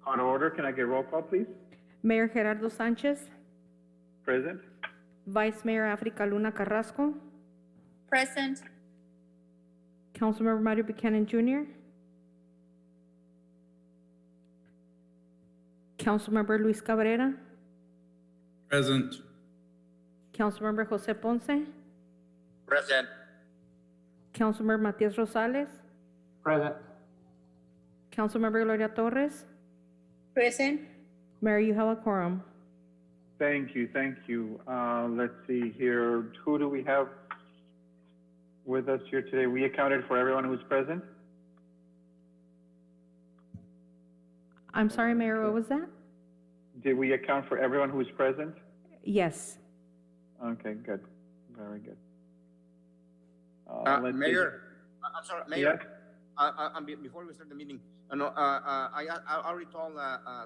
Out of order, can I get roll call, please? Mayor Gerardo Sanchez, Present. Vice Mayor Africa Luna Carrasco, Present. Councilmember Mario Buchanan Jr., Councilmember Luis Cabrera, Present. Councilmember Jose Ponce, Present. Councilmember Matias Rosales, Present. Councilmember Gloria Torres. Present. Mayor, you have a quorum. Thank you, thank you. Let's see here. Who do we have with us here today? We accounted for everyone who's present? I'm sorry, Mayor, what was that? Did we account for everyone who's present? Yes. Okay, good. Very good. Mayor, I'm sorry, Mayor. Yes? Before we start the meeting, I already told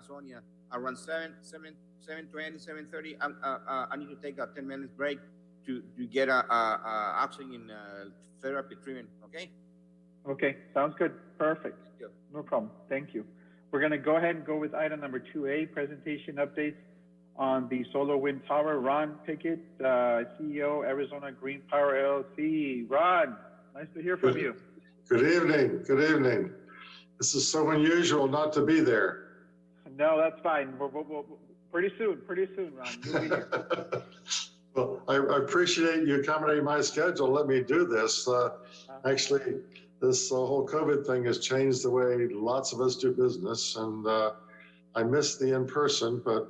Sonia around 7:20, 7:30. I need to take a 10 minutes break to get oxygen therapy treatment. Okay. Okay, sounds good. Perfect. Yeah. No problem. Thank you. We're going to go ahead and go with item number 2A, presentation updates on the solar wind tower. Ron Pickett, CEO, Arizona Green Power LLC. Ron, nice to hear from you. Good evening. Good evening. This is so unusual not to be there. No, that's fine. We're pretty soon, Ron. You'll be here. Well, I appreciate you accommodating my schedule. Let me do this. Actually, this whole COVID thing has changed the way lots of us do business, and I miss the in-person, but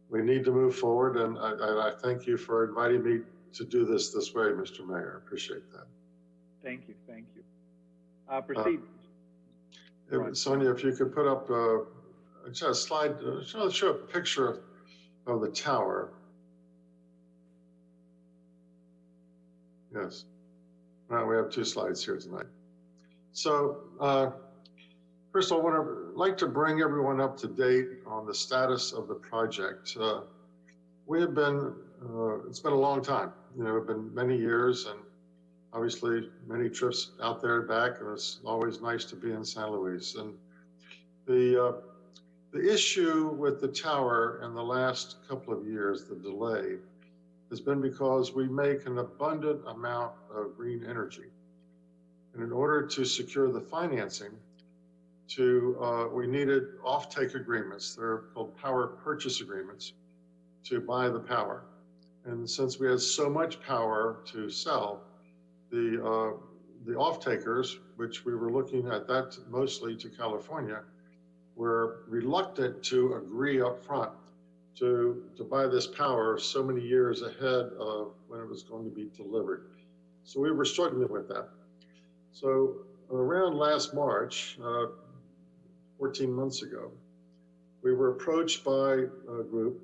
we need to move forward, and I thank you for inviting me to do this way, Mr. Mayor. I appreciate that. Thank you, thank you. Proceed. Sonia, if you could put up a slide, show a picture of the tower. Yes. Now we have 2 slides here tonight. So, first of all, I'd like to bring everyone up to date on the status of the project. We have been, it's been a long time. You know, it's been many years, and obviously many trips out there and back, and it's always nice to be in San Luis. And the issue with the tower in the last couple of years, the delay, has been because we make an abundant amount of green energy. And in order to secure the financing, we needed offtake agreements. They're called power purchase agreements to buy the power. And since we had so much power to sell, the off-takers, which we were looking at that mostly to California, were reluctant to agree up front to buy this power so many years ahead of when it was going to be delivered. So we were struggling with that. So around last March, 14 months ago, we were approached by a group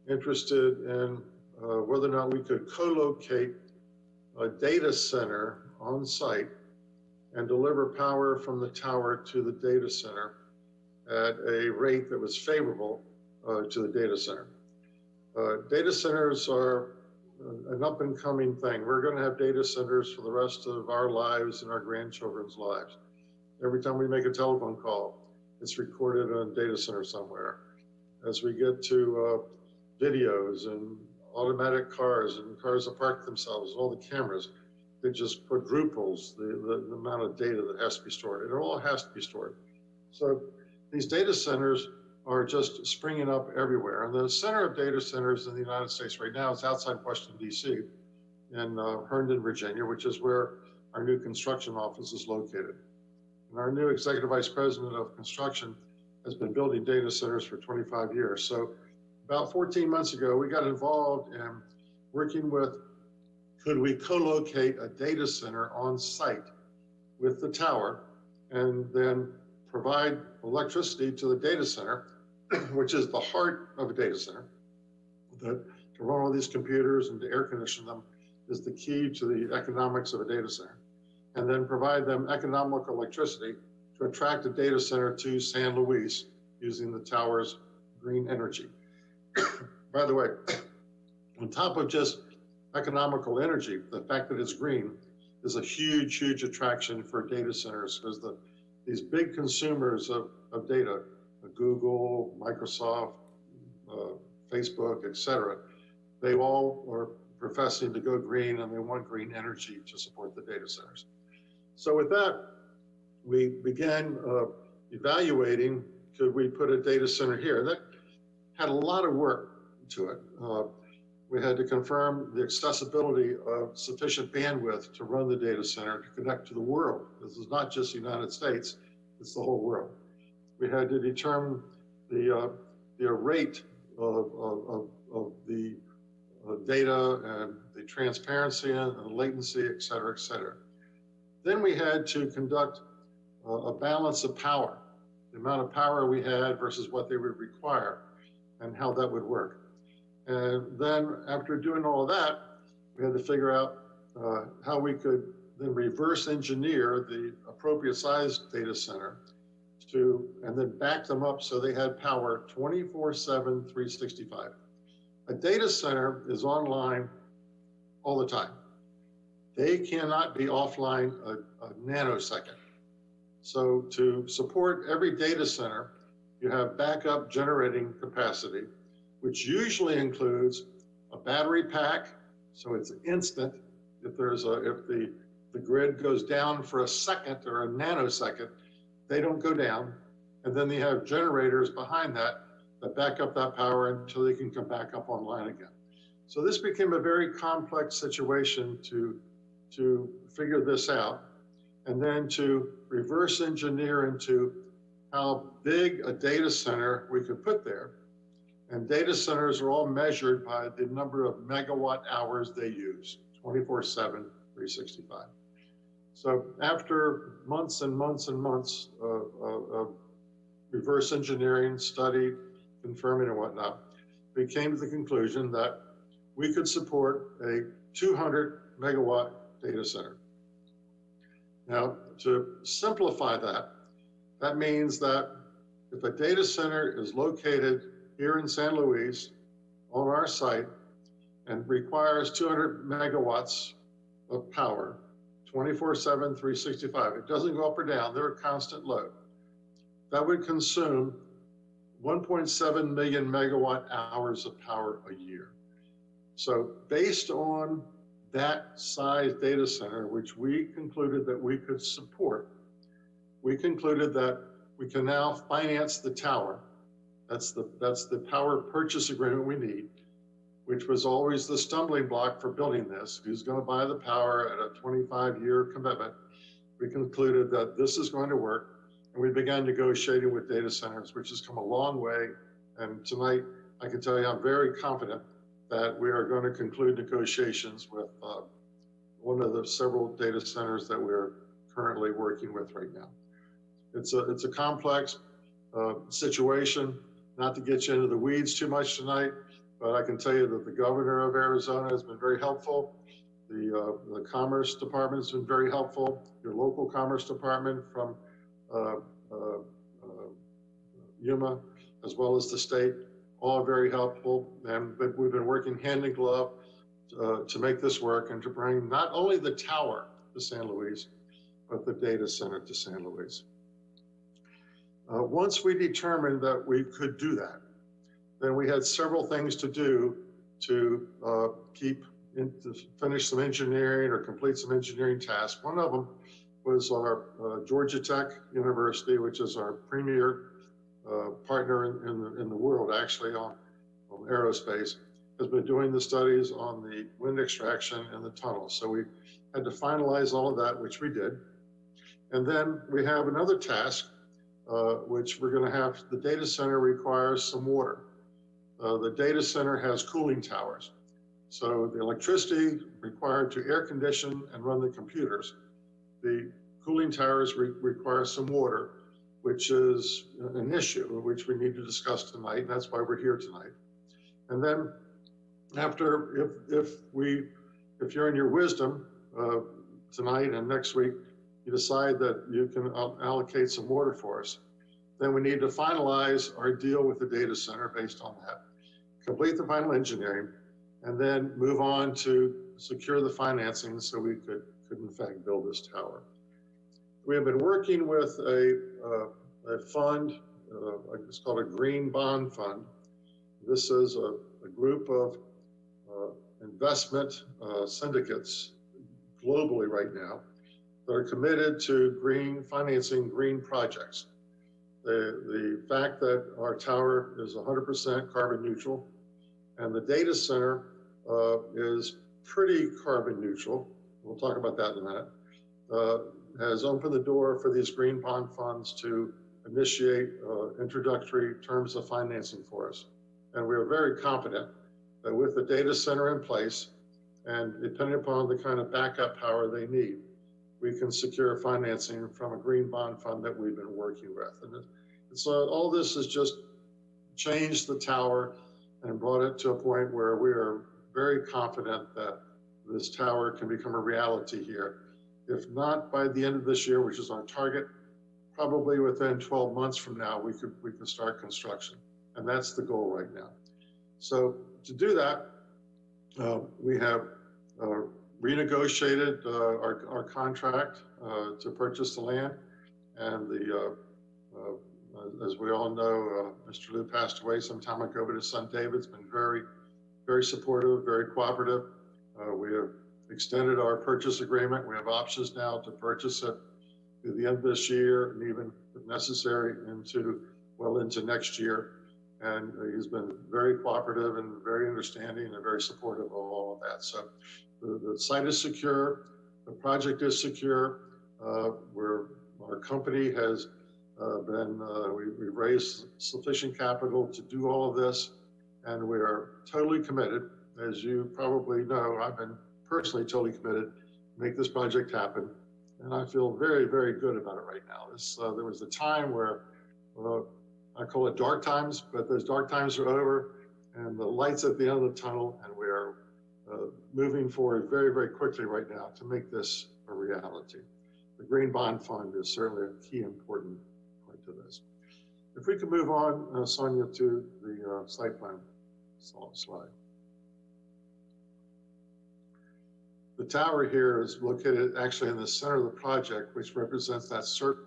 interested in whether or not we could co-locate a data center on site and deliver power from the tower to the data center at a rate that was favorable to the data center. Data centers are an up and coming thing. We're going to have data centers for the rest of our lives and our grandchildren's lives. Every time we make a telephone call, it's recorded on a data center somewhere. As we get to videos and automatic cars and cars that park themselves, all the cameras, it just quadruples the amount of data that has to be stored. It all has to be stored. So these data centers are just springing up everywhere. And the center of data centers in the United States right now is outside Washington, D.C. in Herndon, Virginia, which is where our new construction office is located. And our new executive vice president of construction has been building data centers for 25 years. So about 14 months ago, we got involved in working with, could we co-locate a data center on site with the tower and then provide electricity to the data center, which is the heart of a data center. That to run all these computers and to air condition them is the key to the economics of a data center. And then provide them economical electricity to attract a data center to San Luis using the tower's green energy. By the way, on top of just economical energy, the fact that it's green is a huge, huge attraction for data centers, because these big consumers of data Google, Microsoft, Facebook, et cetera, they all are professing to go green, and they want green energy to support the data centers. So with that, we began evaluating, could we put a data center here? That had a lot of work to it. We had to confirm the accessibility of sufficient bandwidth to run the data center to connect to the world. This is not just the United States, it's the whole world. We had to determine the rate of the data and the transparency and the latency, et cetera, et cetera. Then we had to conduct a balance of power, the amount of power we had versus what they would require and how that would work. And then after doing all of that, we had to figure out how we could then reverse engineer the appropriate size data center and then back them up so they had power 24/7, 365. A data center is online all the time. They cannot be offline a nanosecond. So to support every data center, you have backup generating capacity, which usually includes a battery pack, so it's instant. If the grid goes down for a second or a nanosecond, they don't go down. And then they have generators behind that back up that power until they can come back up online again. So this became a very complex situation to figure this out, and then to reverse engineer into how big a data center we could put there. And data centers are all measured by the number of megawatt hours they use, 24/7, 365. So after months and months and months of reverse engineering, study, confirming and whatnot, we came to the conclusion that we could support a 200 megawatt data center. Now, to simplify that, that means that if a data center is located here in San Luis on our site and requires 200 megawatts of power, 24/7, 365, it doesn't go up or down, they're a constant load. That would consume 1.7 million megawatt hours of power a year. So based on that size data center, which we concluded that we could support, we concluded that we can now finance the tower. That's the power purchase agreement we need, which was always the stumbling block for building this. Who's going to buy the power at a 25-year commitment? We concluded that this is going to work, and we began negotiating with data centers, which has come a long way. And tonight, I can tell you I'm very confident that we are going to conclude negotiations with one of the several data centers that we're currently working with right now. It's a complex situation. Not to get you into the weeds too much tonight, but I can tell you that the governor of Arizona has been very helpful. The Commerce Department has been very helpful. Your local Commerce Department from Yuma, as well as the state, all very helpful. But we've been working hand in glove to make this work and to bring not only the tower to San Luis, but the data center to San Luis. Once we determined that we could do that, then we had several things to do to finish some engineering or complete some engineering tasks. One of them was our Georgia Tech University, which is our premier partner in the world, actually, on aerospace, has been doing the studies on the wind extraction and the tunnels. So we had to finalize all of that, which we did. And then we have another task, which we're going to have. The data center requires some water. The data center has cooling towers. So the electricity required to air condition and run the computers, the cooling towers require some water, which is an issue which we need to discuss tonight, and that's why we're here tonight. And then after, if you're in your wisdom tonight and next week, you decide that you can allocate some water for us, then we need to finalize our deal with the data center based on that, complete the final engineering, and then move on to secure the financing so we could in fact build this tower. We have been working with a fund, it's called a Green Bond Fund. This is a group of investment syndicates globally right now that are committed to financing green projects. The fact that our tower is 100% carbon neutral and the data center is pretty carbon neutral, we'll talk about that in a minute, has opened the door for these green bond funds to initiate introductory terms of financing for us. And we're very confident that with the data center in place and depending upon the kind of backup power they need, we can secure financing from a green bond fund that we've been working with. And so all this has just changed the tower and brought it to a point where we are very confident that this tower can become a reality here. If not by the end of this year, which is our target, probably within 12 months from now, we can start construction. And that's the goal right now. So to do that, we have renegotiated our contract to purchase the land. And as we all know, Mr. Liu passed away some time ago, but his son David's been very, very supportive, very cooperative. We have extended our purchase agreement. We have options now to purchase it through the end of this year and even if necessary well into next year. And he's been very cooperative and very understanding and very supportive of all of that. So the site is secure, the project is secure. Our company has we've raised sufficient capital to do all of this, and we are totally committed. As you probably know, I've been personally totally committed to make this project happen. And I feel very, very good about it right now. There was a time where I call it dark times, but those dark times are over and the light's at the end of the tunnel, and we are moving forward very, very quickly right now to make this a reality. The Green Bond Fund is certainly a key important point to this. If we could move on, Sonia, to the site plan slide. The tower here is located actually in the center of the project, which represents that circle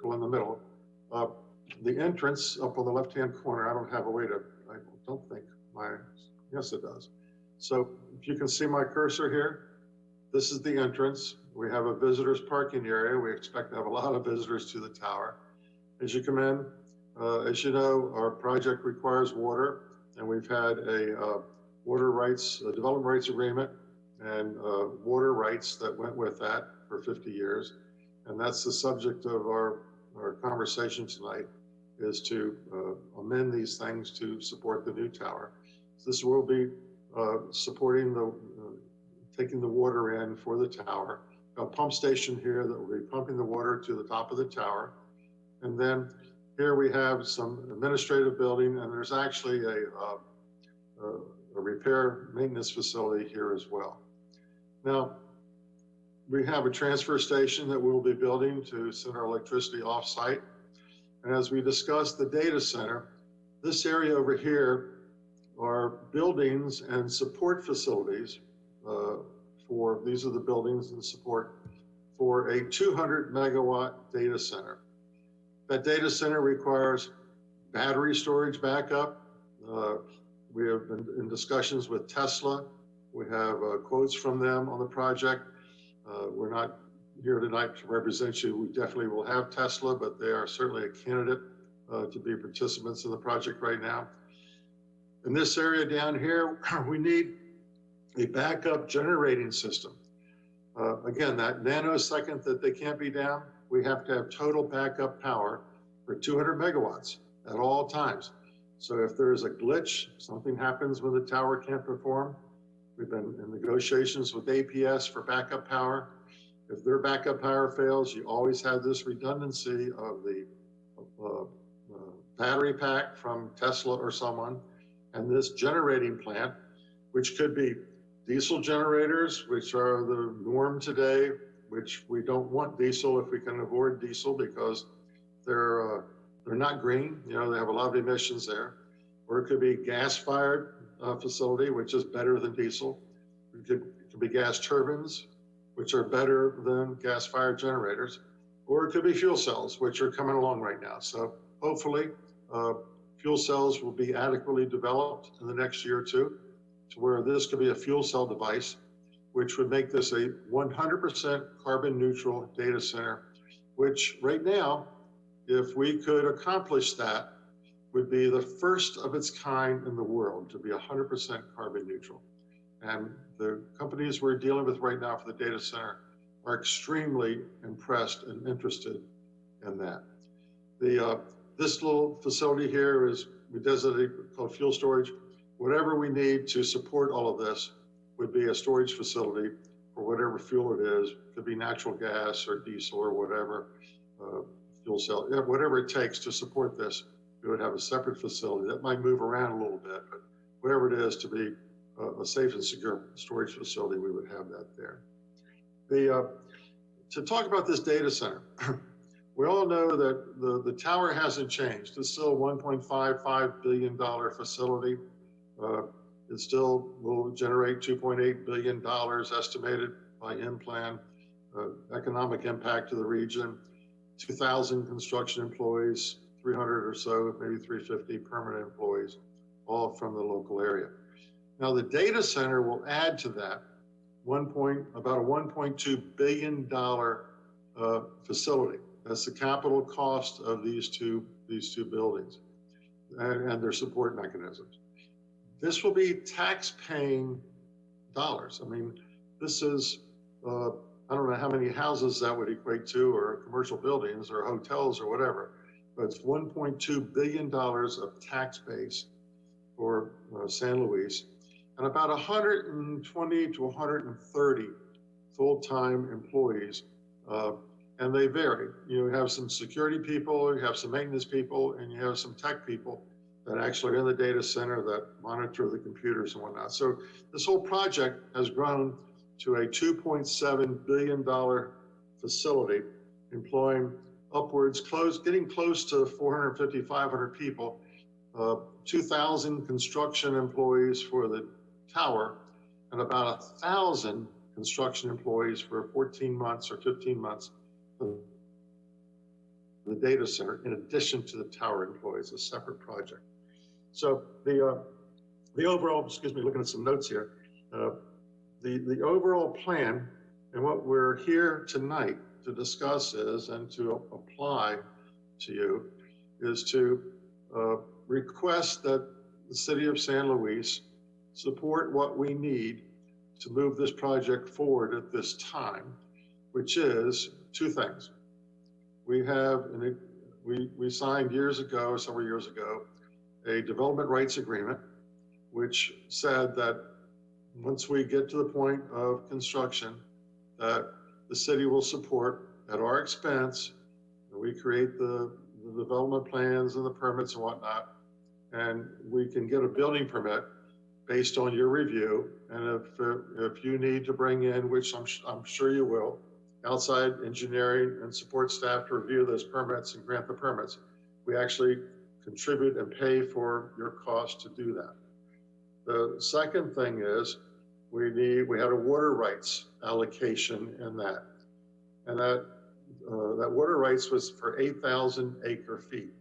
in the middle. The entrance up on the left-hand corner, I don't have a way to, I don't think yes it does. So if you can see my cursor here, this is the entrance. We have a visitors parking area. We expect to have a lot of visitors to the tower. As you come in, as you know, our project requires water, and we've had a development rights agreement and water rights that went with that for 50 years. And that's the subject of our conversation tonight, is to amend these things to support the new tower. So this will be supporting taking the water in for the tower. A pump station here that will be pumping the water to the top of the tower. And then here we have some administrative building, and there's actually a repair maintenance facility here as well. Now, we have a transfer station that we'll be building to send our electricity off-site. And as we discussed the data center, this area over here are buildings and support facilities these are the buildings and support for a 200 megawatt data center. That data center requires battery storage backup. We have been in discussions with Tesla. We have quotes from them on the project. We're not here tonight to represent you. We definitely will have Tesla, but they are certainly a candidate to be participants in the project right now. In this area down here, we need a backup generating system. Again, that nanosecond that they can't be down, we have to have total backup power for 200 megawatts at all times. So if there is a glitch, something happens when the tower can't perform, we've been in negotiations with APS for backup power. If their backup power fails, you always have this redundancy of the battery pack from Tesla or someone, and this generating plant, which could be diesel generators, which are the norm today, which we don't want diesel if we can avoid diesel because they're not green. You know, they have a lot of emissions there. Or it could be gas-fired facility, which is better than diesel. It could be gas turbines, which are better than gas-fired generators. Or it could be fuel cells, which are coming along right now. So hopefully, fuel cells will be adequately developed in the next year or two to where this could be a fuel cell device, which would make this a 100% carbon neutral data center, which right now, if we could accomplish that, would be the first of its kind in the world to be 100% carbon neutral. And the companies we're dealing with right now for the data center are extremely impressed and interested in that. This little facility here is, we designate called fuel storage. Whatever we need to support all of this would be a storage facility for whatever fuel it is. It could be natural gas or diesel or whatever, fuel cell, whatever it takes to support this. We would have a separate facility that might move around a little bit, but whatever it is to be a safe and secure storage facility, we would have that there. To talk about this data center, we all know that the tower hasn't changed. It's still a $1.55 billion facility. It still will generate $2.8 billion estimated by InPlan, economic impact to the region, 2,000 construction employees, 300 or so, maybe 350 permanent employees, all from the local area. Now the data center will add to that about a $1.2 billion facility. That's the capital cost of these two buildings and their support mechanisms. This will be tax-paying dollars. I mean, this is, I don't know how many houses that would equate to, or commercial buildings, or hotels, or whatever, but it's $1.2 billion of tax base for San Luis, and about 120 to 130 full-time employees, and they vary. You have some security people, you have some maintenance people, and you have some tech people that actually are in the data center that monitor the computers and whatnot. So this whole project has grown to a $2.7 billion facility, employing upwards, getting close to 450, 500 people, 2,000 construction employees for the tower, and about 1,000 construction employees for 14 months or 15 months for the data center, in addition to the tower employees, a separate project. So the overall, excuse me, looking at some notes here, the overall plan and what we're here tonight to discuss is, and to apply to you, is to request that the city of San Luis support what we need to move this project forward at this time, which is two things. We signed several years ago, a development rights agreement, which said that once we get to the point of construction, that the city will support at our expense. We create the development plans and the permits and whatnot, and we can get a building permit based on your review. And if you need to bring in, which I'm sure you will, outside engineering and support staff to review those permits and grant the permits, we actually contribute and pay for your cost to do that. The second thing is we had a water rights allocation in that, and that water rights was for 8,000 acre feet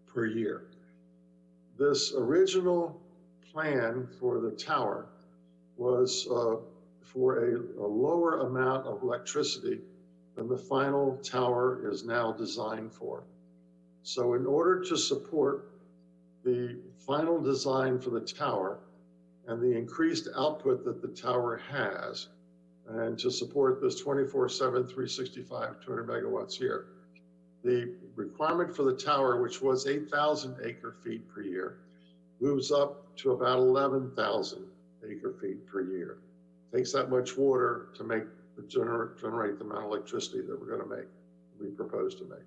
per year. This original plan for the tower was for a lower amount of electricity than the final tower is now designed for. So in order to support the final design for the tower and the increased output that the tower has, and to support this 24/7, 365, 200 megawatts here, the requirement for the tower, which was 8,000 acre feet per year, moves up to about 11,000 acre feet per year. Takes that much water to generate the amount of electricity that we're going to make, we propose to make.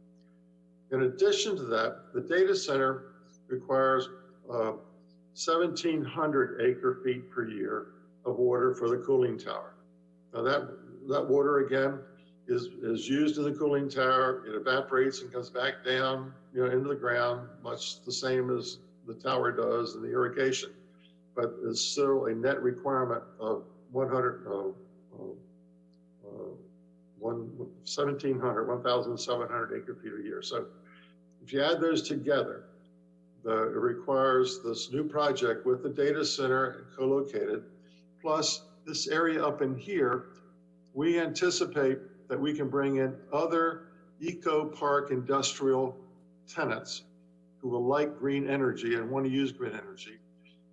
In addition to that, the data center requires 1,700 acre feet per year of water for the cooling tower. Now that water, again, is used in the cooling tower. It evaporates and comes back down, into the ground, much the same as the tower does in the irrigation. But it's still a net requirement of 1,700 acre feet a year. So If you add those together, it requires this new project with the data center co-located, plus this area up in here, we anticipate that we can bring in other eco park industrial tenants who will like green energy and want to use green energy.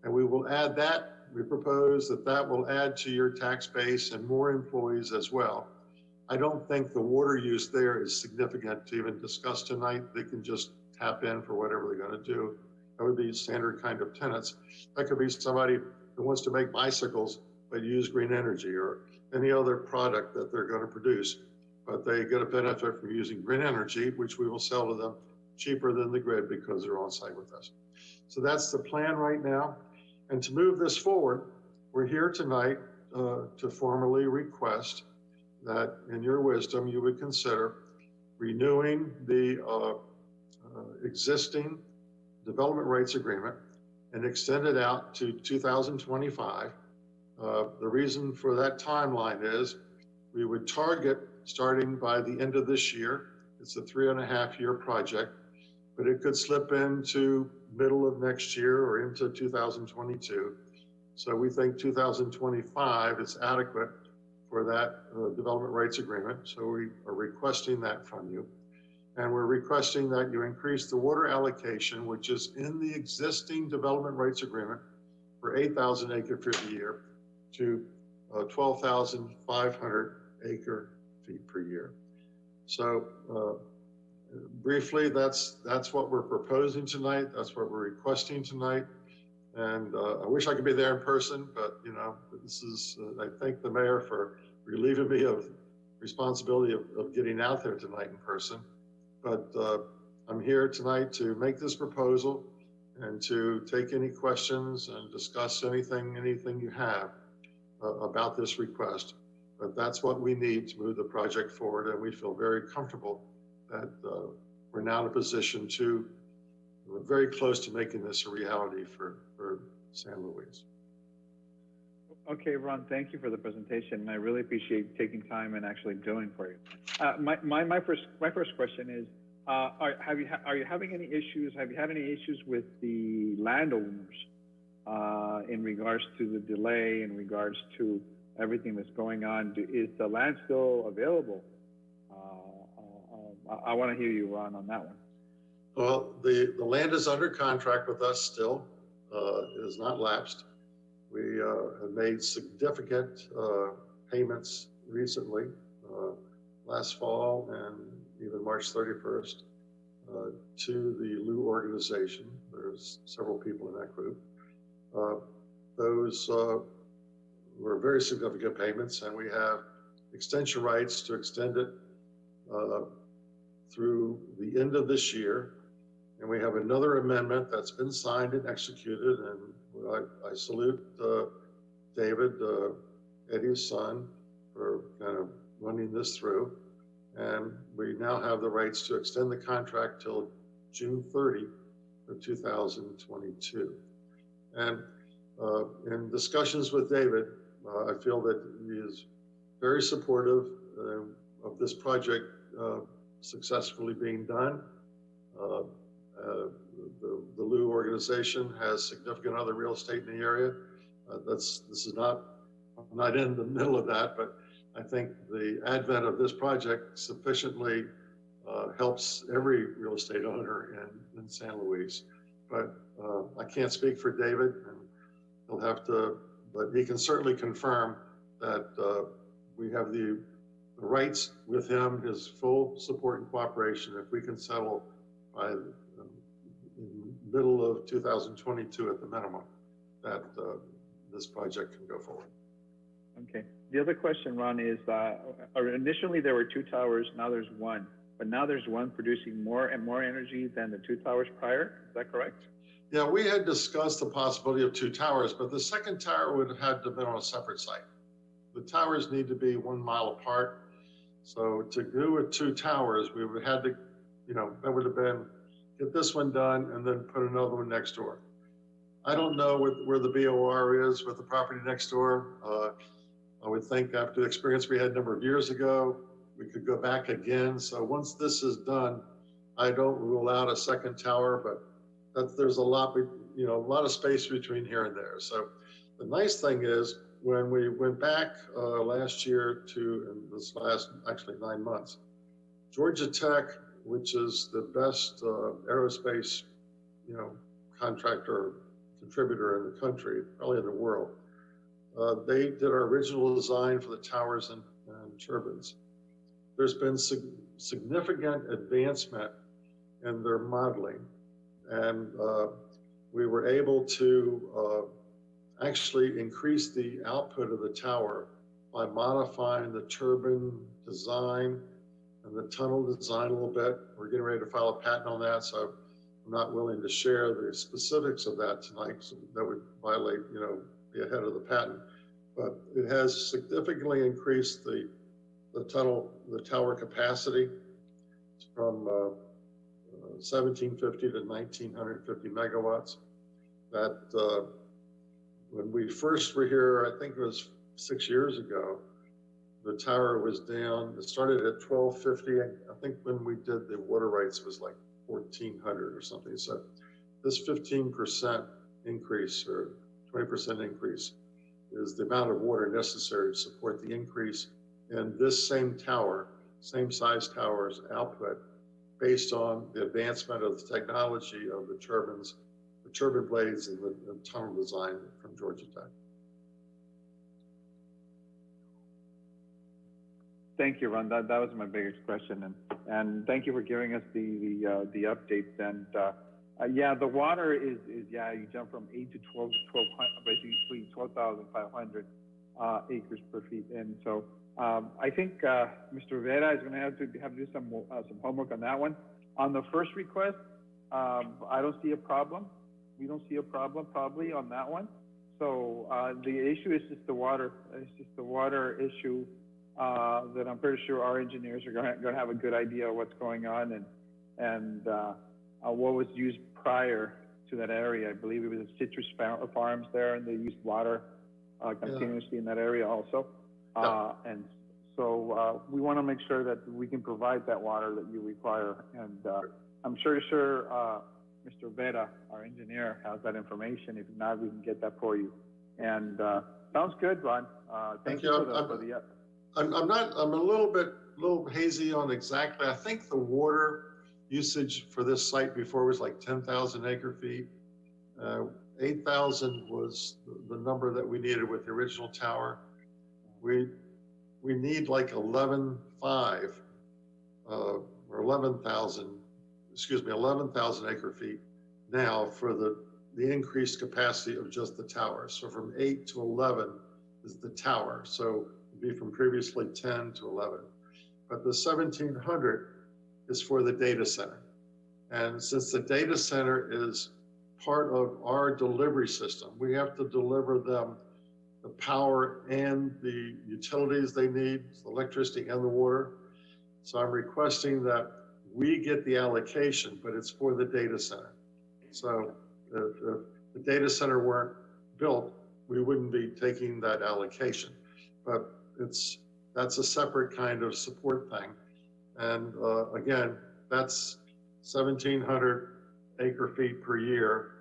And we will add that, we propose that that will add to your tax base and more employees as well. I don't think the water use there is significant to even discuss tonight. They can just tap in for whatever they're going to do. That would be standard kind of tenants. That could be somebody who wants to make bicycles but use green energy, or any other product that they're going to produce, but they get a benefit from using green energy, which we will sell to them cheaper than the grid because they're on site with us. So that's the plan right now. And to move this forward, we're here tonight to formally request that in your wisdom, you would consider renewing the existing development rights agreement and extend it out to 2025. The reason for that timeline is we would target starting by the end of this year. It's a 3.5-year project, but it could slip into middle of next year or into 2022. So we think 2025 is adequate for that development rights agreement. So we are requesting that from you. And we're requesting that you increase the water allocation, which is in the existing development rights agreement for 8,000 acre feet a year, to 12,500 acre feet per year. So briefly, that's what we're proposing tonight. That's what we're requesting tonight. And I wish I could be there in person, but you know, this is, I thank the mayor for relieving me of responsibility of getting out there tonight in person. But I'm here tonight to make this proposal and to take any questions and discuss anything you have about this request. But that's what we need to move the project forward, and we feel very comfortable that we're now in a position to, we're very close to making this a reality for San Luis. Okay, Ron, thank you for the presentation. I really appreciate taking time and actually doing for you. My first question is, are you having any issues? Have you had any issues with the landowners in regards to the delay, in regards to everything that's going on? Is the land still available? I want to hear you, Ron, on that one. Well, the land is under contract with us still. It has not lapsed. We have made significant payments recently, last fall and even March 31st, to the Liu organization. There's several people in that group. Those were very significant payments, and we have extension rights to extend it through the end of this year. And we have another amendment that's been signed and executed, and I salute David, Eddie's son, for kind of running this through. And we now have the rights to extend the contract till June 30 of 2022. And in discussions with David, I feel that he is very supportive of this project successfully being done. The Liu organization has significant other real estate in the area. I'm not in the middle of that, but I think the advent of this project sufficiently helps every real estate owner in San Luis. But I can't speak for David, and he'll have to, but he can certainly confirm that we have the rights with him, his full support and cooperation. If we can settle by the middle of 2022 at the minimum, that this project can go forward. Okay. The other question, Ron, is initially there were 2 towers, now there's 1, but now there's 1 producing more and more energy than the 2 towers prior. Is that correct? Yeah, we had discussed the possibility of 2 towers, but the second tower would have had to be on a separate site. The towers need to be 1 mile apart. So to do with 2 towers, we would have had to, you know, that would have been get this one done and then put another one next door. I don't know where the BOR is with the property next door. I would think after the experience we had a number of years ago, we could go back again. So once this is done, I don't rule out a second tower, but there's a lot, a lot of space between here and there. So the nice thing is when we went back last year in this last, actually 9 months, Georgia Tech, which is the best aerospace, contractor, contributor in the country, probably in the world, they did our original design for the towers and turbines. There's been significant advancement in their modeling, and we were able to actually increase the output of the tower by modifying the turbine design and the tunnel design a little bit. We're getting ready to file a patent on that, so I'm not willing to share the specifics of that tonight, so that would violate, be ahead of the patent. But it has significantly increased the tower capacity from 1750 to 1950 megawatts. That when we first were here, I think it was 6 years ago, the tower was down. It started at 1250. I think when we did the water rights, it was like 1400 or something. So this 15% increase or 20% increase is the amount of water necessary to support the increase in this same tower, same size tower's output, based on the advancement of the technology of the turbines, the turbine blades, and the tunnel design from Georgia Tech. Thank you, Ron. That was my biggest question, and thank you for giving us the updates. And yeah, the water is you jump from 8 to 12 to 1200, basically 12,500 acres per feet. And so I think Mr. Vera is going to have to do some homework on that one. On the first request, I don't see a problem. We don't see a problem probably on that one. So the issue is just the water. It's just the water issue that I'm pretty sure our engineers are going to have a good idea of what's going on and what was used prior to that area. I believe it was a citrus farms there, and they used water continuously in that area also. And so we want to make sure that we can provide that water that you require. And I'm sure Mr. Vera, our engineer, has that information. If not, we can get that for you. And sounds good, Ron. Thank you for the I'm a little hazy on exactly. I think the water usage for this site before was like 10,000 acre feet. 8,000 was the number that we needed with the original tower. We need like 11,500 or 11,000 acre feet now for the increased capacity of just the tower. So from 8 to 11 is the tower. So it'd be from previously 10 to 11. But the 1,700 is for the data center. And since the data center is part of our delivery system, we have to deliver them the power and the utilities they need, the electricity and the water. So I'm requesting that we get the allocation, but it's for the data center. So if the data center weren't built, we wouldn't be taking that allocation. But that's a separate kind of support thing. And again, that's 1,700 acre feet per year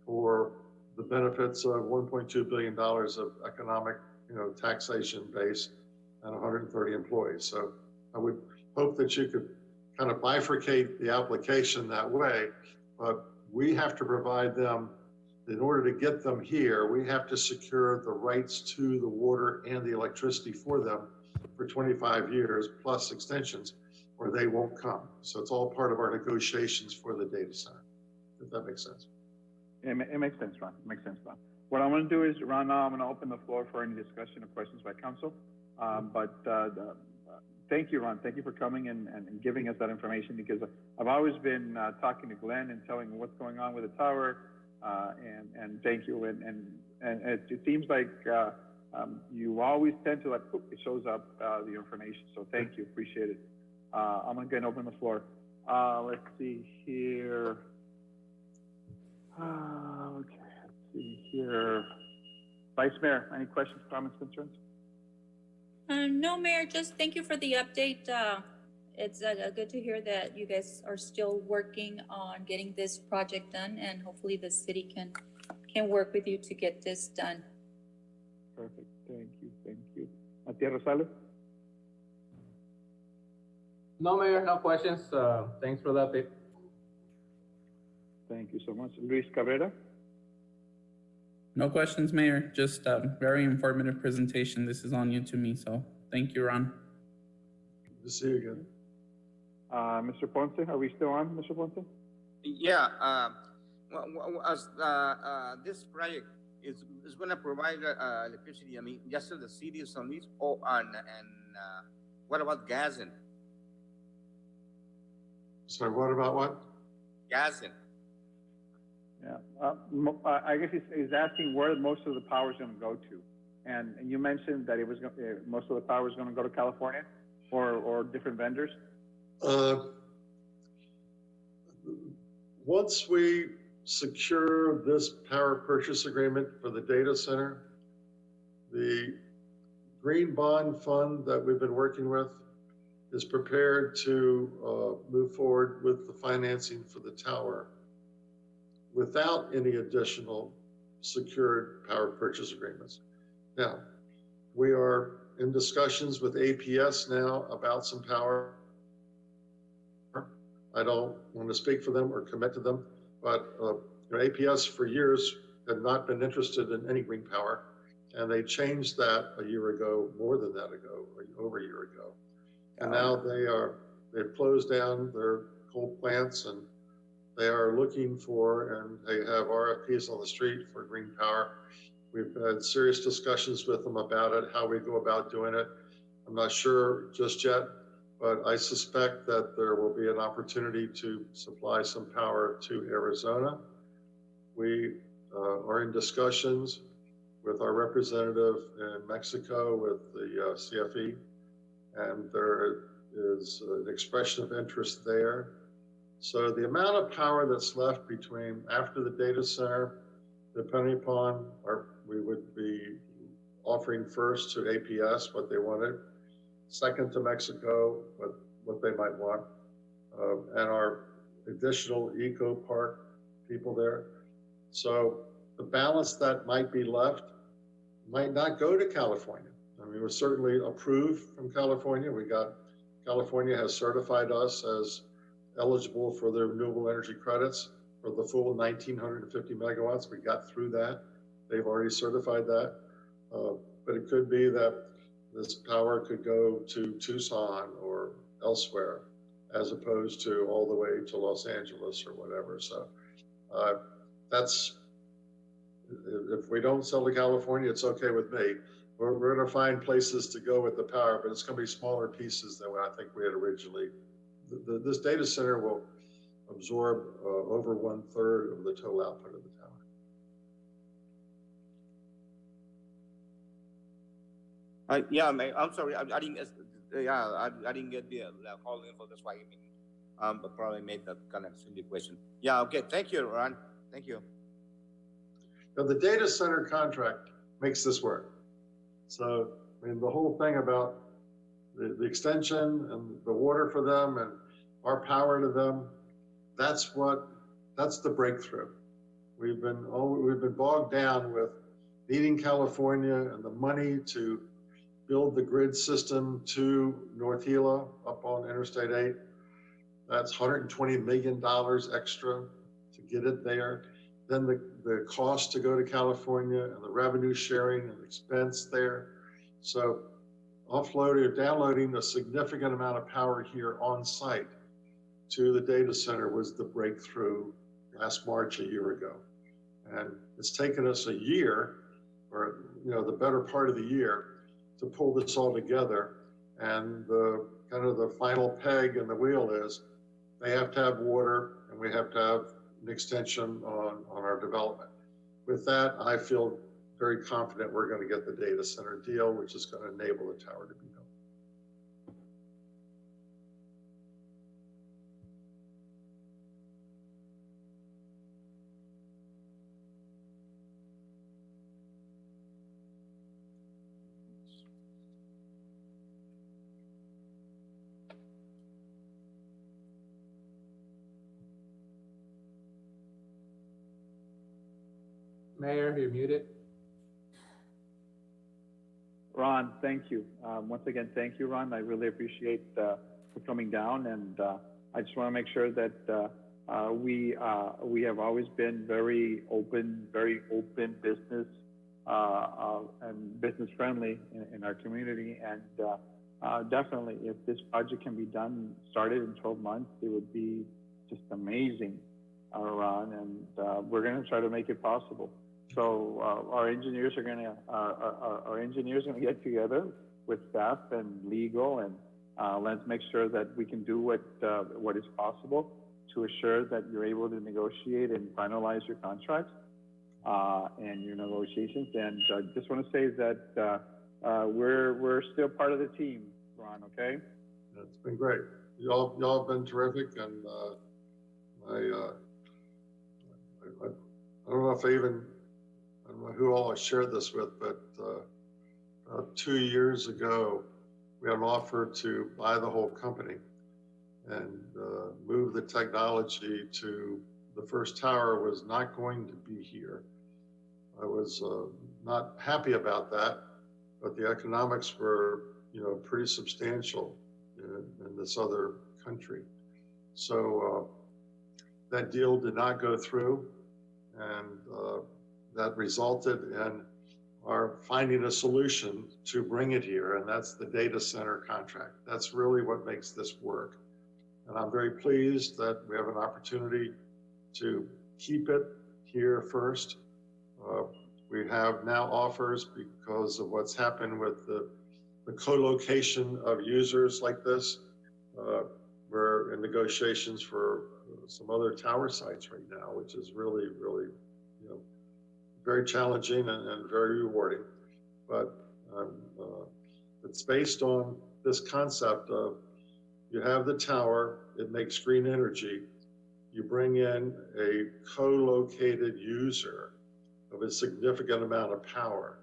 for the benefits of $1.2 billion of economic, taxation base and 130 employees. So I would hope that you could kind of bifurcate the application that way, but we have to provide them, in order to get them here, we have to secure the rights to the water and the electricity for them for 25 years plus extensions, or they won't come. So it's all part of our negotiations for the data center, if that makes sense. It makes sense, Ron. It makes sense, Ron. What I'm going to do is, Ron, now I'm going to open the floor for any discussion or questions by council. Thank you, Ron. Thank you for coming and giving us that information, because I've always been talking to Glenn and telling him what's going on with the tower. And thank you. And it seems like you always tend to it shows up the information. So thank you. Appreciate it. I'm going to go and open the floor. Let's see here. Okay, let's see here. Vice Mayor, any questions, comments, concerns? No, Mayor, just thank you for the update. it's good to hear that you guys are still working on getting this project done, and hopefully the city can work with you to get this done. Perfect. Thank you. Matia Rosales? No, Mayor, no questions. Thanks for the update. Thank you so much. Luis Cabrera? No questions, Mayor. Just a very informative presentation. This is all new to me, so thank you, Ron. Good to see you again. Mr. Ponce, are we still on, Mr. Ponce? Yeah, as this project is going to provide electricity, I mean, just to the city of San Luis, and what about gassing? Sorry, what about what? Gassing. Yeah, I guess he's asking where most of the power is going to go to. And you mentioned that most of the power is going to go to California or different vendors. Once we secure this power purchase agreement for the data center, the Green Bond Fund that we've been working with is prepared to move forward with the financing for the tower without any additional secured power purchase agreements. Now, we are in discussions with APS now about some power. I don't want to speak for them or commit to them, but APS for years had not been interested in any green power, and they changed that a year ago, more than that ago, or over a year ago. And now they've closed down their coal plants, and they are looking for, and they have RFPs on the street for green power. We've had serious discussions with them about it, how we go about doing it. I'm not sure just yet, but I suspect that there will be an opportunity to supply some power to Arizona. We are in discussions with our representative in Mexico with the CFE, and there is an expression of interest there. So the amount of power that's left between after the data center, depending upon we would be offering first to APS what they wanted, second to Mexico what they might want, and our additional eco park people there. So the balance that might be left might not go to California. I mean, we're certainly approved from California. California has certified us as eligible for the renewable energy credits for the full 1,950 megawatts. We got through that. They've already certified that. But it could be that this power could go to Tucson or elsewhere, as opposed to all the way to Los Angeles or whatever. So if we don't sell to California, it's okay with me. We're going to find places to go with the power, but it's going to be smaller pieces than what I think we had originally. This data center will absorb over 1/3 of the total output of the tower. Yeah, I'm sorry, I didn't get, I didn't get the call info. That's why I probably made that kind of silly question. Yeah, okay, thank you, Ron. Thank you. Now, the data center contract makes this work. So, I mean, the whole thing about the extension and the water for them and our power to them, that's the breakthrough. We've been bogged down with needing California and the money to build the grid system to North Gila up on Interstate 8. That's $120 million extra to get it there. Then the cost to go to California and the revenue sharing and expense there. So offloading or downloading a significant amount of power here on site to the data center was the breakthrough last March, a year ago. And it's taken us a year, or the better part of the year, to pull this all together. And the kind of the final peg in the wheel is they have to have water, and we have to have an extension on our development. With that, I feel very confident we're going to get the data center deal, which is going to enable the tower to be built. Mayor, you're muted. Ron, thank you. Once again, thank you, Ron. I really appreciate for coming down, and I just want to make sure that we have always been very open business and business friendly in our community. And definitely, if this project can be started in 12 months, it would be just amazing, Ron. And we're going to try to make it possible. So our engineers are gonna get together with staff and legal, and let's make sure that we can do what is possible to assure that you're able to negotiate and finalize your contracts and your negotiations. And I just want to say that we're still part of the team, Ron. Okay. It's been great. Y'all have been terrific, and I don't know if I don't know who all I shared this with, but 2 years ago, we had an offer to buy the whole company and move the technology to the first tower was not going to be here. I was not happy about that, but the economics were, pretty substantial in this other country. So that deal did not go through, and that resulted in our finding a solution to bring it here, and that's the data center contract. That's really what makes this work. And I'm very pleased that we have an opportunity to keep it here first. We have now offers because of what's happened with the co-location of users like this. We're in negotiations for some other tower sites right now, which is really, very challenging and very rewarding. But it's based on this concept of you have the tower, it makes green energy, you bring in a co-located user of a significant amount of power,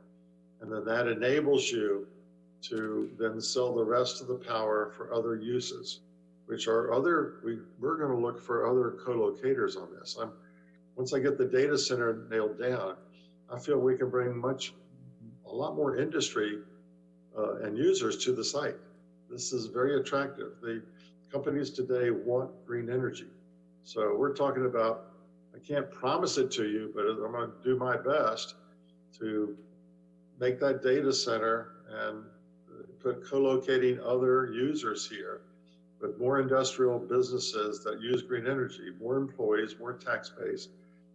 and then that enables you to then sell the rest of the power for other uses, which are we're going to look for other co-locators on this. Once I get the data center nailed down, I feel we can bring a lot more industry and users to the site. This is very attractive. The companies today want green energy. So we're talking about, I can't promise it to you, but I'm going to do my best to make that data center and put co-locating other users here, but more industrial businesses that use green energy, more employees, more tax base,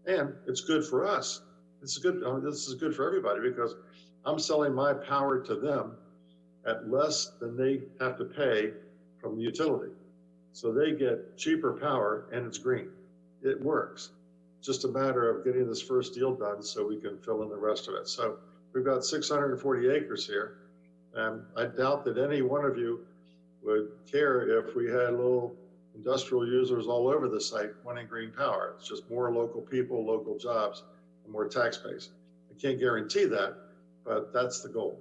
and it's good for us. This is good for everybody because I'm selling my power to them at less than they have to pay from the utility. So they get cheaper power and it's green. It works. It's just a matter of getting this first deal done so we can fill in the rest of it. So we've got 640 acres here. And I doubt that any one of you would care if we had little industrial users all over the site wanting green power. It's just more local people, local jobs, and more tax base. I can't guarantee that, but that's the goal.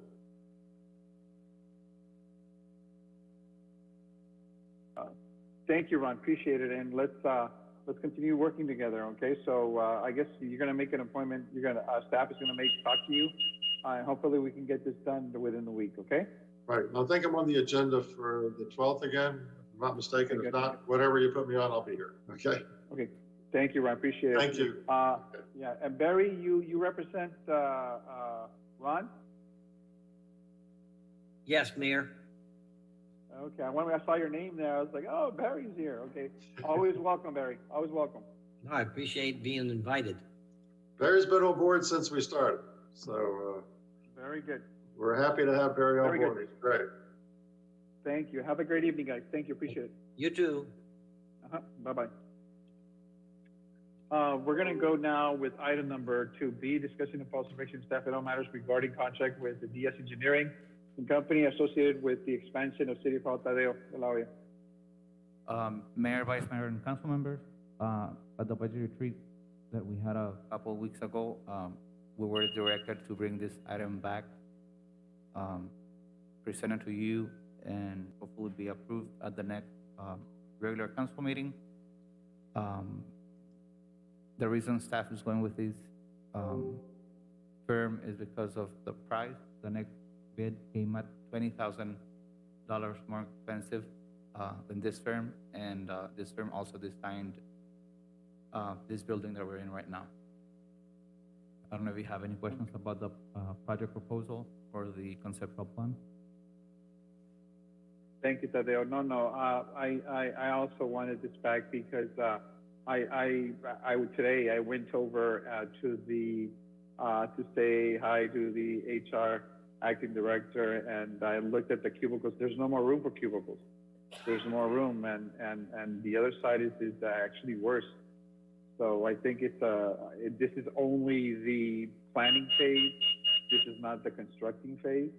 Thank you, Ron. Appreciate it. And let's continue working together. Okay. So I guess you're going to make an appointment. Staff is going to talk to you, and hopefully we can get this done within the week. Okay. Right. I think I'm on the agenda for the 12th again. If I'm not mistaken. If not, whatever you put me on, I'll be here. Okay. Okay. Thank you, Ron. Appreciate it. Thank you. Yeah. And Barry, you represent Ron? Yes, Mayor. Okay. When I saw your name there, I was like, oh, Barry's here. Okay. Always welcome, Barry. Always welcome. No, I appreciate being invited. Barry's been on board since we started. So Very good. we're happy to have Barry on Very board. good. He's great. Thank you. Have a great evening, guys. Thank you. Appreciate it. You too. Bye-bye. We're going to go now with item number 2B, discussing the possible action staff and all matters regarding contract with the DS Engineering and Company associated with the expansion of City of Tadeo. Eulalia. Mayor, Vice Mayor, and council members, at the budget retreat that we had a couple of weeks ago, we were directed to bring this item back, present it to you, and hopefully be approved at the next regular council meeting. The reason staff is going with this firm is because of the price. The next bid came at $20,000 more expensive than this firm, and this firm also designed this building that we're in right now. I don't know if you have any questions about the project proposal or the conceptual plan. Thank you, Tadeo. No, I also wanted this back because today I went over to say hi to the HR acting director, and I looked at the cubicles. There's no more room for cubicles. There's more room, and the other side is actually worse. So I think this is only the planning phase. This is not the constructing phase,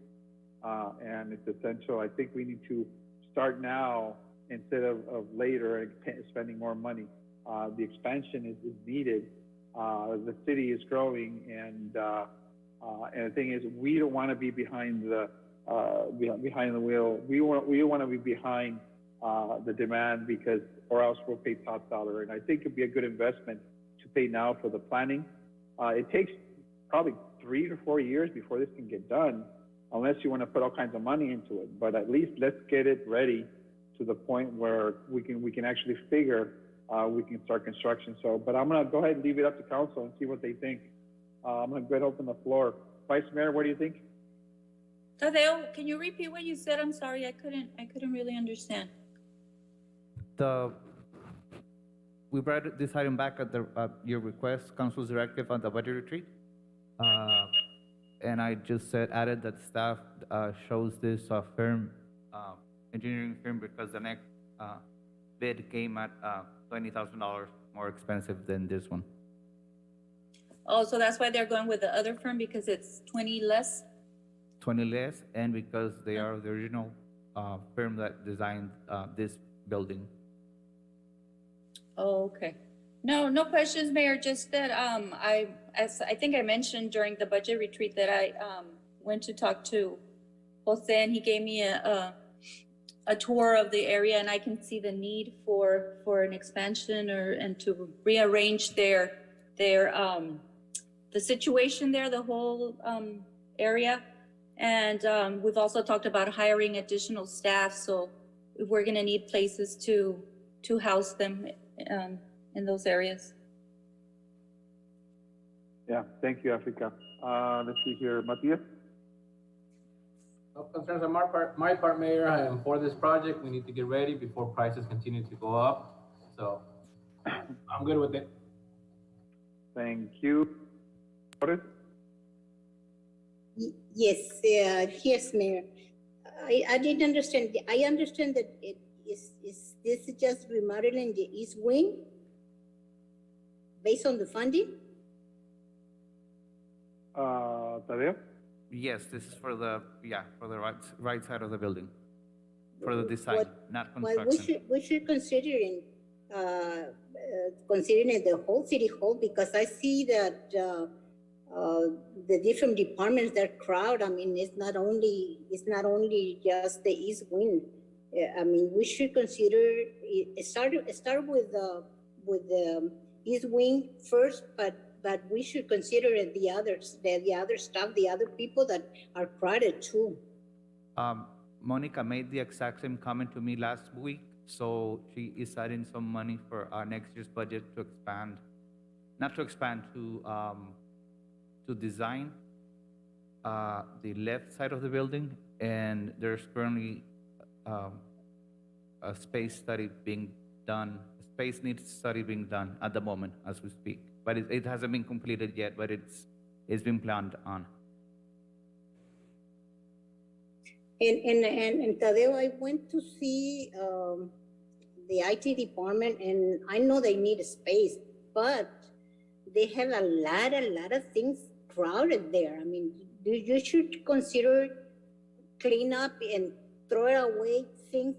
and it's essential. I think we need to start now instead of later and spending more money. The expansion is needed. The city is growing, and the thing is, we don't want to be behind the wheel. We want to be behind the demand or else we'll pay top dollar. And I think it'd be a good investment to pay now for the planning. It takes probably 3 to 4 years before this can get done, unless you want to put all kinds of money into it. But at least let's get it ready to the point where we can actually figure we can start construction. But I'm gonna go ahead and leave it up to council and see what they think. I'm gonna go ahead and open the floor. Vice Mayor, what do you think? Tadeo, can you repeat what you said? I'm sorry, I couldn't really understand. We brought this item back at your request, council's directive on the budget retreat. And I just added that staff shows this engineering firm because the next bid came at $20,000 more expensive than this one. Oh, so that's why they're going with the other firm, because it's 20 less? 20 less, and because they are the original firm that designed this building. Oh, okay. No questions, Mayor, just that as I think I mentioned during the budget retreat that I went to talk to Jose, and he gave me a tour of the area, and I can see the need for an expansion and to rearrange the situation there, the whole area. And we've also talked about hiring additional staff, so we're gonna need places to house them in those areas. Yeah, thank you, Africa. Let's see here, Matias? No concerns on my part, Mayor. I am for this project. We need to get ready before prices continue to go up. So I'm good with it. Thank you. Flores? Yes, yes, Mayor. I didn't understand. I understand that is this just remodeling the East Wing based on the funding? Tadeo? Yes, this is for the right side of the building, for the design, not construction. Well, we should considering the whole city hall, because I see that the different departments that crowd. I mean, it's not only just the East Wing. I mean, we should consider start with the East Wing first, but we should consider the others, the other stuff, the other people that are crowded too. Monica made the exact same comment to me last week, so she is adding some money for our next year's budget to expand, not to expand, to design the left side of the building, and there's currently a space study being done, a space needs study being done at the moment as we speak. But it hasn't been completed yet, but it's been planned on. And Tadeo, I went to see the IT department, and I know they need a space, but they have a lot of things crowded there. I mean, you should consider clean up and throw away things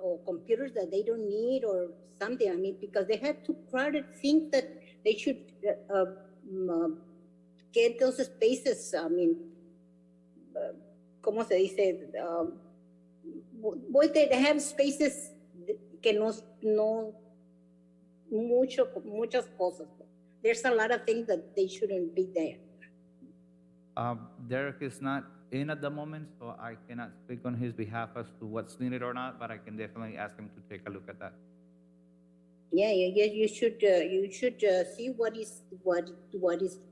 or computers that they don't need or something. I mean, because they have too crowded things that they should get those spaces. I mean, ¿cómo se dice? They have spaces que no muchas cosas. There's a lot of things that they shouldn't be there. Derek is not in at the moment, so I cannot speak on his behalf as to what's needed or not, but I can definitely ask him to take a look at that. Yeah, you should see what is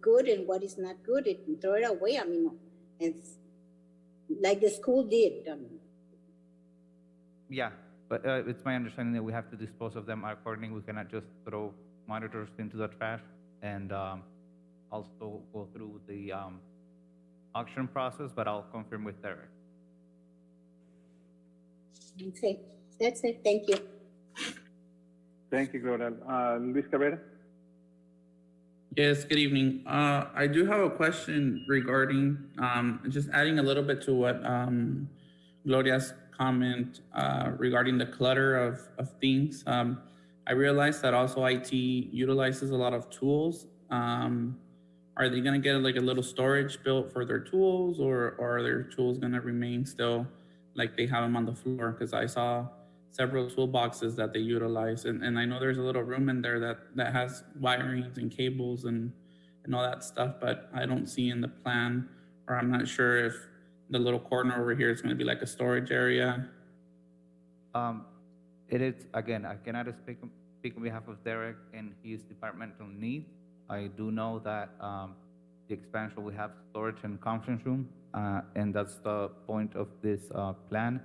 good and what is not good and throw it away. I mean, it's like the school did. Yeah, but it's my understanding that we have to dispose of them accordingly. We cannot just throw monitors into the trash, and also go through the auction process, but I'll confirm with Derek. Okay, that's it. Thank you. Thank you, Gloria. Luis Cabrera? Yes, good evening. I do have a question regarding, just adding a little bit to what Gloria's comment regarding the clutter of things. I realize that also IT utilizes a lot of tools. Are they gonna get like a little storage built for their tools, or are their tools gonna remain still like they have them on the floor? Because I saw several toolboxes that they utilize, and I know there's a little room in there that has wirings and cables and all that stuff, but I don't see in the plan, or I'm not sure if the little corner over here is gonna be like a storage area. It is, again, I cannot speak on behalf of Derek and his departmental needs. I do know that the expansion will have storage and conference room, and that's the point of this plan,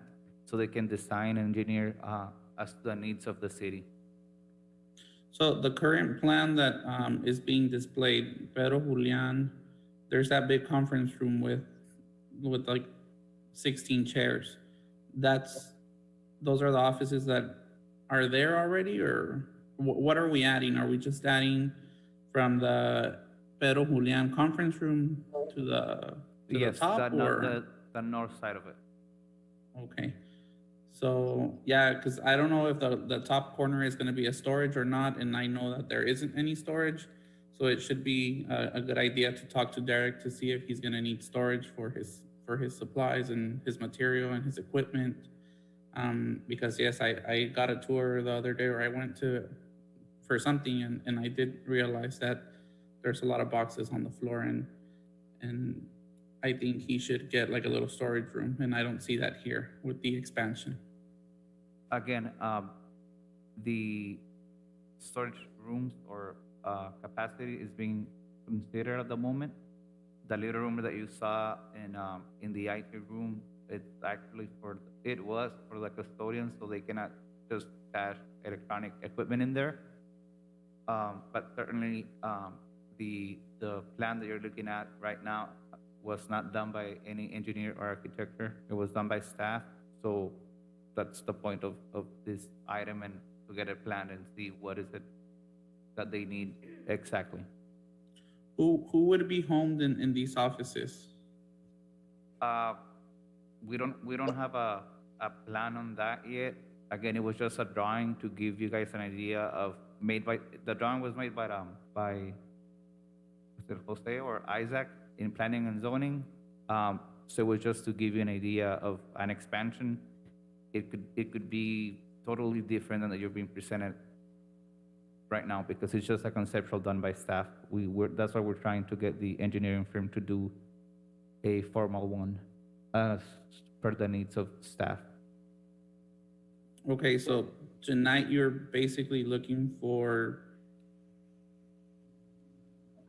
so they can design and engineer as to the needs of the city. So the current plan that is being displayed, Pedro Julian, there's that big conference room with like 16 chairs. Those are the offices that are there already, or what are we adding? Are we just adding from the Pedro Julian conference room to the Yes, top, the north side of it. Okay. So yeah, because I don't know if the top corner is going to be a storage or not, and I know that there isn't any storage, so it should be a good idea to talk to Derek to see if he's going to need storage for his supplies and his material and his equipment. Because yes, I got a tour the other day where I went to for something, and I did realize that there's a lot of boxes on the floor, and I think he should get like a little storage room, and I don't see that here with the expansion. Again, the storage rooms or capacity is being considered at the moment. The little room that you saw in the IT room, it's actually it was for the custodians, so they cannot just stash electronic equipment in there. But certainly, the plan that you're looking at right now was not done by any engineer or architecture. It was done by staff. So that's the point of this item, and to get it planned and see what is it that they need exactly. Who would be homed in these offices? We don't have a plan on that yet. Again, it was just a drawing to give you guys an idea of the drawing was made by Mr. Jose or Isaac in planning and zoning. So it was just to give you an idea of an expansion. It could be totally different than that you're being presented right now, because it's just a conceptual done by staff. That's why we're trying to get the engineering firm to do a formal one as per the needs of staff. Okay, so tonight you're basically looking for,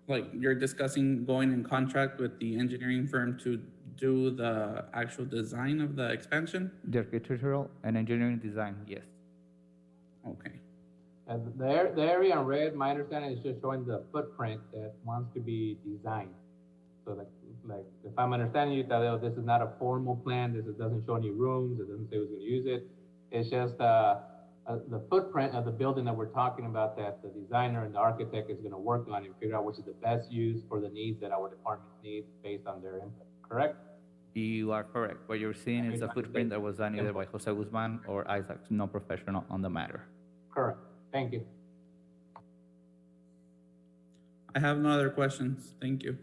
like, you're discussing going in contract with the engineering firm to do the actual design of the expansion? The architectural and engineering design, yes. Okay. And the area in red, my understanding is just showing the footprint that wants to be designed. So like if I'm understanding you, Tadeo, this is not a formal plan. This doesn't show any rooms. It doesn't say who's going to use it. It's just the footprint of the building that we're talking about, that the designer and the architect is going to work on and figure out which is the best use for the needs that our department needs based on their input, correct? You are correct. What you're seeing is a footprint that was done either by Jose Guzman or Isaac, no professional on the matter. Correct. Thank you. I have no other questions. Thank you.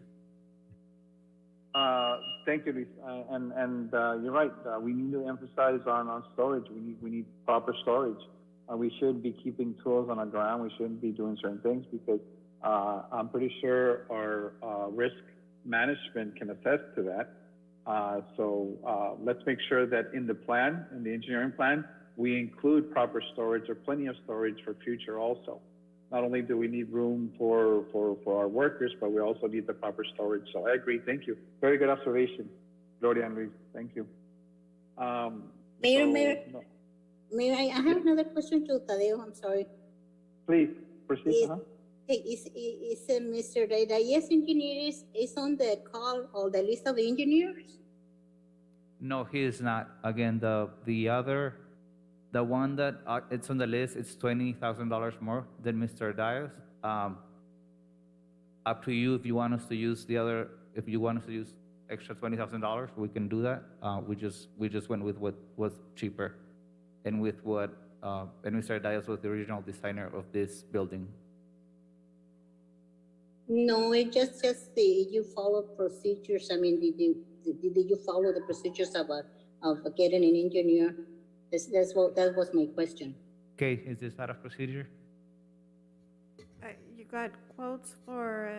Thank you, Luis. And you're right. We need to emphasize on storage. We need proper storage. We should be keeping tools on the ground. We shouldn't be doing certain things, because I'm pretty sure our risk management can attest to that. Let's make sure that in the plan, in the engineering plan, we include proper storage or plenty of storage for future also. Not only do we need room for our workers, but we also need the proper storage. So I agree. Thank you. Very good observation, Gloria and Luis. Thank you. Mayor, so- Mayor, no, Mayor, I have another question to Tadeo, I'm sorry. Please proceed. Is, hey, is Mr. Reyes engineer is on the call or the list of engineers? No, he is not. Again, the one that it's on the list, it's $20,000 more than Mr. Diaz. Up to you if you want us to use if you want us to use extra $20,000, we can do that. We just went with what was cheaper, and with what and Mr. Diaz was the original designer of this building. No, it just you follow procedures. I mean, did you follow the procedures of getting an engineer? That was my question. Okay, is this out of procedure? You got quotes for,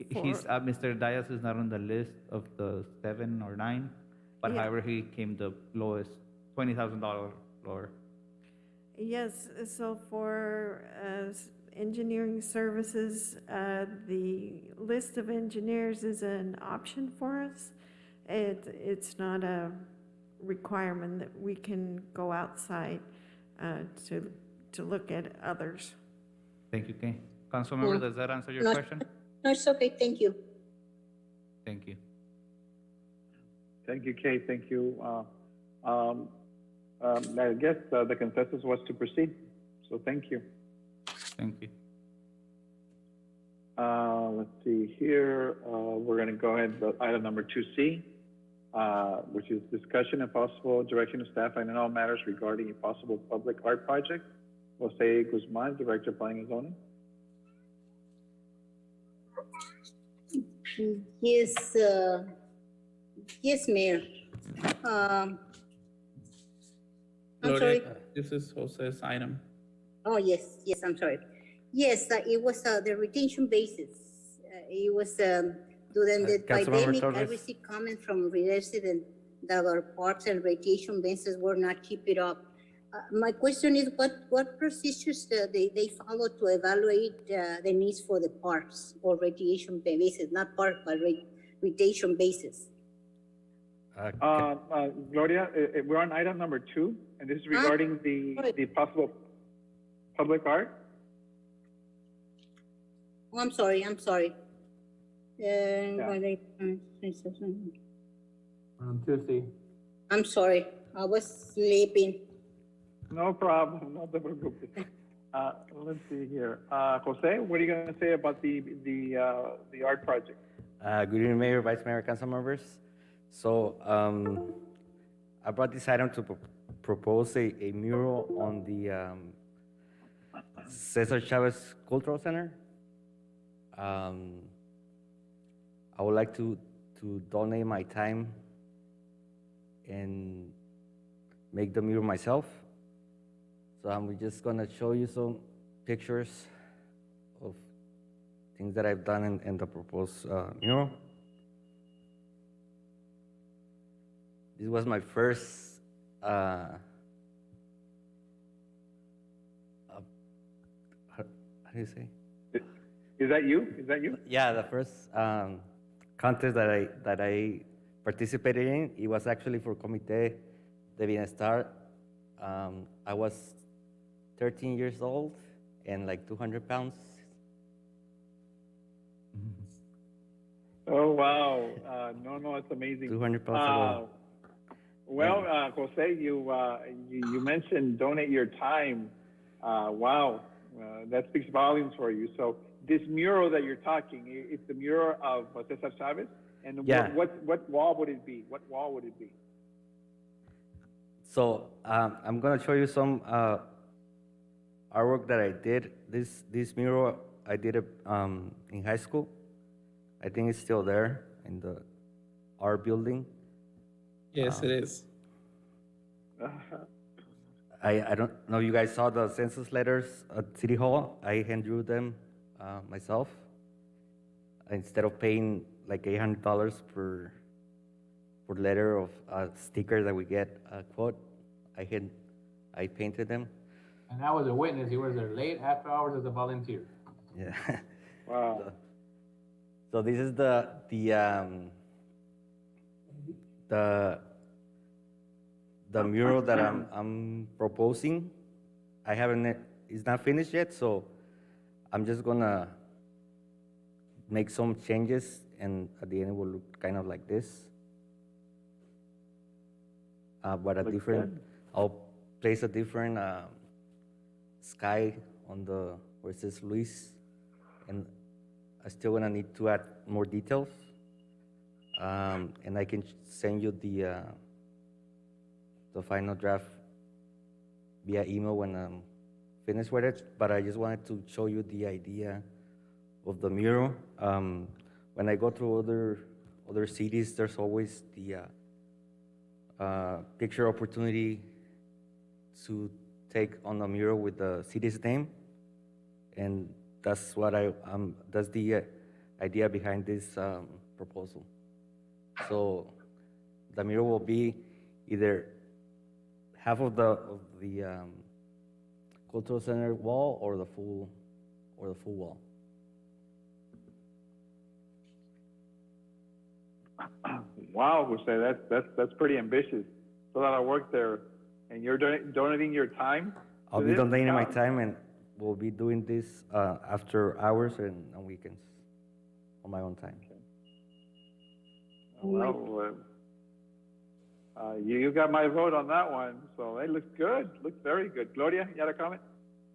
Mr. Diaz is not on the list of the 7 or 9, but Yeah. however, he came the lowest, $20,000 lower. yes, so for engineering services, the list of engineers is an option for us. It's not a requirement that we can go outside to look at others. Thank you, Kay. Councilmember, No. does that answer your No. question? No, it's okay, thank you. Thank you. Thank you, Kay. Thank you. I guess the consensus was to proceed. So thank you. Thank you. Let's see here. We're going to go ahead with item number 2C, which is discussion and possible direction of staff and in all matters regarding a possible public art project. Jose Guzman, Director of Planning and Zoning. Yes, Mayor. I'm Gloria, sorry. this is Jose's item. Oh, yes, I'm sorry. Yes, it was the retention basis. It was during the Councilmember pandemic, I Torres. received comments from residents that our parks and recreation bases were not keeping up. My question is, what procedures they follow to evaluate the needs for the parks or recreation bases, not park, but recreation bases? Gloria, we're on item number 2, and this is regarding the possible public art. Oh, I'm sorry. On Tuesday. I'm sorry, I was sleeping. No problem. No te preocupes. Let's see here. Jose, what are you going to say about the art project? Good evening, Mayor, Vice Mayor, council members. So I brought this item to propose a mural on the Cesar Chavez Cultural Center. I would like to donate my time and make the mural myself. So I'm just gonna show you some pictures of things that I've done in the proposed mural. This was my first how do you say? Is that you? Is that you? Yeah, the first contest that I participated in, it was actually for Comité de Bienestar. I was 13 years old and like 200 pounds. Oh, wow. No, it's amazing. 200 pounds. Well, Jose, you mentioned donate your time. Wow, that speaks volumes for you. So this mural that you're talking, it's the mural of Cesar Chavez, and Yeah. what wall would it be? What wall would it be? So I'm gonna show you some artwork that I did. This mural I did it in high school. I think it's still there in the art building. Yes, it is. I don't know if you guys saw the census letters at City Hall. I hand drew them myself. instead of paying like $800 per letter of sticker that we get a quote, I painted them. And I was a witness, he was there late after hours as a volunteer. Yeah. Wow. So this is the mural that I'm proposing. It's not finished yet, so I'm just gonna make some changes, and at the end it will look kind of like this. But Looks good. I'll place a different sky on where it says Luis, and I'm still gonna need to add more details. And I can send you the final draft via email when I'm finished with it. But I just wanted to show you the idea of the mural. When I go through other cities, there's always the picture opportunity to take on a mural with the city's name, and that's what that's the idea behind this proposal. So the mural will be either half of the cultural center wall or the full wall. Wow, Jose, that's pretty ambitious. It's a lot of work there, and you're donating your time. I'll to be this? donating my Wow. time, and we'll be doing this after hours and on weekends on my own time. Well, you got my vote on that one, so it looks good. Looks very good. Gloria, you had a comment?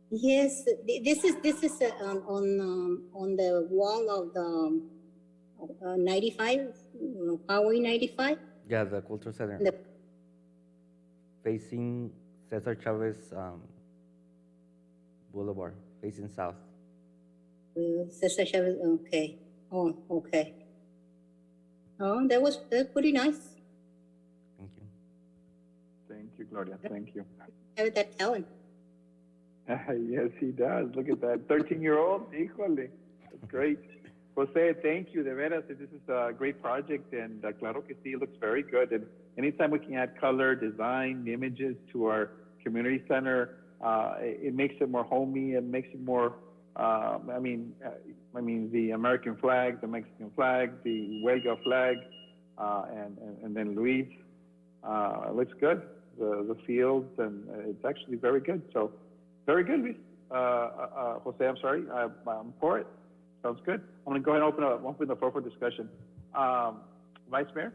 Yes, this is on the wall of the 95, Highway 95. Yeah, the cultural center The, facing Cesar Chavez Boulevard, facing south. Cesar Chavez, okay. Oh, okay. Oh, that's pretty nice. Thank you. Thank you, Gloria. Thank you. Have that talent. Yes, he does. Look at that. 13-year-old, equally. That's great. Jose, thank you. De veras, this is a great project, and claro que sí, it looks very good. And anytime we can add color, design, images to our community center, it makes it more homey. It makes it more, I mean, the American flag, the Mexican flag, the Huelga flag, and then Luis. It looks good. The fields, and it's actually very good. So, very good, Luis. Jose, I'm sorry. I'm for it. Sounds good. I'm going to go ahead and open the floor for discussion. Vice Mayor?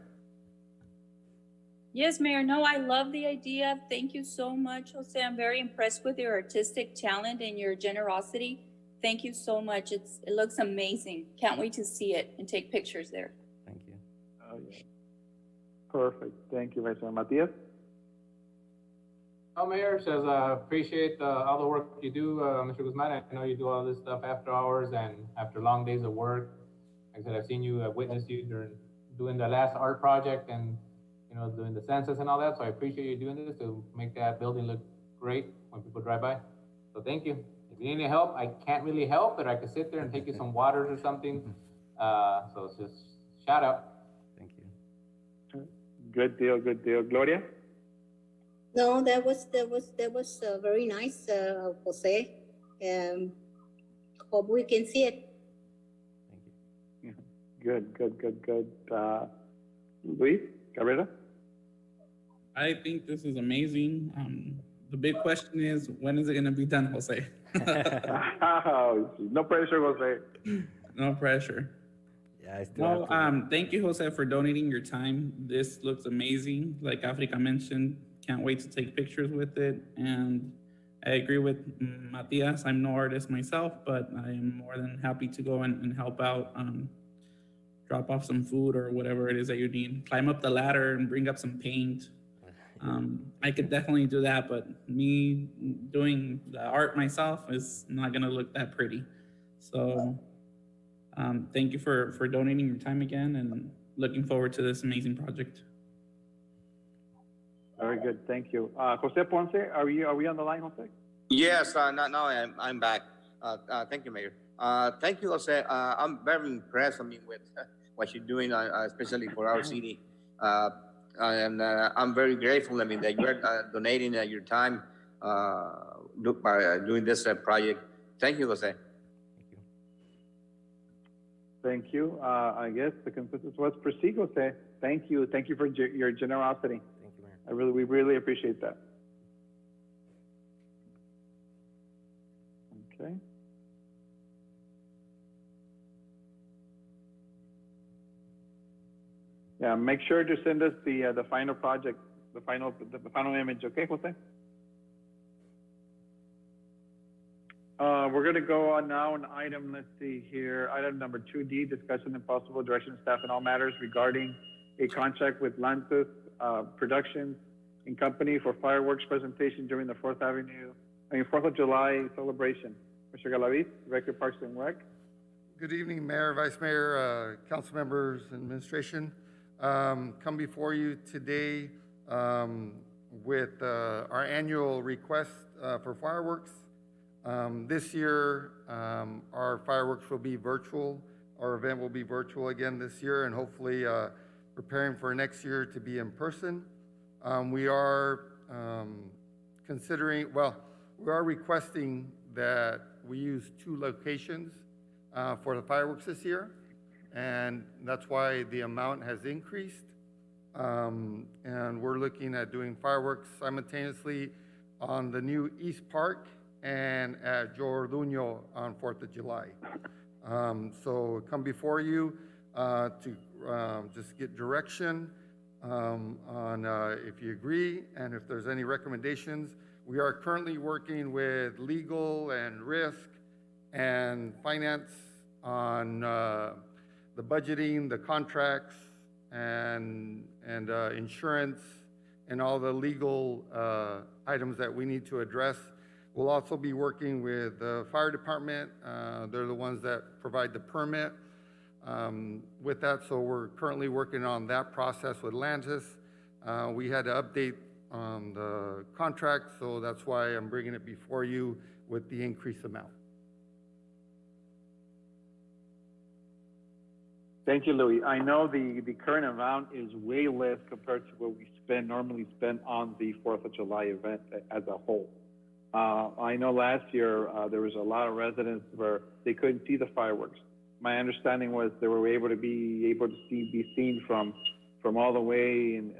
Yes, Mayor. No, I love the idea. Thank you so much, Jose. I'm very impressed with your artistic talent and your generosity. Thank you so much. It looks amazing. Can't wait to see it and take pictures there. Thank you. Oh, yeah. Perfect. Thank you, Vice Mayor. Matias? Oh, Mayor says, appreciate all the work you do, Mr. Guzman. I know you do all this stuff after hours and after long days of work. Like I said, I've seen you, witnessed you during doing the last art project and, doing the census and all that. So I appreciate you doing this to make that building look great when people drive by. So thank you. If you need any help, I can't really help, but I could sit there and take you some waters or something. So it's just shout out. Thank you. Good deal, good deal. Gloria? No, that was very nice, Jose. Hope we can see it. Thank you. Good. Luis Cabrera? I think this is amazing. The big question is, when is it going to be done, Jose? No pressure, Jose. No pressure. Yeah, I still have to. Thank you, Jose, for donating your time. This looks amazing. Like Africa mentioned, can't wait to take pictures with it. And I agree with Matias. I'm no artist myself, but I am more than happy to go and help out, drop off some food or whatever it is that you need. Climb up the ladder and bring up some paint. I could definitely do that, but me doing the art myself is not gonna look that pretty. So thank you for donating your time again, and looking forward to this amazing project. Very good, thank you. Jose Ponce, are we on the line, Jose? Yes, now I'm back. Thank you, Mayor. Thank you, Jose. I'm very impressed, I mean, with what you're doing, especially for our city. And I'm very grateful, I mean, that you're donating your time by doing this project. Thank you, Jose. Thank you. I guess the consensus was proceed, Jose. Thank you. Thank you for your generosity. Thank you, Mayor. We really appreciate that. Okay. Yeah, make sure to send us the final project, the final image, okay, Jose? We're gonna go on now on item, let's see here, item number 2D, discussion and possible direction of staff in all matters regarding a contract with Lantus Productions and Company for fireworks presentation during the 4th of July celebration. Mr. Galaviz, Director of Parks and Rec. Good evening, Mayor, Vice Mayor, council members, and administration. Come before you today with our annual request for fireworks. This year, our fireworks will be virtual. Our event will be virtual again this year, and hopefully preparing for next year to be in person. We are requesting that we use 2 locations for the fireworks this year, and that's why the amount has increased. And we're looking at doing fireworks simultaneously on the new East Park and at Joe Orduño on 4th of July. So come before you to just get direction on if you agree and if there's any recommendations. We are currently working with legal and risk and finance on the budgeting, the contracts, and insurance, and all the legal items that we need to address. We'll also be working with the fire department. They're the ones that provide the permit with that, so we're currently working on that process with Lantus. We had to update the contract, so that's why I'm bringing it before you with the increased amount. Thank you, Louis. I know the current amount is way less compared to what we normally spend on the 4th of July event as a whole. I know last year there was a lot of residents where they couldn't see the fireworks. My understanding was they were able to be seen from all the way in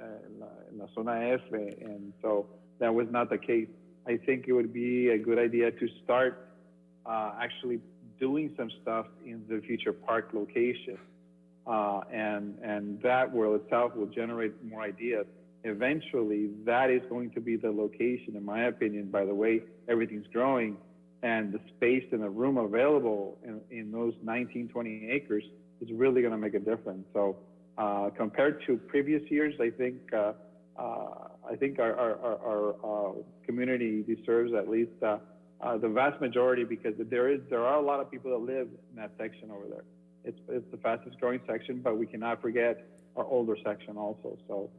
La Zona F, and so that was not the case. I think it would be a good idea to start actually doing some stuff in the future park location. And that itself will generate more ideas. Eventually, that is going to be the location, in my opinion, by the way everything's growing, and the space and the room available in those 19, 20 acres is really going to make a difference. So compared to previous years, I think our community deserves at least the vast majority, because there are a lot of people that live in that section over there. It's the fastest growing section, but we cannot forget our older section also. So,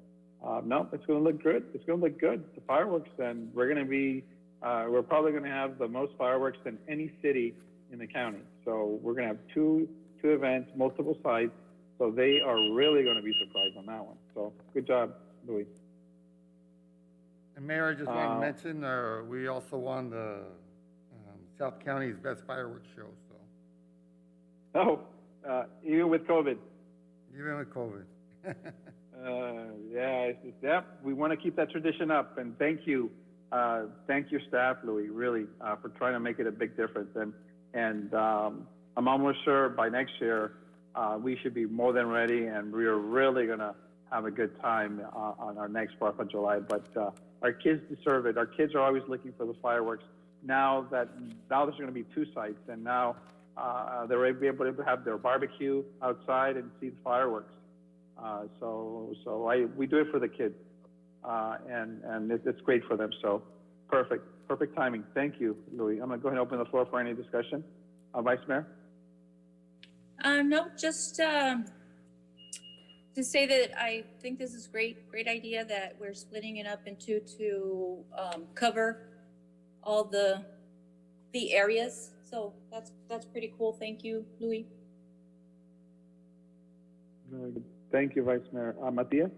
no, it's going to look good. It's going to look good. The fireworks, and we're probably going to have the most fireworks than any city in the county. So we're going to have two events, multiple sites. So they are really going to be surprised on that one. So good job, Louis. And Mayor, I just want to mention, we also won the South County's Best Fireworks Show. So. Oh, even with COVID. Even with COVID. Yeah, we want to keep that tradition up, and thank you staff, Louis, really, for trying to make it a big difference. And I'm almost sure by next year, we should be more than ready, and we are really going to have a good time on our next 4th of July. But our kids deserve it. Our kids are always looking for the fireworks. Now there's going to be 2 sites, and now they're able to have their barbecue outside and see the fireworks. We do it for the kids, and it's great for them. So perfect timing. Thank you, Louis. I'm gonna go ahead and open the floor for any discussion. Vice Mayor? No, just to say that I think this is great idea that we're splitting it up into to cover all the areas. So that's pretty cool. Thank you, Louis. Very good. Thank you, Vice Mayor. Matias?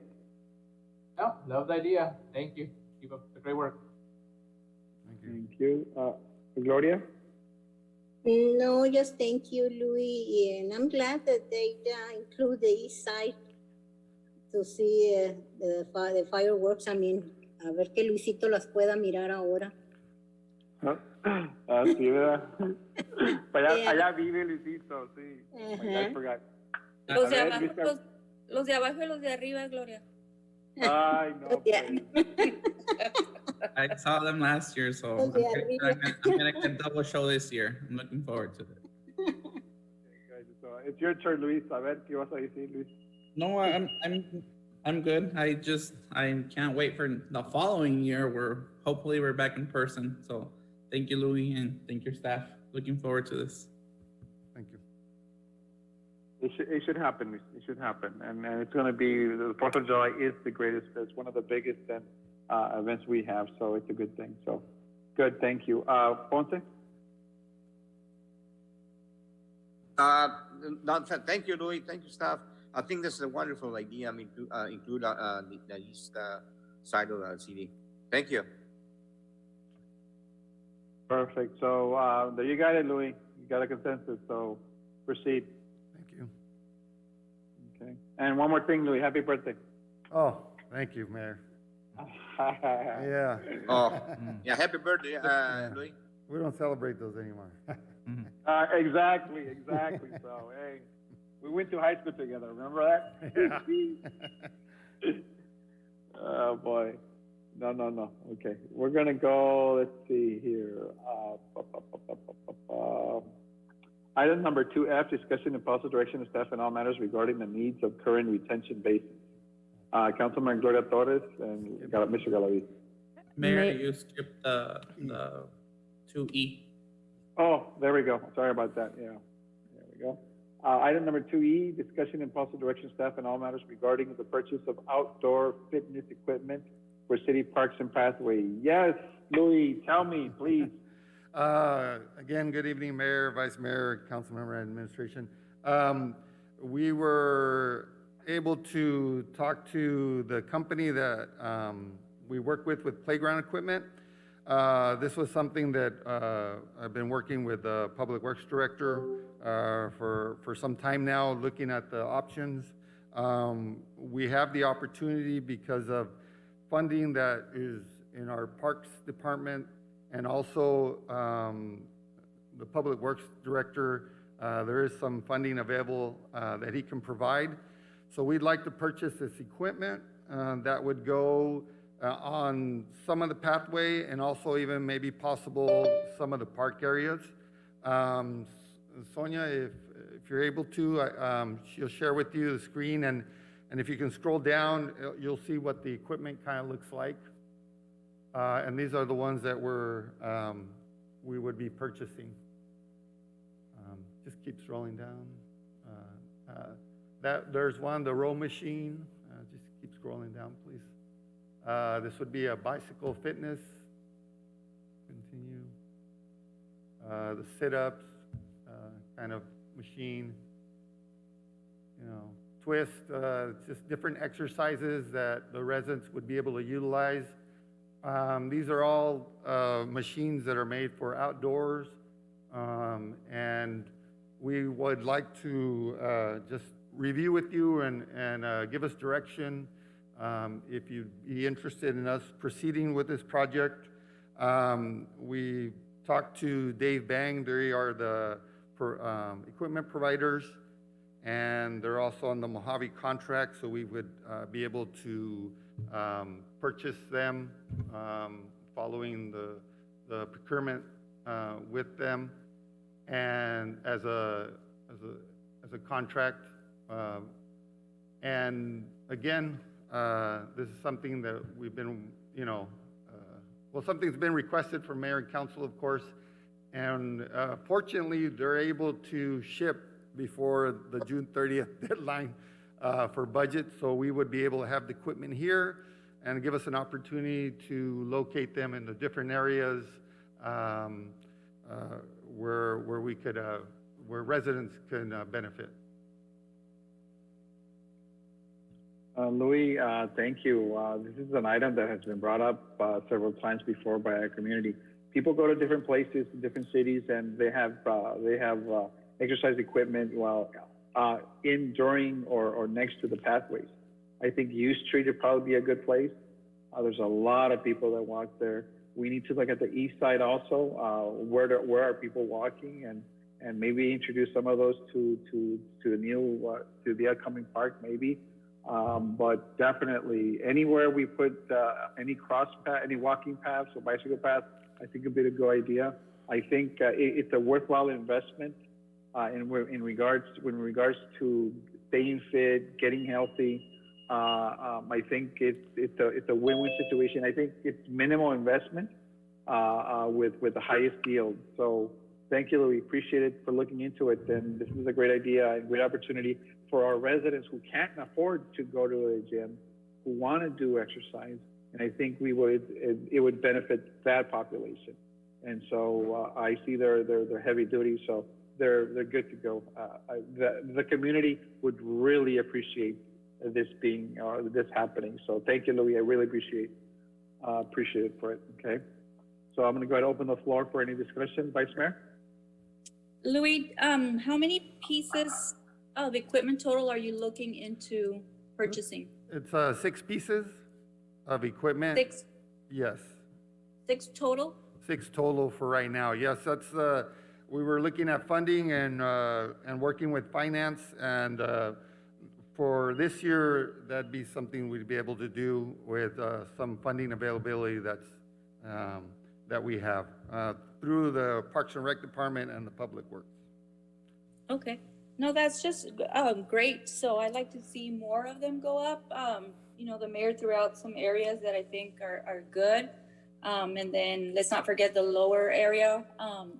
No, love the idea. Thank you. Keep up the great work. Thank you. Gloria? No, just thank you, Louis, and I'm glad that they include the east side to see the fireworks. I mean, a ver que Luisito las pueda mirar ahora. Sí, ¿verdad? Allá, Yeah. allá vive Luisito, sí. Oh my God, I Ajá. forgot. Los de A ver, abajo, Luis, los de abajo y los de arriba, Gloria. Ay, no, Yeah. pues. I saw them last year, so Los I'm de pretty sure arriba. I'm gonna get a double show this year. I'm looking forward to it. Good. So, it's your turn, Luis. A ver, ¿qué vas a decir, Luis? No, I'm good. I can't wait for the following year where hopefully we're back in person. So thank you, Louis, and thank your staff. Looking forward to this. Thank you. It should happen, Luis. It should happen. And it's going to be, the 4th of July is the greatest, it's one of the biggest events we have, so it's a good thing. So, good, thank you. Ponce? No, thank you, Louis. Thank you, staff. I think this is a wonderful idea. I mean, to include the east side of the city. Thank you. Perfect. So, there you got it, Louis. You got a consensus, so proceed. Thank you. Okay. And one more thing, Louis, happy birthday. Oh, thank you, Mayor. Yeah. Oh, yeah. Happy birthday, Louis. We don't celebrate those anymore. Exactly. So, hey, we went to high school together. Remember that? Yeah. Oh, boy. No. Okay. We're going to go, let's see here. Item number 2F, discussion and possible direction of staff in all matters regarding the needs of current retention basins. Councilman Gloria Torres and Mr. Galaviz. Mayor, you skipped the 2E. Oh, there we go. Sorry about that. Yeah, there we go. Item number 2E, discussion and possible direction staff in all matters regarding the purchase of outdoor fitness equipment for city parks and pathways. Yes, Louis, tell me, please. Again, good evening, Mayor, Vice Mayor, Council Member, and Administration. We were able to talk to the company that we work with playground equipment. This was something that I've been working with the Public Works Director for some time now, looking at the options. We have the opportunity because of funding that is in our Parks Department and also the Public Works Director. There is some funding available that he can provide. So we'd like to purchase this equipment that would go on some of the pathway and also even maybe possible some of the park areas. Sonia, if you're able to, she'll share with you the screen, and if you can scroll down, you'll see what the equipment kind of looks like. And these are the ones that we would be purchasing. Just keep scrolling down. There's one, the row machine. Just keep scrolling down, please. This would be a bicycle fitness. Continue. The sit-ups kind of machine. Twist, just different exercises that the residents would be able to utilize. These are all machines that are made for outdoors. And we would like to just review with you and give us direction if you'd be interested in us proceeding with this project. We talked to Dave Bang. They are the equipment providers, and they're also on the Mojave contract, so we would be able to purchase them following the procurement with them, and as a contract. And again, this is something that we've been, something's been requested from Mayor and Council, of course, and fortunately, they're able to ship before the June 30th deadline for budget, so we would be able to have the equipment here and give us an opportunity to locate them in the different areas where we could, where residents can benefit. Louis, thank you. This is an item that has been brought up several times before by our community. People go to different places, different cities, and they have exercise equipment while in, during, or next to the pathways. I think U Street would probably be a good place. There's a lot of people that walk there. We need to look at the east side also. Where are people walking, and maybe introduce some of those to the new to the upcoming park maybe. But definitely anywhere we put any any walking paths or bicycle paths, I think it'd be a good idea. I think it's a worthwhile investment in regards to staying fit, getting healthy. I think it's a win-win situation. I think it's minimal investment with the highest yield. So thank you, Louis. Appreciate it for looking into it. And this is a great idea and great opportunity for our residents who can't afford to go to a gym, who want to do exercise. And I think it would benefit that population. And so I see they're heavy duty, so they're good to go. The community would really appreciate this happening. So thank you, Louis. I really appreciate it for it. Okay. So I'm going to go ahead and open the floor for any discussion. Vice Mayor? Louis, how many pieces of equipment total are you looking into purchasing? It's 6 pieces of equipment. 6? Yes. 6 total? 6 total for right now. Yes, that's we were looking at funding and working with finance, and for this year, that'd be something we'd be able to do with some funding availability that we have through the Parks and Rec Department and the Public Works. Okay. No, that's just great. So I'd like to see more of them go up. The mayor threw out some areas that I think are good. And then let's not forget the lower area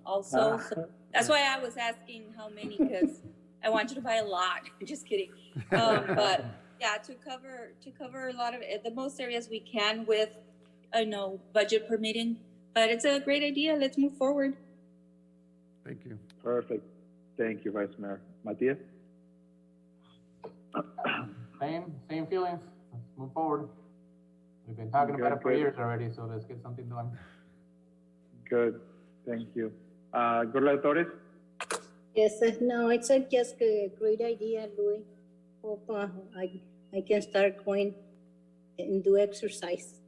also. So that's why I was asking how many, because I want you to buy a lot. I'm just kidding. But yeah, to cover a lot of the most areas we can with, budget permitting. But it's a great idea. Let's move forward. Thank you. Perfect. Thank you, Vice Mayor. Matias? Same feelings. Let's move forward. We've been talking about it for years already, so let's get something done. Good. Thank you. Gorla Torres? Yes, no, it's just a great idea, Louis. Hope I can start going and do exercise.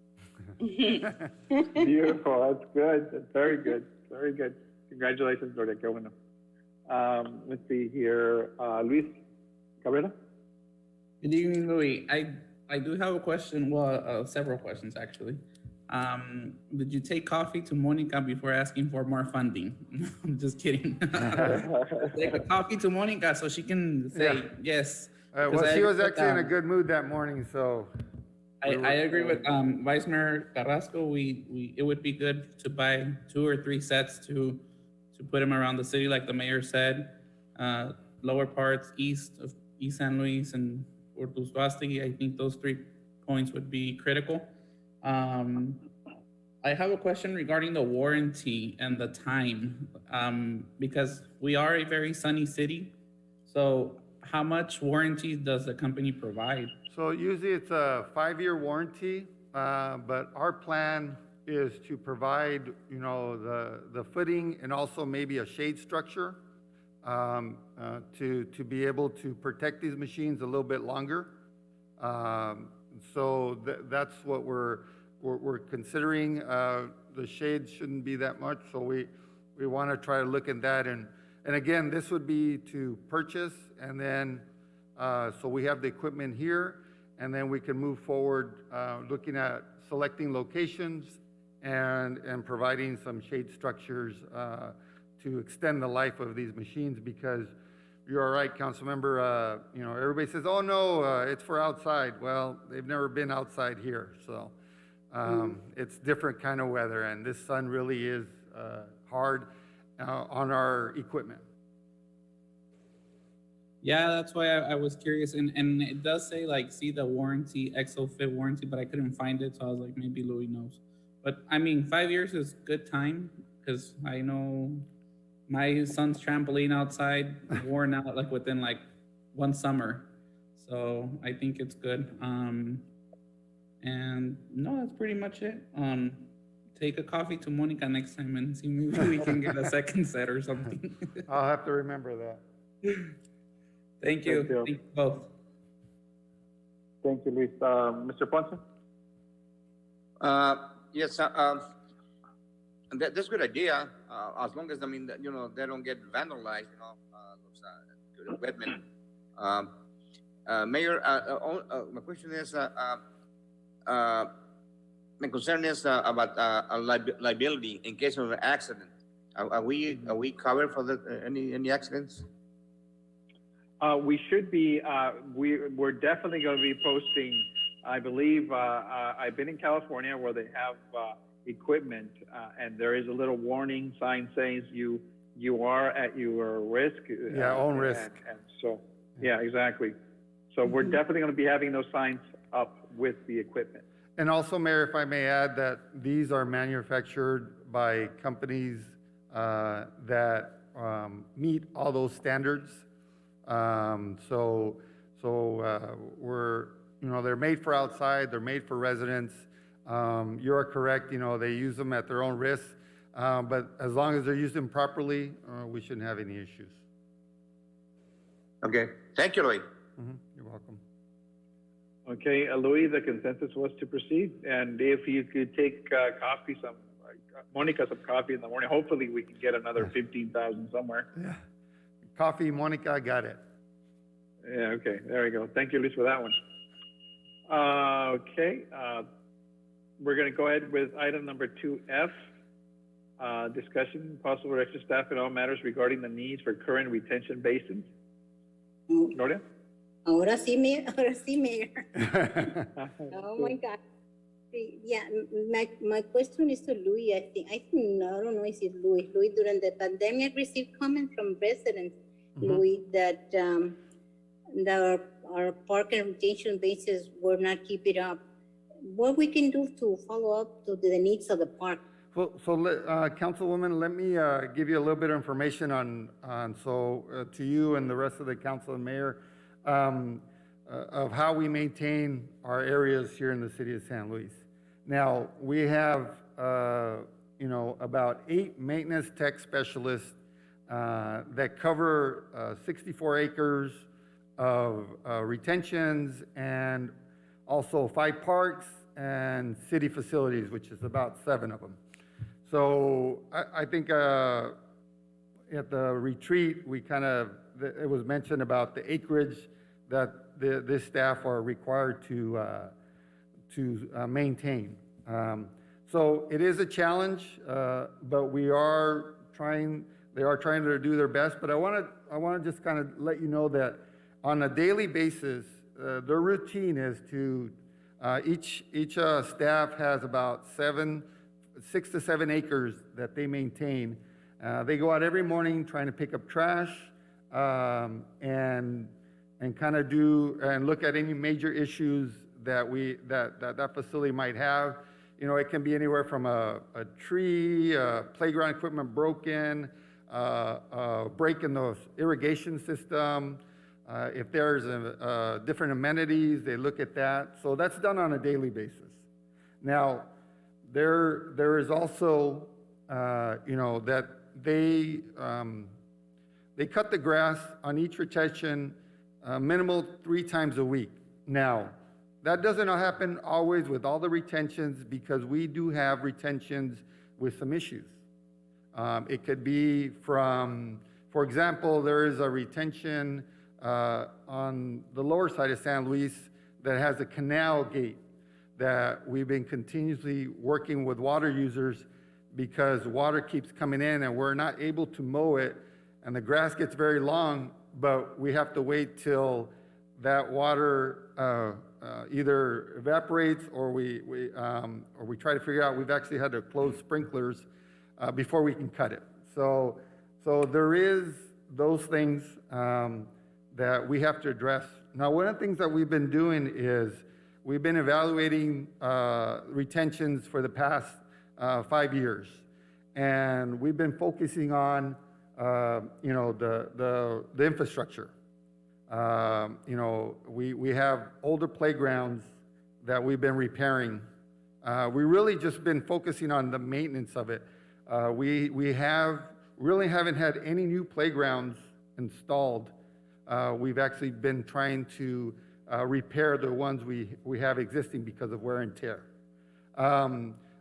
Beautiful. That's good. That's very good. Very good. Congratulations, Gloria. Qué bueno. Let's see here. Luis Cabrera? Good evening, Louis. I do have a question, several questions actually. Did you take coffee to Monica before asking for more funding? I'm just kidding. Take a coffee to Monica so she can say yes. Well, she was actually in a good mood that morning, so. I agree with Vice Mayor Carrasco. It would be good to buy 2 or 3 sets to put them around the city, like the mayor said. Lower parts, east of East San Luis and Ortuzvasti, I think those 3 points would be critical. I have a question regarding the warranty and the time, because we are a very sunny city. So how much warranty does the company provide? So usually it's a 5-year warranty, but our plan is to provide, the footing and also maybe a shade structure to be able to protect these machines a little bit longer. So that's what we're considering. The shade shouldn't be that much, so we want to try to look at that. And again, this would be to purchase, and then so we have the equipment here, and then we can move forward looking at selecting locations and providing some shade structures to extend the life of these machines, because you're right, Councilmember, everybody says, oh no, it's for outside. Well, they've never been outside here, so it's different kind of weather, and this sun really is hard on our equipment. Yeah, that's why I was curious, and it does say see the warranty, ExoFit warranty, but I couldn't find it, so I was like, maybe Louis knows. But I mean, 5 years is good time, because I know my son's trampoline outside worn out like within like one summer. So I think it's good. And no, that's pretty much it. Take a coffee to Monica next time and see maybe we can get a second set or something. I'll have to remember that. Thank you. Thank you. Thank you both. Thank you, Luis. Mr. Ponce? Yes, that's a good idea, as long as, I mean, you know, they don't get vandalized, you know, those equipment. Mayor, my question is, my concern is about liability in case of an accident. Are we covered for any accidents? We should be, we're definitely going to be posting, I believe, I've been in California where they have equipment, and there is a little warning sign saying you are at your risk. Yeah, own risk. And so, yeah, exactly. So we're definitely going to be having those signs up with the equipment. And also, Mayor, if I may add that these are manufactured by companies that meet all those standards. So we're, you know, they're made for outside, they're made for residents. You are correct, you know, they use them at their own risk, but as long as they're used them properly, we shouldn't have any issues. Okay, thank you, Louis. You're welcome. Okay, Louis, the consensus was to proceed, and if you could take coffee, Monica some coffee in the morning, hopefully we can get another 15,000 somewhere. Yeah. Coffee, Monica, got it. Yeah, okay, there we go. Thank you, Luis, for that one. Okay, we're gonna go ahead with item number 2F, discussion, possible direction staff in all matters regarding the needs for current retention basins. Gloria? Ahora sí, Mayor. Oh, my God. Yeah, my question is to Louis, I don't know if it's Louis. Louis, during the pandemic, received comments from residents, Louis, that our park and retention bases were not keeping up. What we can do to follow up to the needs of the park? So Councilwoman, let me give you a little bit of information to you and the rest of the council and mayor, of how we maintain our areas here in the city of San Luis. Now, we have, you know, about 8 maintenance tech specialists that cover 64 acres of retentions and also 5 parks and city facilities, which is about 7 of them. So I think at the retreat, it was mentioned about the acreage that this staff are required to maintain. So it is a challenge, but they are trying to do their best. But I want to just kind of let you know that on a daily basis, their routine is to each staff has about 6 to 7 acres that they maintain. They go out every morning trying to pick up trash and kind of look at any major issues that facility might have. You know, it can be anywhere from a tree, playground equipment broken, break in the irrigation system. If there's different amenities, they look at that. So that's done on a daily basis. Now, there is also, you know, that they cut the grass on each retention minimal 3 times a week. Now, that doesn't happen always with all the retentions because we do have retentions with some issues. It could be from, for example, there is a retention on the lower side of San Luis that has a canal gate that we've been continuously working with water users because water keeps coming in and we're not able to mow it and the grass gets very long, but we have to wait till that water either evaporates or we try to figure out, we've actually had to close sprinklers before we can cut it. So there is those things that we have to address. Now, one of the things that we've been doing is we've been evaluating retentions for the past 5 years. And we've been focusing on you know, the infrastructure. You know, we have older playgrounds that we've been repairing. We really just been focusing on the maintenance of it. We really haven't had any new playgrounds installed. We've actually been trying to repair the ones we have existing because of wear and tear.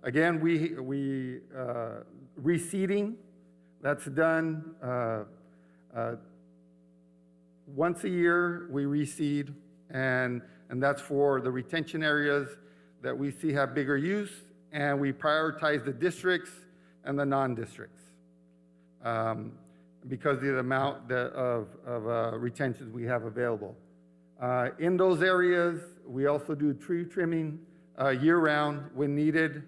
Again, we reseeding, that's done once a year. We reseed, and that's for the retention areas that we see have bigger use, and we prioritize the districts and the non-districts because of the amount of retentions we have available. In those areas, we also do tree trimming year-round when needed.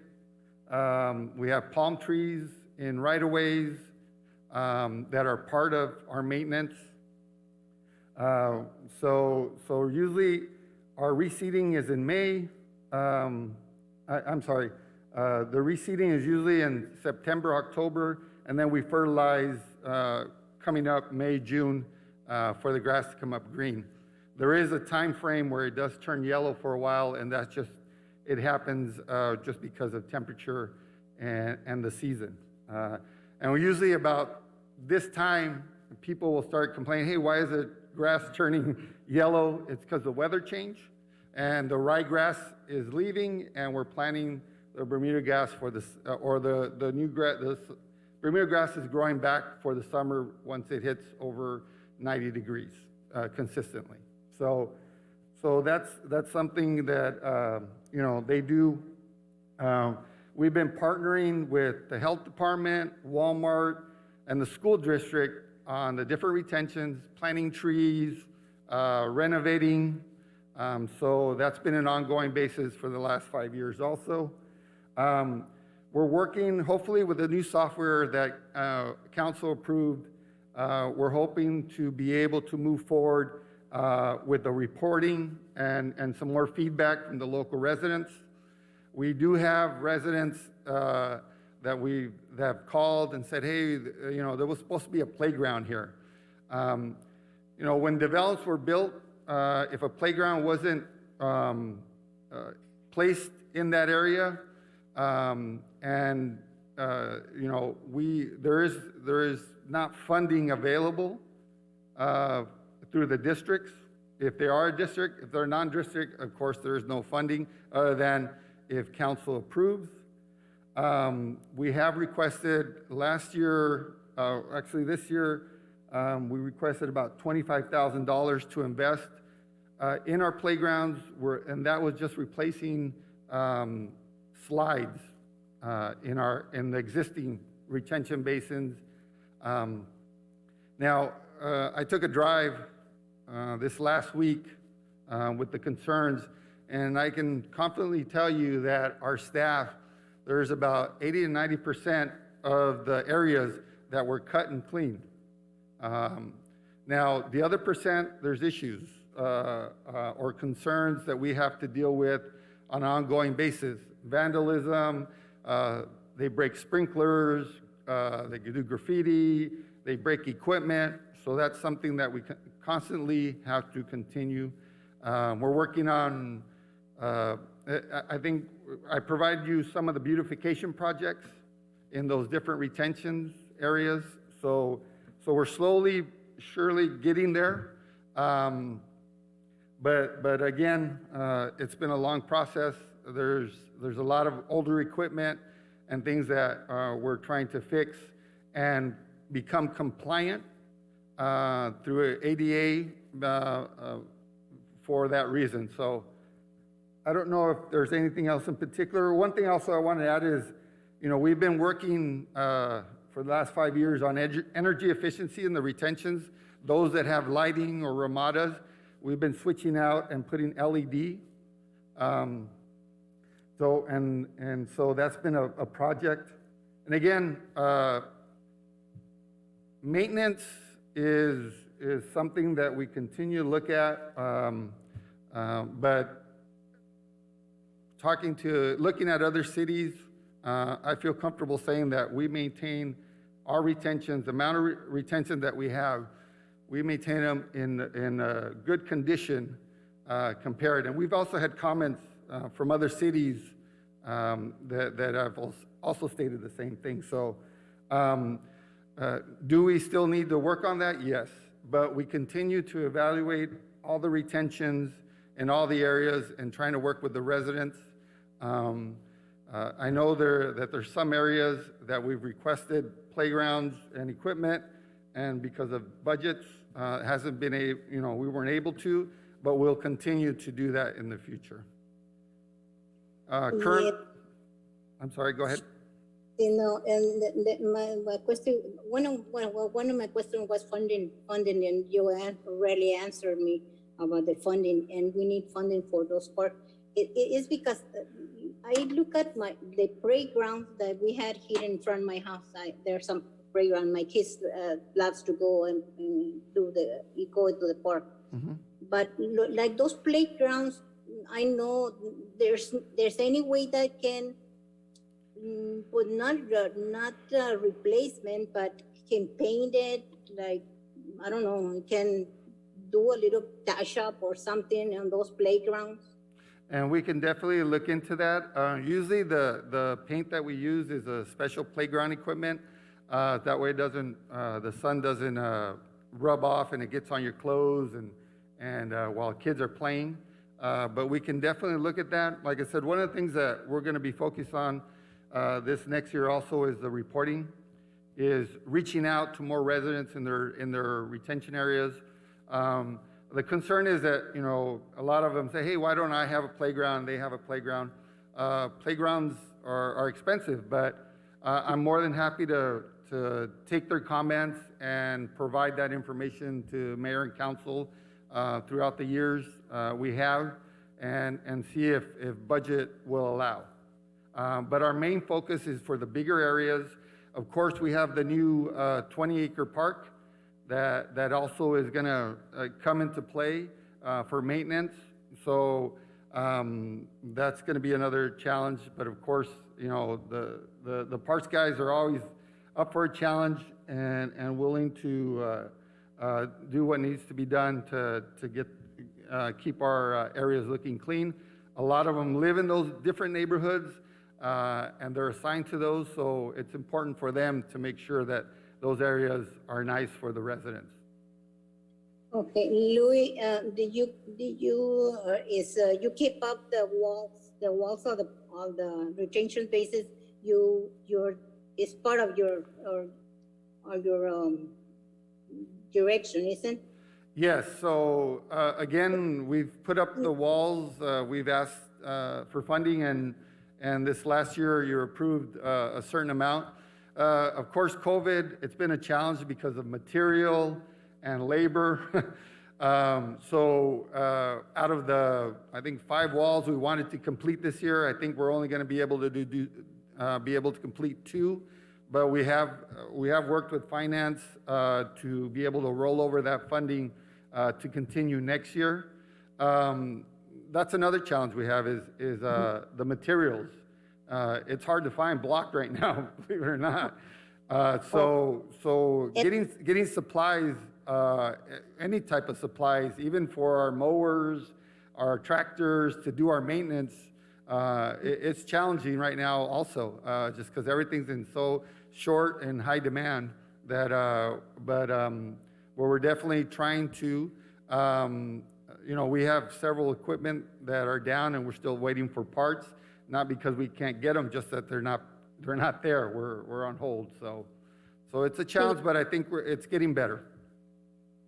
We have palm trees in right-of-ways that are part of our maintenance. So usually our reseeding is in May. I'm sorry, the reseeding is usually in September, October, and then we fertilize coming up May, June for the grass to come up green. There is a time frame where it does turn yellow for a while, and that's just, it happens just because of temperature and the season. And we usually about this time, people will start complaining, hey, why is the grass turning yellow? It's because the weather change, and the ryegrass is leaving, and we're planting the Bermuda grass for this, or the new grass. The Bermuda grass is growing back for the summer once it hits over 90 degrees consistently. So that's something that you know, they do. We've been partnering with the health department, Walmart, and the school district on the different retentions, planting trees, renovating. So that's been an ongoing basis for the last 5 years also. We're working hopefully with the new software that council approved. We're hoping to be able to move forward with the reporting and some more feedback from the local residents. We do have residents that have called and said, hey, you know, there was supposed to be a playground here. You know, when developments were built, if a playground wasn't placed in that area, and you know, there is not funding available through the districts. If they are a district, if they're non-district, of course, there is no funding other than if council approves. We have requested last year, actually this year, we requested about $25,000 to invest in our playgrounds, and that was just replacing slides in the existing retention basins. Now, I took a drive this last week with the concerns, and I can confidently tell you that our staff, there's about 80 to 90% of the areas that were cut and cleaned. Now, the other percent, there's issues or concerns that we have to deal with on an ongoing basis. Vandalism, they break sprinklers, they do graffiti, they break equipment. So that's something that we constantly have to continue. We're working on, I think I provided you some of the beautification projects in those different retention areas. So we're slowly, surely getting there. But again, it's been a long process. There's a lot of older equipment and things that we're trying to fix and become compliant through ADA for that reason. So I don't know if there's anything else in particular. One thing also I want to add is, you know, we've been working for the last 5 years on energy efficiency in the retentions. Those that have lighting or ramadas, we've been switching out and putting LED. So that's been a project. And again, maintenance is something that we continue to look at, but looking at other cities, I feel comfortable saying that we maintain our retentions, the amount of retention that we have, we maintain them in good condition compared. And we've also had comments from other cities that have also stated the same thing. So do we still need to work on that? Yes. But we continue to evaluate all the retentions in all the areas and trying to work with the residents. I know that there's some areas that we've requested playgrounds and equipment, and because of budgets, hasn't been we weren't able to, but we'll continue to do that in the future. I'm sorry, go ahead. You know, and my question, one of my questions was funding, and you already answered me about the funding, and we need funding for those parks. It is because I look at the playground that we had here in front of my house. There's some playground. My kids loves to go and go to the park. Mm-hmm. But like those playgrounds, I know there's any way that can, but not a replacement, but can paint it, like, I don't know, can do a little touch up or something on those playgrounds. And we can definitely look into that. Usually the paint that we use is a special playground equipment. That way it doesn't, the sun doesn't rub off and it gets on your clothes and while kids are playing. But we can definitely look at that. Like I said, one of the things that we're gonna be focused on this next year also is the reporting, is reaching out to more residents in their retention areas. The concern is that, a lot of them say, hey, why don't I have a playground? They have a playground. Playgrounds are expensive, but I'm more than happy to take their comments and provide that information to mayor and council throughout the years we have and see if budget will allow. But our main focus is for the bigger areas. Of course, we have the new 20-acre park that also is going to come into play for maintenance. So that's going to be another challenge. But of course, the parks guys are always up for a challenge and willing to do what needs to be done to keep our areas looking clean. A lot of them live in those different neighborhoods and they're assigned to those. So it's important for them to make sure that those areas are nice for the residents. Okay, Louis, did you you keep up the walls of the retention bases? It's part of your direction, isn't? Yes. So again, we've put up the walls. We've asked for funding, and this last year you approved a certain amount. Of course, COVID, it's been a challenge because of material and labor. So out of the, I think, 5 walls we wanted to complete this year, I think we're only going to be able to complete 2. But we have worked with finance to be able to roll over that funding to continue next year. That's another challenge we have is the materials. It's hard to find block right now, believe it or not. So getting supplies, any type of supplies, even for our mowers, our tractors, to do our maintenance, it's challenging right now also, just because everything's in so short and high demand that, but we're definitely trying to, we have several equipment that are down and we're still waiting for parts. Not because we can't get them, just that they're not there. We're on hold. So it's a challenge, but I think it's getting better.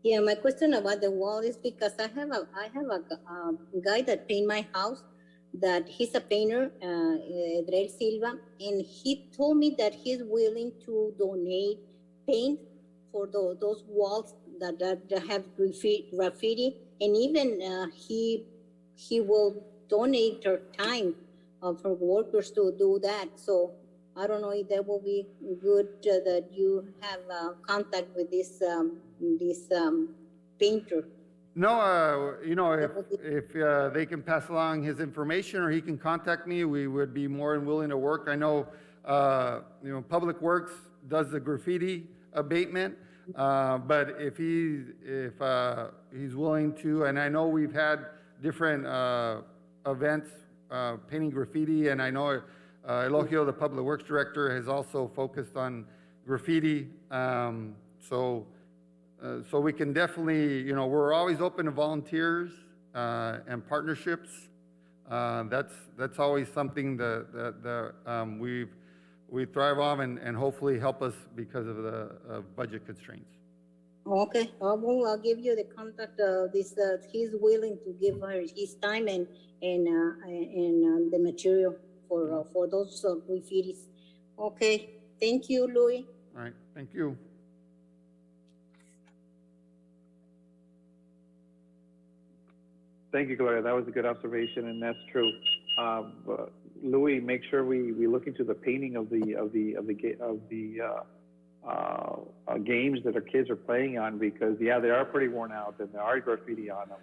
Yeah, my question about the wall is because I have a guy that paint my house, that he's a painter, Edrel Silva, and he told me that he's willing to donate paint for those walls that have graffiti, and even he will donate her time for workers to do that. So I don't know if that will be good that you have contact with this painter. No, if they can pass along his information or he can contact me, we would be more than willing to work. I know, Public Works does the graffiti abatement. But if he's willing to, and I know we've had different events painting graffiti, and I know Elogio, the Public Works Director, has also focused on graffiti. So we can definitely, you know, we're always open to volunteers and partnerships. That's always something that we thrive on and hopefully help us because of the budget constraints. Okay, I'll give you the contact of this, he's willing to give her his time and the material for those graffitis. Okay, thank you, Louis. All right, thank you. Thank you, Gloria. That was a good observation, and that's true. Louis, make sure we look into the painting of the games that our kids are playing on, because they are pretty worn out and there are graffiti on them,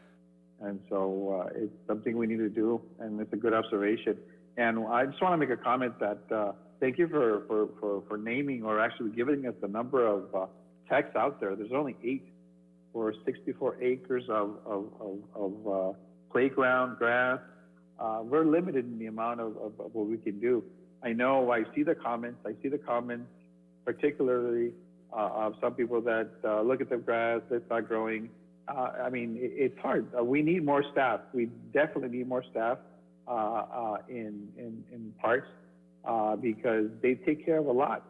and so it's something we need to do, and it's a good observation. And I just want to make a comment that thank you for naming, or actually giving us the number of techs out there. There's only 8 for 64 acres of playground grass. We're limited in the amount of what we can do. I know I see the comments, particularly of some people that look at the grass, it's not growing. I mean, it's hard. We need more staff. We definitely need more staff in parks because they take care of a lot.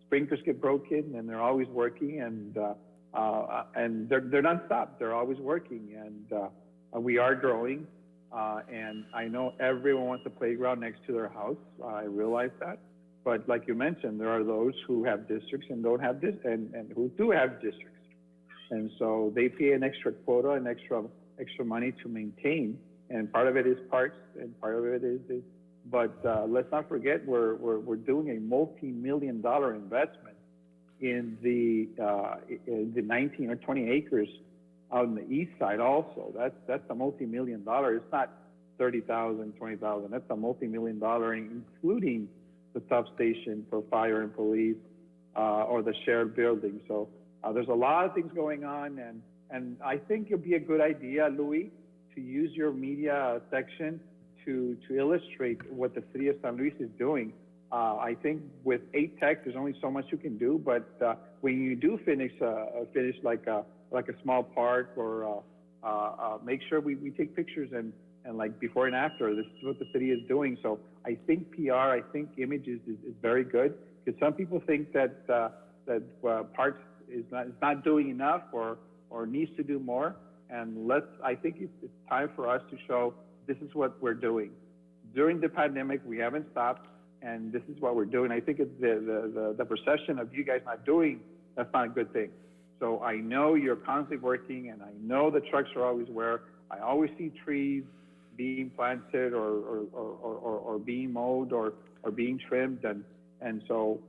Sprinklers get broken and they're always working, and they're nonstop. They're always working, and we are growing. And I know everyone wants a playground next to their house. I realize that. But like you mentioned, there are those who have districts and don't have and who do have districts. And so they pay an extra quota and extra money to maintain. And part of it is parks, and part of it is but let's not forget we're doing a multi-million-dollar investment in the 19 or 20 acres out on the east side also. That's a multi-million-dollar. It's not $30,000, $20,000. That's a multi-million-dollar, including the substation for fire and police, or the shared building. So there's a lot of things going on, and I think it'd be a good idea, Louis, to use your media section to illustrate what the city of San Luis is doing. I think with 8 techs, there's only so much you can do, but when you do finish like a small park, or make sure we take pictures and like before and after. This is what the city is doing. So I think PR, I think images is very good, because some people think that parks is not doing enough or needs to do more. And I think it's time for us to show this is what we're doing. During the pandemic, we haven't stopped, and this is what we're doing. I think it's the perception of you guys not doing, that's not a good thing. So I know you're constantly working, and I know the trucks are always where. I always see trees being planted or being mowed or being trimmed, and so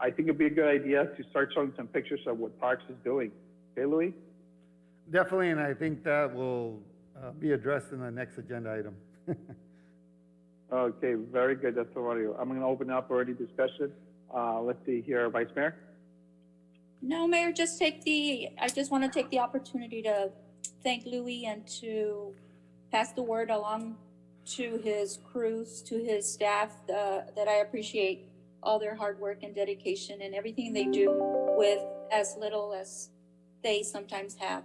I think it'd be a good idea to start showing some pictures of what Parks is doing. Okay, Louis? Definitely, and I think that will be addressed in the next agenda item. Okay, very good. That's what I'm going to open up for any discussion. Let's see here, Vice Mayor. No, Mayor, I just want to take the opportunity to thank Louis and to pass the word along to his crews, to his staff, that I appreciate all their hard work and dedication and everything they do with as little as they sometimes have.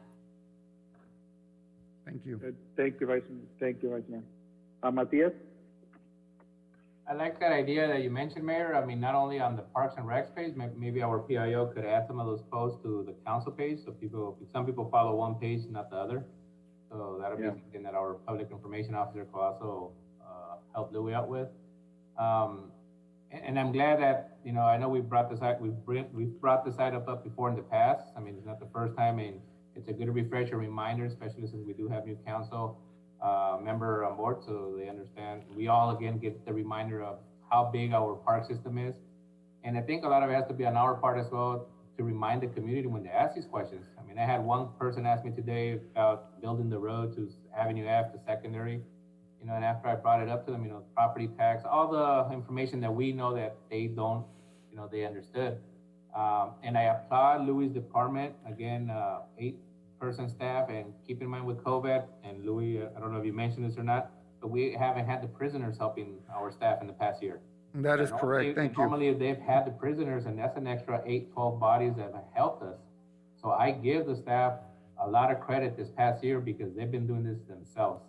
Thank you. Good. Thank you, Vice Mayor. Matias? I like that idea that you mentioned, Mayor. I mean, not only on the Parks and Recs page, maybe our PIO could add some of those posts to the council page, so some people follow one page, not the other. So that'll be something that our public information officer could also help Louis out with. And I'm glad that, you know, I know we've brought this item up before in the past. I mean, it's not the first time, and it's a good refresher reminder, especially since we do have new council member on board, so they understand. We all again get the reminder of how big our park system is, and I think a lot of it has to be on our part as well to remind the community when they ask these questions. I mean, I had one person ask me today about building the road to Avenue F to Secondary, you know, and after I brought it up to them, you know, property tax, all the information that we know that they don't, you know, they understood. And I applaud Louis' department, again, 8-person staff, and keep in mind with COVID, and Louis, I don't know if you mentioned this or not, but we haven't had the prisoners helping our staff in the past year. That is And correct, normally- thank you. Normally, if they've had the prisoners, and that's an extra 8, 12 bodies that have helped us. So I give the staff a lot of credit this past year because they've been doing this themselves.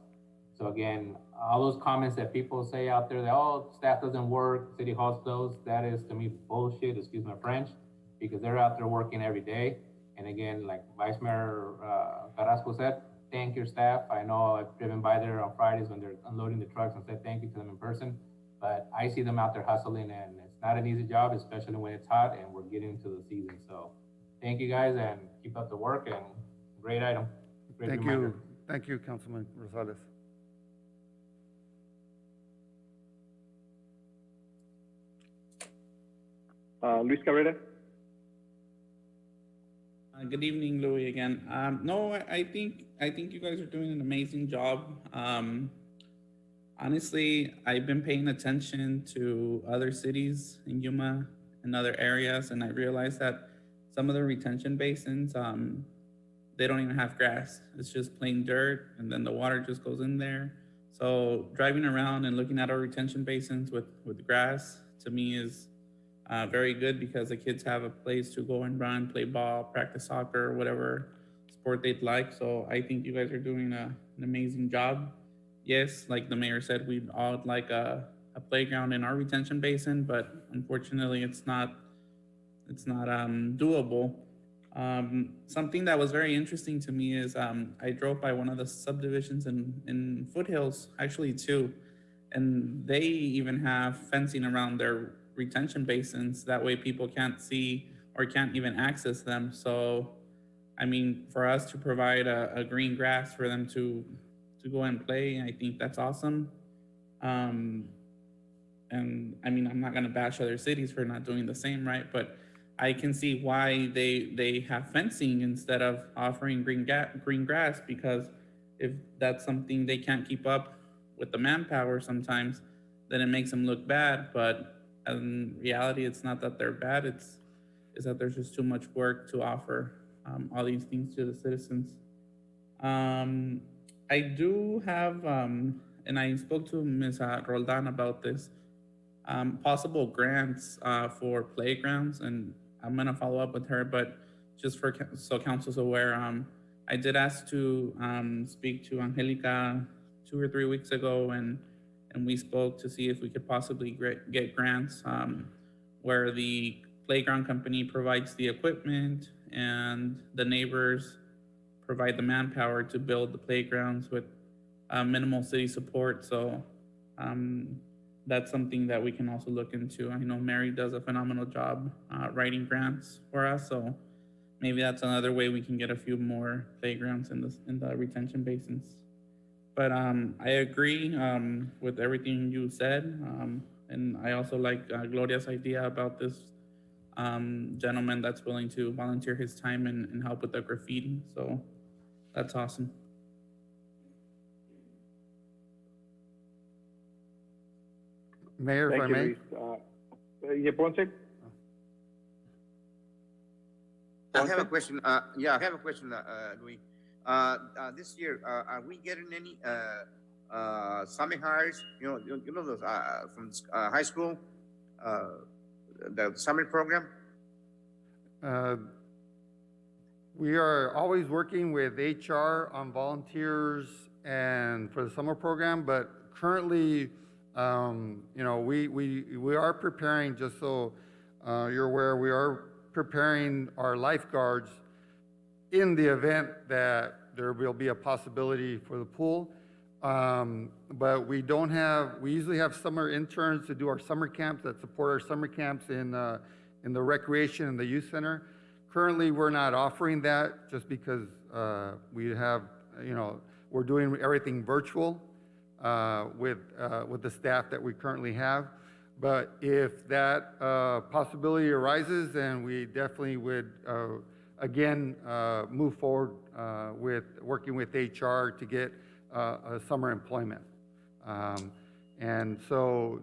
So again, all those comments that people say out there that, oh, staff doesn't work, city hall's closed, that is to me bullshit, excuse my French, because they're out there working every day. And again, like Vice Mayor Carrasco said, thank your staff. I know I've driven by there on Fridays when they're unloading the trucks and said thank you to them in person. But I see them out there hustling, and it's not an easy job, especially when it's hot and we're getting into the season. So thank you guys, and keep up the work, and great item. Great Thank reminder. thank you, Councilman Rosales. Luis Cabrera? Good evening, Louis, again. No, I think you guys are doing an amazing job. Honestly, I've been paying attention to other cities in Yuma and other areas, and I realized that some of the retention basins, they don't even have grass. It's just plain dirt, and then the water just goes in there. So driving around and looking at our retention basins with grass, to me is very good, because the kids have a place to go and run, play ball, practice soccer, whatever sport they'd like. So I think you guys are doing an amazing job. Yes, like the mayor said, we'd all like a playground in our retention basin, but unfortunately it's not doable. Something that was very interesting to me is I drove by one of the subdivisions in Foothills, actually 2, and they even have fencing around their retention basins. That way people can't see or can't even access them. So, I mean, for us to provide a green grass for them to go and play, I think that's awesome. And I mean, I'm not gonna bash other cities for not doing the same, right? But I can see why they have fencing instead of offering green grass, because if that's something they can't keep up with the manpower sometimes, then it makes them look bad. But in reality, it's not that they're bad, it's that there's just too much work to offer all these things to the citizens. I do have, and I spoke to Ms. Roldan about this, possible grants for playgrounds, and I'm gonna follow up with her, but just so council's aware, I did ask to speak to Angelica 2 or 3 weeks ago, and we spoke to see if we could possibly get grants where the playground company provides the equipment and the neighbors provide the manpower to build the playgrounds with minimal city support. So that's something that we can also look into. I know Mary does a phenomenal job writing grants for us, so maybe that's another way we can get a few more playgrounds in the retention basins. But I agree with everything you said, and I also like Gloria's idea about this gentleman that's willing to volunteer his time and help with the graffiti. So that's awesome. Mayor, if I Thank may? you, Luis. Yeah, Ponce? I have a question. Yeah, I have a question, Louis. This year, are we getting any summer hires? You know those from high school, the summer program. We are always working with HR on volunteers and for the summer program, but currently, you know, we are preparing, just so you're aware, we are preparing our lifeguards in the event that there will be a possibility for the pool. But we usually have summer interns to do our summer camps, that support our summer camps in the recreation and the youth center. Currently, we're not offering that just because we have, you know, we're doing everything virtual with the staff that we currently have. But if that possibility arises, then we definitely would, again, move forward with working with HR to get a summer employment. And so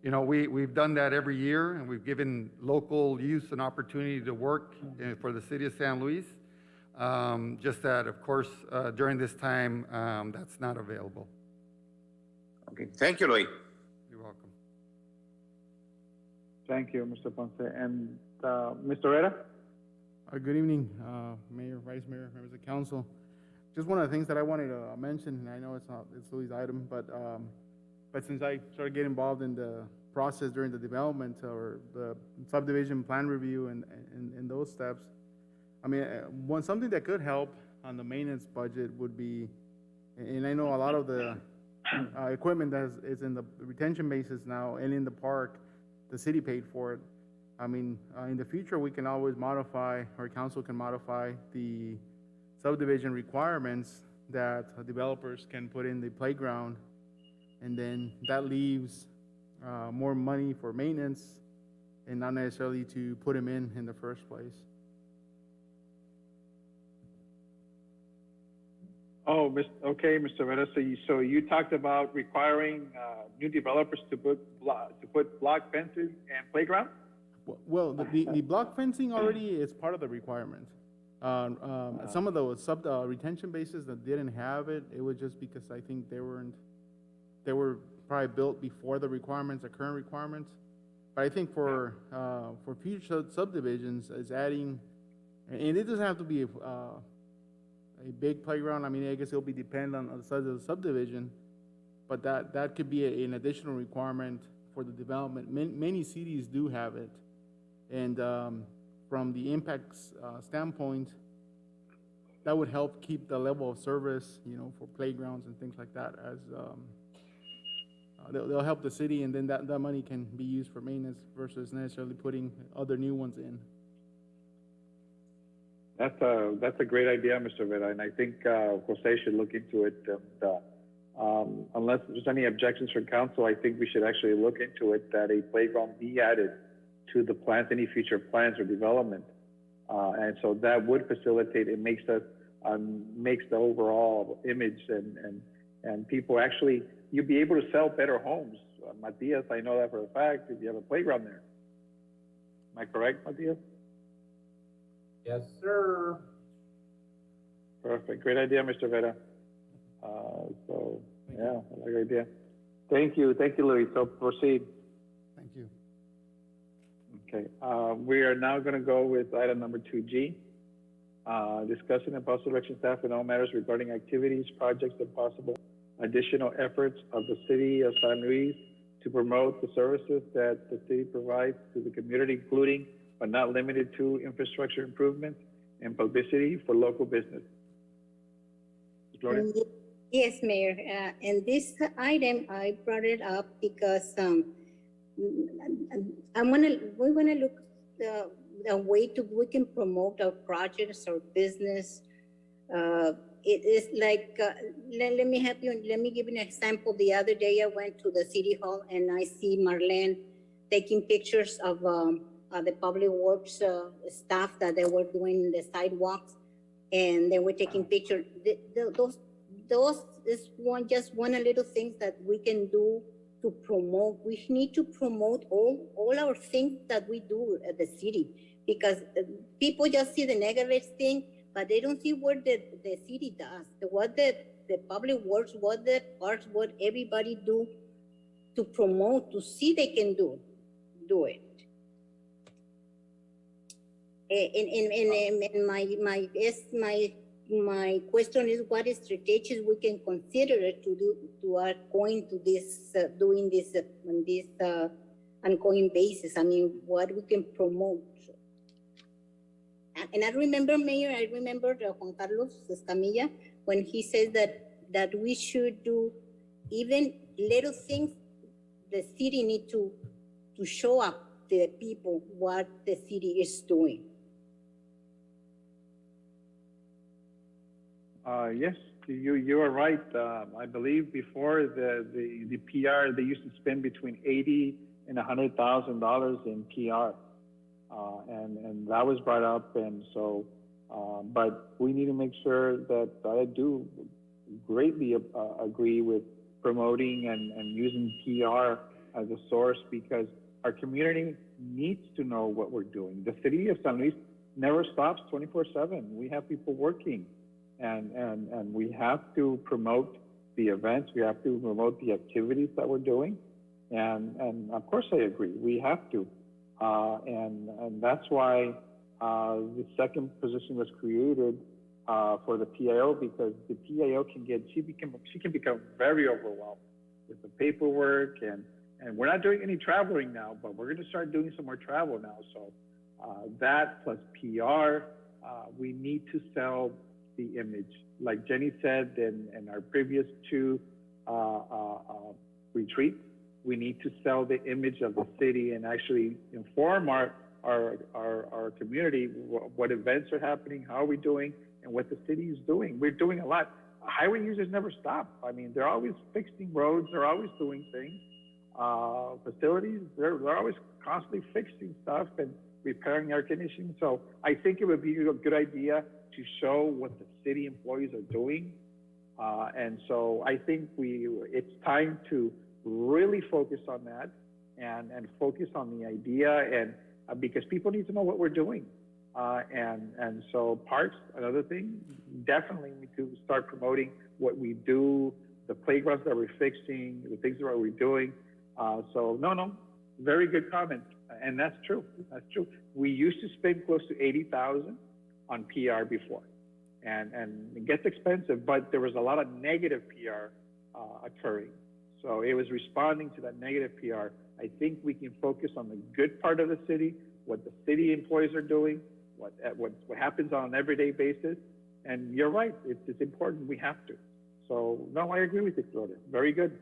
You know, we've done that every year, and we've given local youth an opportunity to work for the city of San Luis. Just that, of course, during this time, that's not available. Okay, thank you, Louis. You're welcome. Thank you, Mr. Ponce. And, Mr. Herrera? Good evening, Mayor, Vice Mayor, members of council. Just one of the things that I wanted to mention, and I know it's Louis' item, but since I started getting involved in the process during the development or the subdivision plan review and those steps, I mean, something that could help on the maintenance budget would be, and I know a lot of the equipment that is in the retention bases now and in the park, the city paid for it. I mean, in the future, we can always modify, or council can modify the subdivision requirements that developers can put in the playground, and then that leaves more money for maintenance and not necessarily to put them in the first place. Oh, okay, Mr. Herrera, so you talked about requiring new developers to put block fences and playground? Well, the block fencing already is part of the requirement. Some of the retention bases that didn't have it, it was just because I think they were probably built before the requirements, the current requirements. But I think for future subdivisions, is adding, and it doesn't have to be a big playground. I mean, I guess it'll be dependent on the size of the subdivision, but that could be an additional requirement for the development. Many cities do have it, and from the impacts standpoint, that would help keep the level of service, you know, for playgrounds and things like that. As they'll help the city, and then that money can be used for maintenance versus necessarily putting other new ones in. That's a great idea, Mr. Vera, and I think Jose should look into it. Unless there's any objections from council, I think we should actually look into it, that a playground be added to the plans, any future plans or development. And so that would facilitate, it makes the overall image, and people actually, you'll be able to sell better homes. Matias, I know that for a fact, if you have a playground there. Am I correct, Matias? Yes, sir. Perfect. Great idea, Mr. Vera. So, yeah, I like the idea. Thank you. Thank you, Louis. So proceed. Thank you. Okay. We are now going to go with item number 2G. Discussing and possible direction staff in all matters regarding activities, projects, and possible additional efforts of the city of San Luis to promote the services that the city provides to the community, including but not limited to infrastructure improvements and publicity for local business. Gloria? Yes, Mayor. And this item, I brought it up because we want to look the way we can promote our projects or business. It is like, let me give you an example. The other day I went to the city hall and I see Marlene taking pictures of the public works staff that they were doing the sidewalks, and they were taking pictures. Those is just one little things that we can do to promote. We need to promote all our things that we do at the city, because people just see the negative thing, but they don't see what the city does, what the public works, what the parks, what everybody do to promote, to see they can do it. And my question is, what strategies we can consider to do going to this doing this on this ongoing basis? I mean, what we can promote. And I remember, Mayor, Juan Carlos Escamilla when he says that we should do even little things. The city need to show up to the people what the city is doing. Yes, you are right. I believe before the PR, they used to spend between $80,000 and $100,000 in PR, and that was brought up. And so, but we need to make sure that I do greatly agree with promoting and using PR as a source because our community needs to know what we're doing. The city of San Luis never stops 24/7. We have people working, and we have to promote the events. We have to promote the activities that we're doing, and of course I agree. We have to, and that's why the second position was created for the PIO, because the PIO she can become very overwhelmed with the paperwork, and we're not doing any traveling now, but we're going to start doing some more travel now. So that plus PR, we need to sell the image. Like Jenny said in our previous two retreats, we need to sell the image of the city and actually inform our community what events are happening, how are we doing, and what the city is doing. We're doing a lot. Highway users never stop. I mean, they're always fixing roads, they're always doing things. Facilities, they're always constantly fixing stuff and repairing air conditioning. So I think it would be a good idea to show what the city employees are doing. And so I think it's time to really focus on that and focus on the idea, and because people need to know what we're doing. And so parks, another thing, definitely need to start promoting what we do, the playgrounds that we're fixing, the things that we're doing. So no, very good comment. And that's true, We used to spend close to 80,000 on PR before. And it gets expensive, but there was a lot of negative PR occurring. So it was responding to that negative PR. I think we can focus on the good part of the city, what the city employees are doing, what happens on an everyday basis. And you're right, it's important, we have to. So no, I agree with you, Claudia, very good.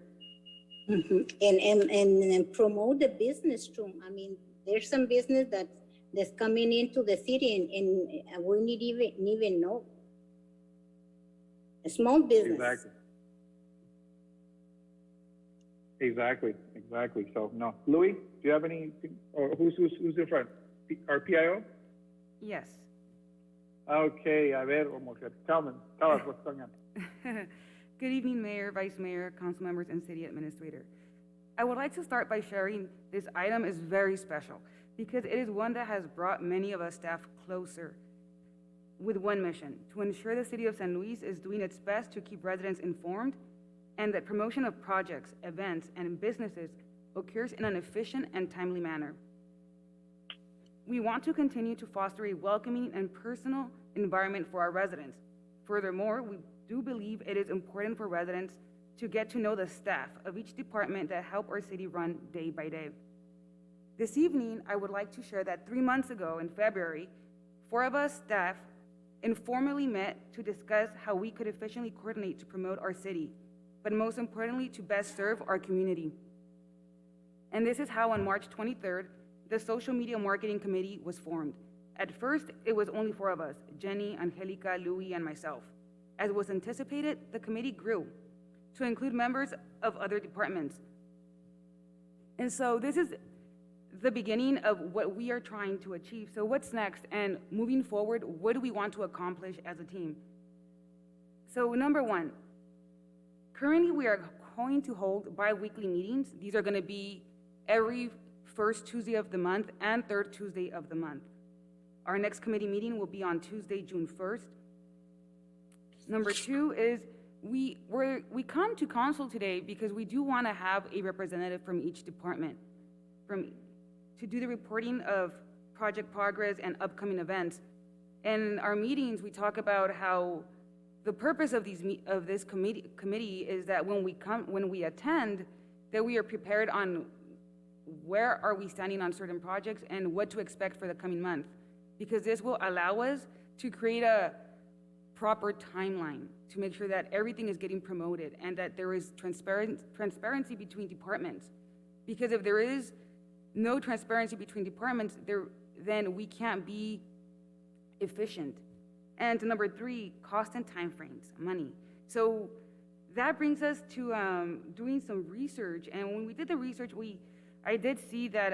And promote the business too. I mean, there's some business that's coming into the city and we need even know. A small business. Exactly. So no, Louis, do you have any? Or who's in front? Our PIO? Yes. Okay, a ver, mujer, tell us what's going on. Good evening, Mayor, Vice Mayor, council members, and City Administrator. I would like to start by sharing this item is very special because it is one that has brought many of us staff closer with one mission: to ensure the City of San Luis is doing its best to keep residents informed and that promotion of projects, events, and businesses occurs in an efficient and timely manner. We want to continue to foster a welcoming and personal environment for our residents. Furthermore, we do believe it is important for residents to get to know the staff of each department that help our city run day by day. This evening, I would like to share that 3 months ago in February, 4 of us staff informally met to discuss how we could efficiently coordinate to promote our city, but most importantly, to best serve our community. And this is how on March 23rd, the Social Media Marketing Committee was formed. At first, it was only 4 of us, Jenny, Angelica, Louis, and myself. As was anticipated, the committee grew to include members of other departments. And so this is the beginning of what we are trying to achieve. So what's next? And moving forward, what do we want to accomplish as a team? So number 1, currently we are going to hold bi-weekly meetings. These are going to be every first Tuesday of the month and third Tuesday of the month. Our next committee meeting will be on Tuesday, June 1st. Number 2 is we come to council today because we do want to have a representative from each department to do the reporting of project progress and upcoming events. In our meetings, we talk about how the purpose of this committee is that when we attend, that we are prepared on where are we standing on certain projects and what to expect for the coming month, because this will allow us to create a proper timeline to make sure that everything is getting promoted and that there is transparency between departments. Because if there is no transparency between departments, then we can't be efficient. And number 3, cost and timeframes, money. So that brings us to doing some research. And when we did the research, I did see that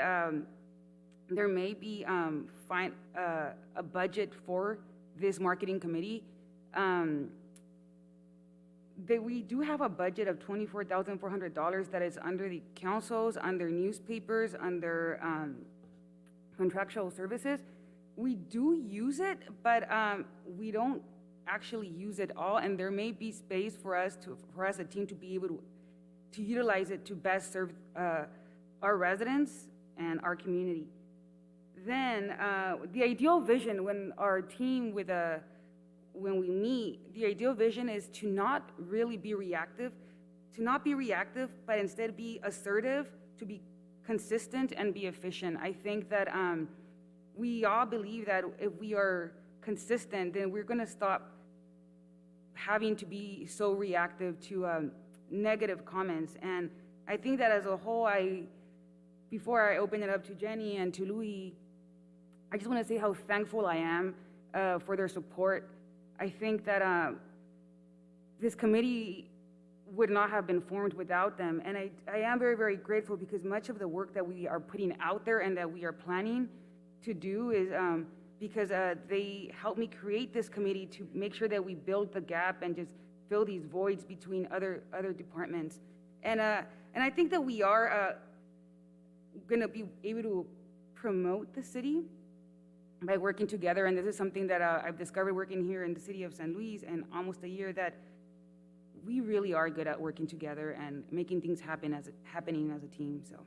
there may be a budget for this marketing committee. we do have a budget of $24,400 that is under the councils, under newspapers, under contractual services. We do use it, but we don't actually use it all, and there may be space for us as a team to be able to utilize it to best serve our residents and our community. Then the ideal vision when our team when we meet, the ideal vision is to not really be reactive, but instead be assertive, to be consistent and be efficient. I think that we all believe that if we are consistent, then we're gonna stop having to be so reactive to negative comments. And I think that as a whole, before I open it up to Jenny and to Louis, I just wanna say how thankful I am for their support. I think that this committee would not have been formed without them. And I am very, very grateful because much of the work that we are putting out there and that we are planning to do is because they helped me create this committee to make sure that we build the gap and just fill these voids between other departments. And I think that we are gonna be able to promote the city by working together, and this is something that I've discovered working here in the city of San Luis and almost a year, that we really are good at working together and making things happening as a team. So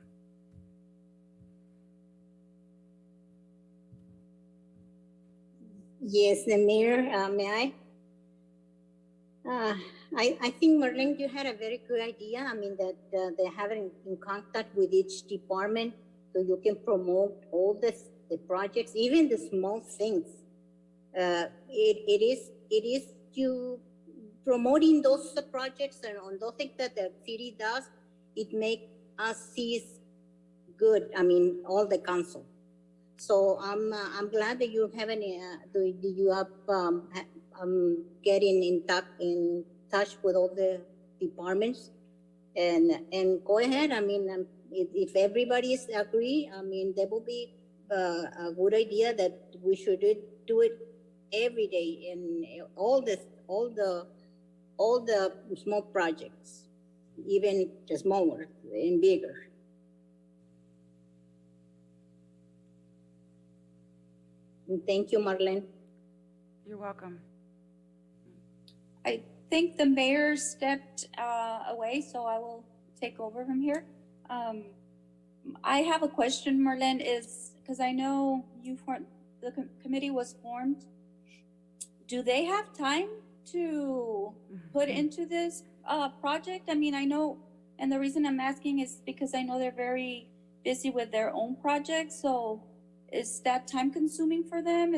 Yes, the mayor, may I? I think, Marlene, you had a very good idea. I mean, that they have in contact with each department so you can promote all the projects, even the small things. It is to promoting those projects and on those things that the city does, it make us see good. I mean, all the council. So I'm glad that you have getting in touch with all the departments, and go ahead. I mean, if everybody agree, I mean, there will be a good idea that we should do it every day in all the small projects, even the smaller and bigger. And thank you, Marlene. you're welcome. I think the mayor stepped away, so I will take over from here. I have a question, Marlene, is because I know the committee was formed. Do they have time to put into this project? I mean, I know, and the reason I'm asking is because I know they're very busy with their own projects. So is that time consuming for them?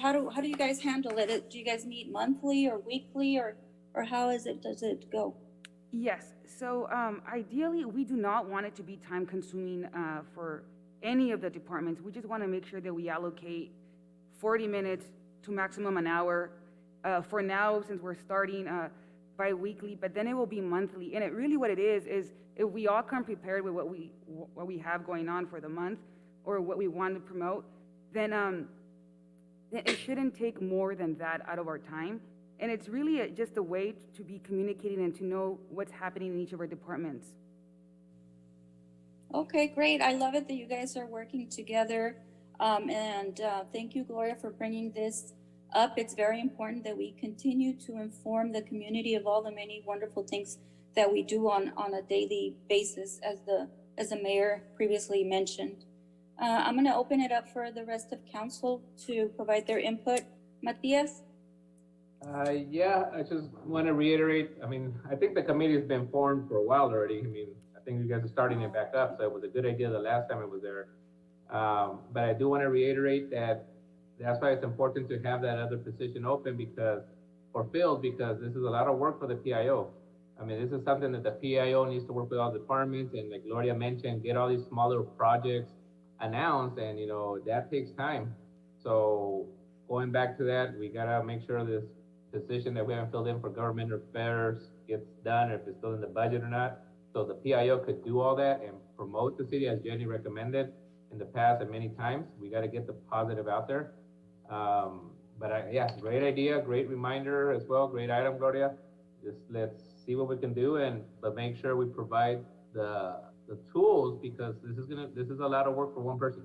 How do you guys handle it? Do you guys meet monthly or weekly, or how does it go? Yes, so ideally, we do not want it to be time consuming for any of the departments. We just want to make sure that we allocate 40 minutes to maximum an hour. For now, since we're starting bi-weekly, but then it will be monthly. And really what it is if we all come prepared with what we have going on for the month or what we want to promote, then it shouldn't take more than that out of our time. And it's really just a way to be communicating and to know what's happening in each of our departments. Okay, great. I love it that you guys are working together. And thank you, Gloria, for bringing this up. It's very important that we continue to inform the community of all the many wonderful things that we do on a daily basis, as the mayor previously mentioned. I'm going to open it up for the rest of council to provide their input. Matias? Yeah, I just want to reiterate, I mean, I think the committee has been formed for a while already. I mean, I think you guys are starting it back up, so it was a good idea the last time it was there. But I do want to reiterate that that's why it's important to have that other position open because this is a lot of work for the PIO. I mean, this is something that the PIO needs to work with all departments, and like Gloria mentioned, get all these smaller projects announced, and that takes time. So going back to that, we gotta make sure this position that we haven't filled in for government affairs gets done, or if it's still in the budget or not. So the PIO could do all that and promote the city as Jenny recommended in the past and many times. We got to get the positive out there. But yeah, great idea, great reminder as well. Great item, Gloria. Just let's see what we can do but make sure we provide the tools, because this is a lot of work for one person.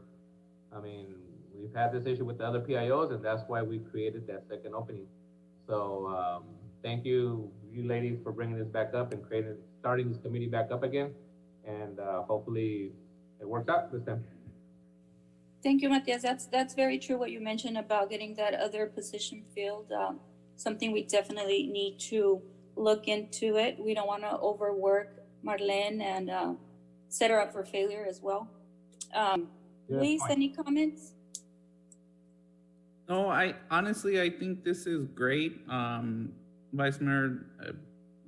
I mean, we've had this issue with the other PIOs, and that's why we created that second opening. So, thank you, you ladies, for bringing this back up and starting this committee back up again. And, hopefully it works out this time. Thank you, Matias. That's very true what you mentioned about getting that other position filled. Something we definitely need to look into it. We don't want to overwork Marlene and set her up for failure as well. Luis, any comments? No, I think this is great. Vice Mayor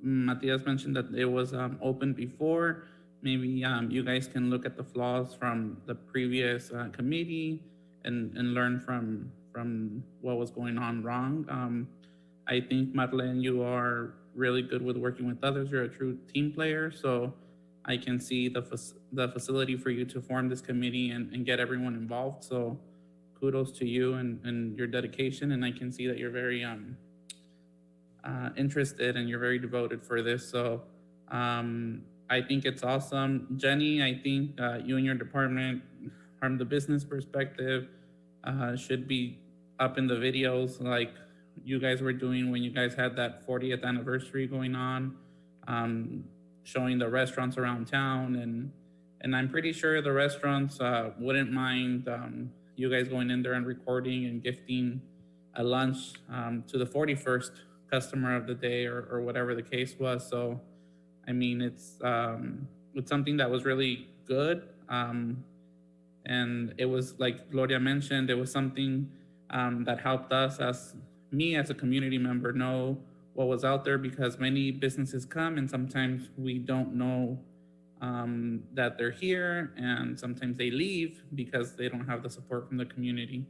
Matias mentioned that it was open before. Maybe you guys can look at the flaws from the previous committee and learn from what was going on wrong. I think, Marlene, you are really good with working with others. You're a true team player, so I can see the facility for you to form this committee and get everyone involved. So kudos to you and your dedication, and I can see that you're very interested and you're very devoted for this. So I think it's awesome. Jenny, I think you and your department, from the business perspective, should be up in the videos like you guys were doing when you guys had that 40th anniversary going on, showing the restaurants around town. And I'm pretty sure the restaurants wouldn't mind you guys going in there and recording and gifting a lunch to the 41st customer of the day or whatever the case was. So, I mean, it's something that was really good. And it was, like Gloria mentioned, it was something that helped us as a community member know what was out there, because many businesses come and sometimes we don't know that they're here, and sometimes they leave because they don't have the support from the community.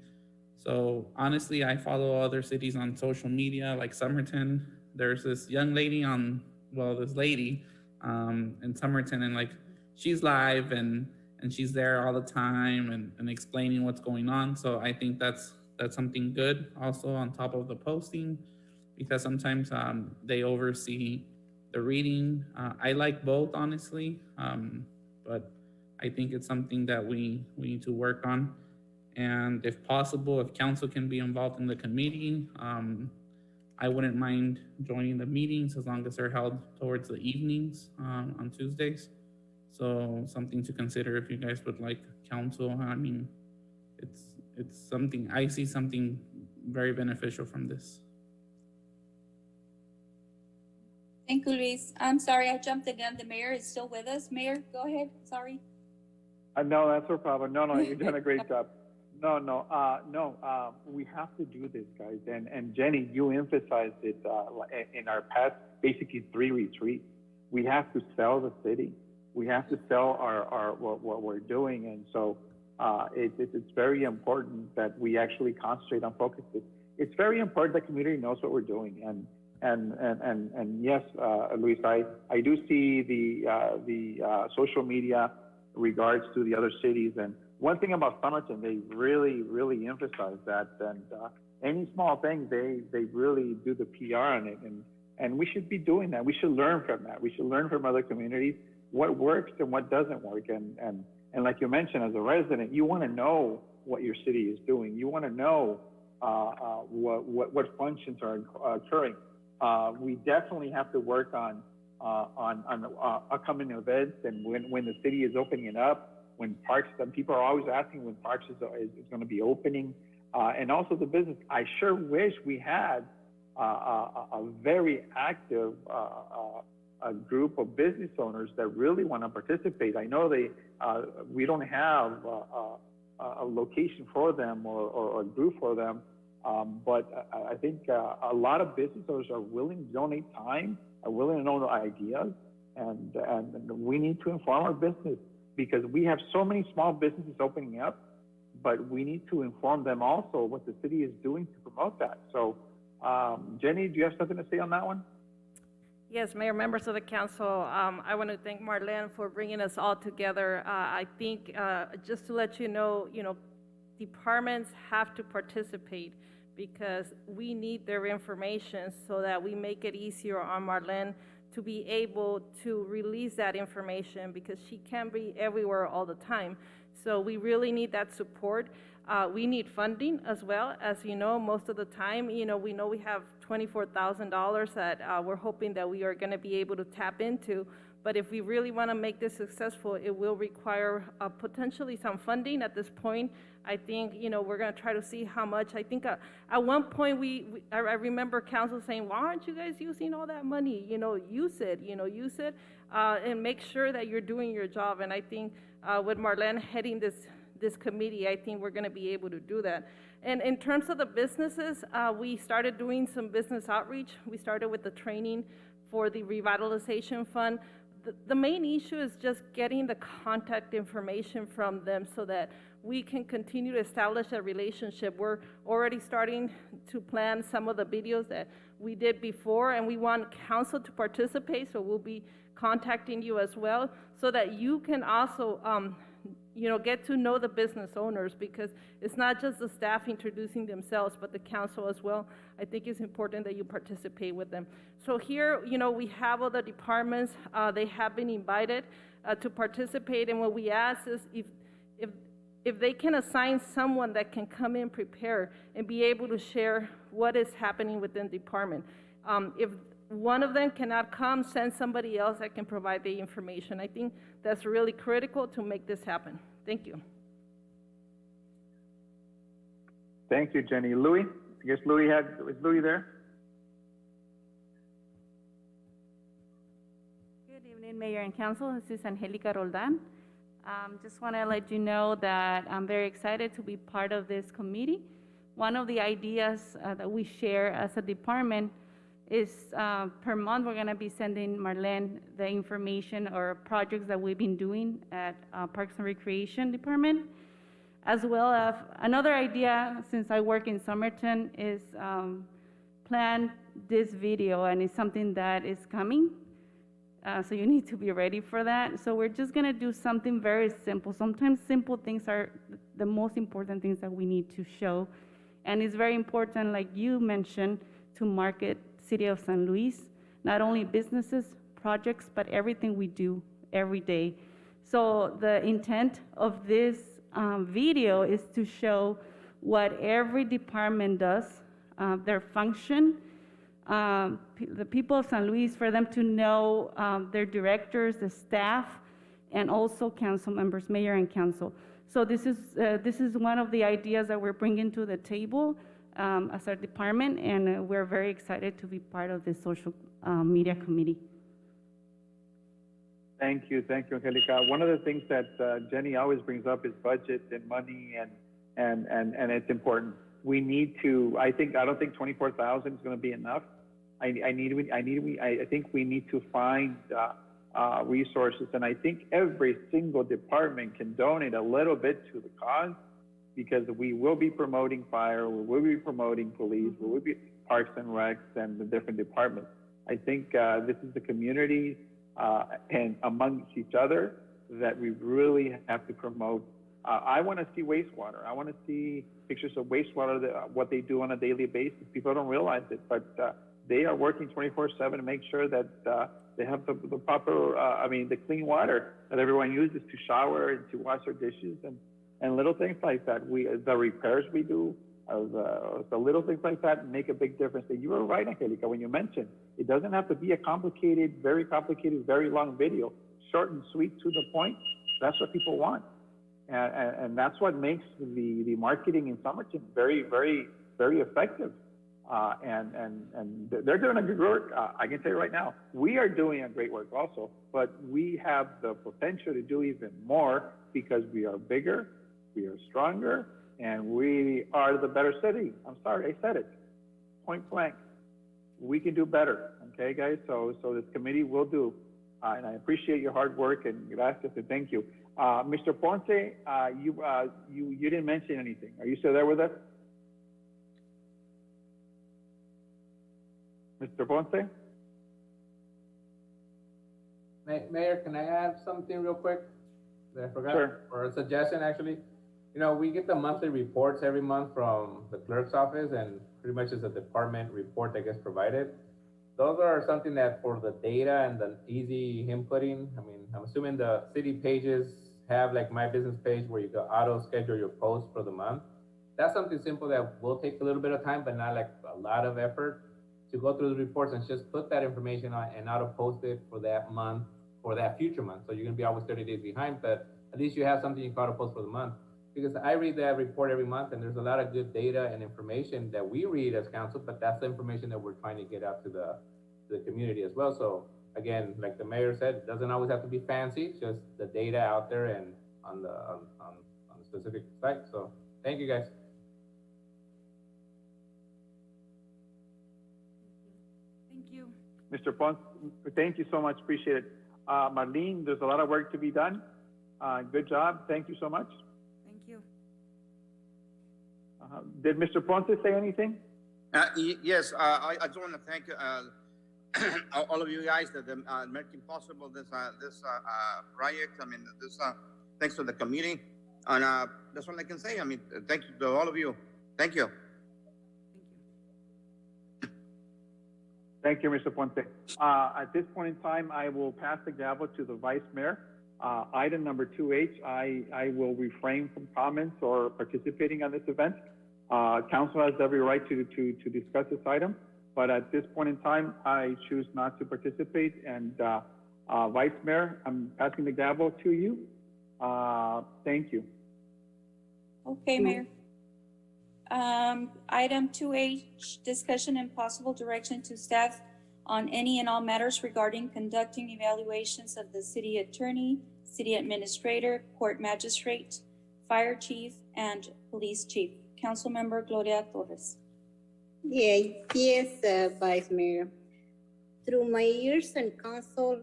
So honestly, I follow other cities on social media, like Somerton. There's this young lady this lady in Somerton, and like she's live and she's there all the time and explaining what's going on. So I think that's something good also on top of the posting, because sometimes they oversee the reading. I like both, honestly, but I think it's something that we need to work on. And if possible, if council can be involved in the committee, I wouldn't mind joining the meetings as long as they're held towards the evenings on Tuesdays. So something to consider if you guys would like council. I mean, it's something, I see something very beneficial from this. Thank you, Luis. I'm sorry, I jumped the gun. The mayor is still with us. Mayor, go ahead. Sorry. No, that's no problem. No, you've done a great job. We have to do this, guys. And Jenny, you emphasized it in our past, basically 3 retreats. We have to sell the city. We have to sell our what we're doing. And so it's very important that we actually concentrate on focus. It's very important the community knows what we're doing. And yes, Luis, I do see the social media regards to the other cities. And one thing about Somerton, they really, really emphasize that. And any small thing, they really do the PR on it. And we should be doing that. We should learn from that. We should learn from other communities what works and what doesn't work. And like you mentioned, as a resident, you want to know what your city is doing. You want to know what functions are occurring. We definitely have to work on upcoming events, and when the city is opening up, when parks, people are always asking when parks is going to be opening, and also the business. I sure wish we had a very active a group of business owners that really want to participate. I know we don't have a location for them or a group for them, but I think a lot of business owners are willing to donate time, are willing to know the ideas, and we need to inform our business, because we have so many small businesses opening up, but we need to inform them also what the city is doing to promote that. So, Jenny, do you have something to say on that one? Yes, Mayor, members of the council, I want to thank Marlene for bringing us all together. I think just to let you know, departments have to participate, because we need their information so that we make it easier on Marlene to be able to release that information because she can't be everywhere all the time. So we really need that support. We need funding as well. As you know, most of the time, we know we have $24,000 that we're hoping that we are going to be able to tap into. But if we really want to make this successful, it will require potentially some funding at this point. I think, we're going to try to see how much. I think at one point, I remember council saying, why aren't you guys using all that money? Use it, and make sure that you're doing your job. And I think with Marlene heading this committee, I think we're going to be able to do that. And in terms of the businesses, we started doing some business outreach. We started with the training for the revitalization fund. The main issue is just getting the contact information from them so that we can continue to establish a relationship. We're already starting to plan some of the videos that we did before, and we want council to participate, so we'll be contacting you as well so that you can also get to know the business owners, because it's not just the staff introducing themselves, but the council as well. I think it's important that you participate with them. So here, we have all the departments. They have been invited to participate, and what we ask is if they can assign someone that can come in prepared and be able to share what is happening within the department. If one of them cannot come, send somebody else that can provide the information. I think that's really critical to make this happen. Thank you. Thank you, Jenny. Louis? I guess is Louis there? Good evening, Mayor and Council. This is Angelica Roldan. Just want to let you know that I'm very excited to be part of this committee. One of the ideas that we share as a department is per month we're going to be sending Marlene the information or projects that we've been doing at Parks and Recreation Department. As well as another idea, since I work in Somerton, is plan this video, and it's something that is coming. So you need to be ready for that. So we're just going to do something very simple. Sometimes simple things are the most important things that we need to show. And it's very important, like you mentioned, to market City of San Luis, not only businesses, projects, but everything we do every day. So the intent of this video is to show what every department does, their function, the people of San Luis, for them to know their directors, the staff, and also council members, mayor and council. So this is one of the ideas that we're bringing to the table as our department, and we're very excited to be part of the social media committee. Thank you, Angelica. One of the things that Jenny always brings up is budget and money, and it's important. We need to. I don't think 24,000 is going to be enough. I think we need to find resources, and I think every single department can donate a little bit to the cause, because we will be promoting fire, we will be promoting police, we will be parks and recs and the different departments. I think this is the community and amongst each other that we really have to promote. I want to see wastewater. I want to see pictures of wastewater, what they do on a daily basis. People don't realize it, but they are working 24/7 to make sure that they have the proper, the clean water that everyone uses to shower and to wash their dishes and little things like that. The repairs we do, the little things like that make a big difference. And you were right, Angelica, when you mentioned it doesn't have to be a complicated, very long video. Short and sweet, to the point. That's what people want, and that's what makes the marketing in Somerton very, very, very effective. And they're doing a good work. I can tell you right now, we are doing a great work also, but we have the potential to do even more because we are bigger, we are stronger, and we are the better city. I'm sorry, I said it, point blank. We can do better, okay, guys? So this committee will do, and I appreciate your hard work, and gracias, and thank you. Mr. Ponce, you didn't mention anything. Are you still there with us? Mr. Ponce? Mayor, can I add something real quick that I forgot? Sure. Or a suggestion, actually. We get the monthly reports every month from the clerk's office, and pretty much it's a department report that gets provided. those are something that for the data and the easy inputting, I mean, I'm assuming the city pages have like my business page where you can auto schedule your post for the month. That's something simple that will take a little bit of time, but not like a lot of effort to go through the reports and just put that information on and auto post it for that month, for that future month. So you're gonna be always 30 days behind, but at least you have something you can auto post for the month. Because I read that report every month and there's a lot of good data and information that we read as council, but that's the information that we're trying to get out to the community as well. So again, like the mayor said, it doesn't always have to be fancy, just the data out there and on the specific site. So thank you guys. Thank you. Mr. Ponce, thank you so much, appreciate it. Marlene, there's a lot of work to be done. Good job, thank you so much. Thank you. Did Mr. Ponce say anything? Yes, I just want to thank all of you guys that making possible this project. I mean, thanks to the committee, and that's all I can say. I mean, thank you to all of you. Thank you. Thank you, Mr. Ponce. At this point in time, I will pass the gavel to the Vice Mayor. Item number 2H, I will refrain from comments or participating on this event. Council has every right to discuss this item, but at this point in time, I choose not to participate. And Vice Mayor, I'm passing the gavel to you. Thank you. Okay, Mayor. Item 2H, discussion and possible direction to staff on any and all matters regarding conducting evaluations of the city attorney, city administrator, court magistrate, fire chief, and police chief. Councilmember Gloria Torres. Yes, Vice Mayor. Through my years in council,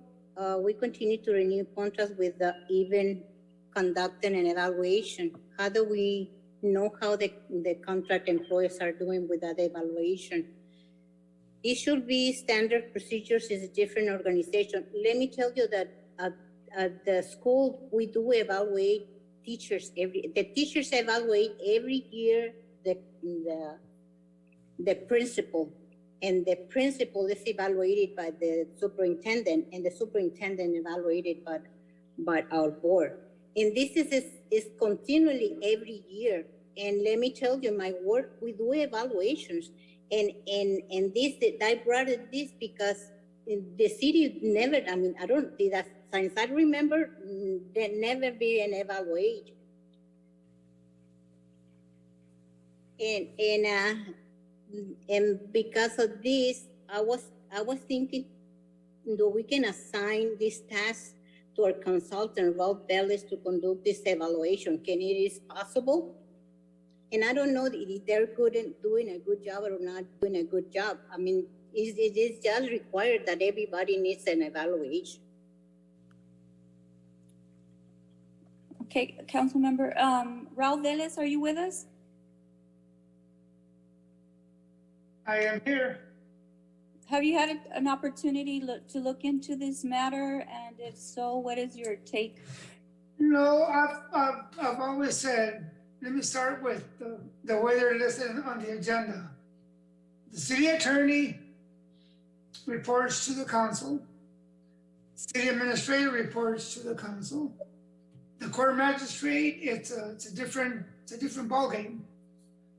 we continue to renew contracts with even conducting an evaluation. How do we know how the contract employees are doing with that evaluation? It should be standard procedures. Is a different organization. Let me tell you that at the school, we do evaluate teachers. The teachers evaluate every year the principal, and the principal is evaluated by the superintendent, and the superintendent evaluated by our board. And this is continually every year. And let me tell you, my work, we do evaluations. And this, I brought it this because the city never, I mean, since I remember, there never be an evaluation. And because of this, I was thinking, we can assign this task to our consultant, Ralph Bellis, to conduct this evaluation. Can it is possible? And I don't know if they're good at doing a good job or not doing a good job. I mean, it is just required that everybody needs an evaluation. Okay, Councilmember, Raul Velez, are you with us? I am here. Have you had an opportunity to look into this matter? And if so, what is your take? No, I've always said, let me start with the way they're listed on the agenda. The city attorney reports to the council. City administrator reports to the council. The court magistrate, it's a different ballgame,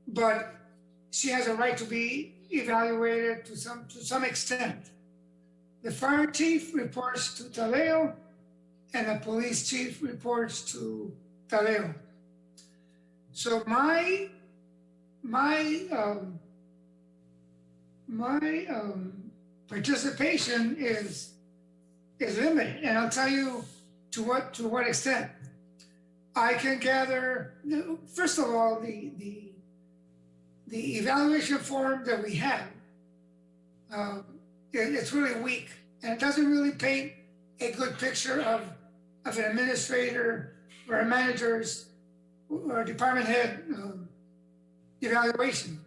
but she has a right to be evaluated to some extent. The fire chief reports to Taleo, and the police chief reports to Taleo. So my participation is limited, and I'll tell you to what extent. I can gather. First of all, the evaluation form that we have, it's really weak, and it doesn't really paint a good picture of an administrator or a manager's or department head evaluation.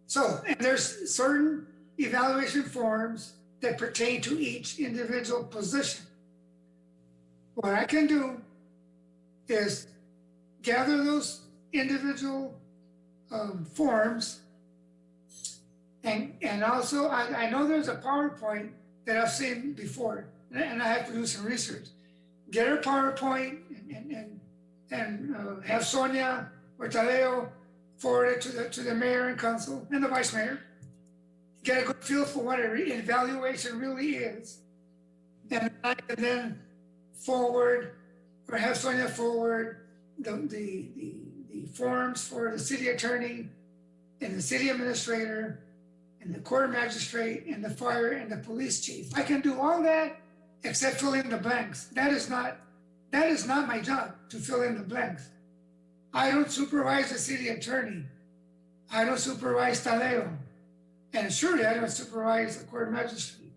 So, and there's certain evaluation forms that pertain to each individual position. What I can do is gather those individual forms And also, I know there's a PowerPoint that I've seen before, and I have to do some research. Get a PowerPoint and have Sonia or Tadeo forward it to the mayor and council and the vice mayor. Get a good feel for what an evaluation really is. And I can then forward, or have Sonia forward the forms for the city attorney and the city administrator and the court magistrate and the fire and the police chief. I can do all that except fill in the blanks. That is not my job, to fill in the blanks. I don't supervise the city attorney. I don't supervise Tadeo. And surely I don't supervise the court magistrate.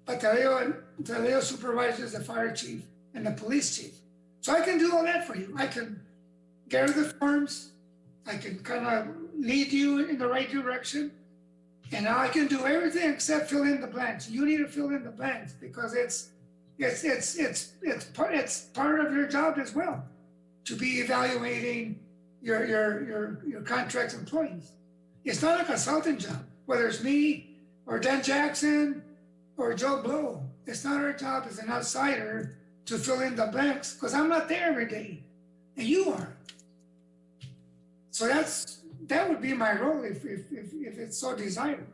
But Tadeo supervises the fire chief and the police chief. So I can do all that for you. I can gather the forms. I can kind of lead you in the right direction. And now I can do everything except fill in the blanks. You need to fill in the blanks because it's part of your job as well, to be evaluating your contract employees. It's not a consultant job, whether it's me or Dan Jackson or Joe Blow. It's not our job as an outsider to fill in the blanks because I'm not there every day, and you are. So that would be my role if it's so desired,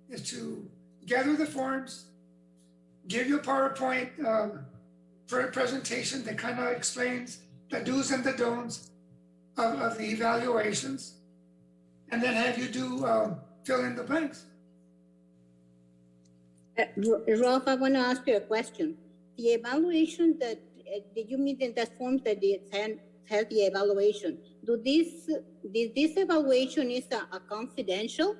is to gather the forms, give you a PowerPoint presentation that kind of explains the do's and the don'ts of the evaluations, and then have you do fill in the blanks. Ralph, I want to ask you a question. The evaluation that, did you mean in that form that it had the evaluation? This evaluation is a confidential?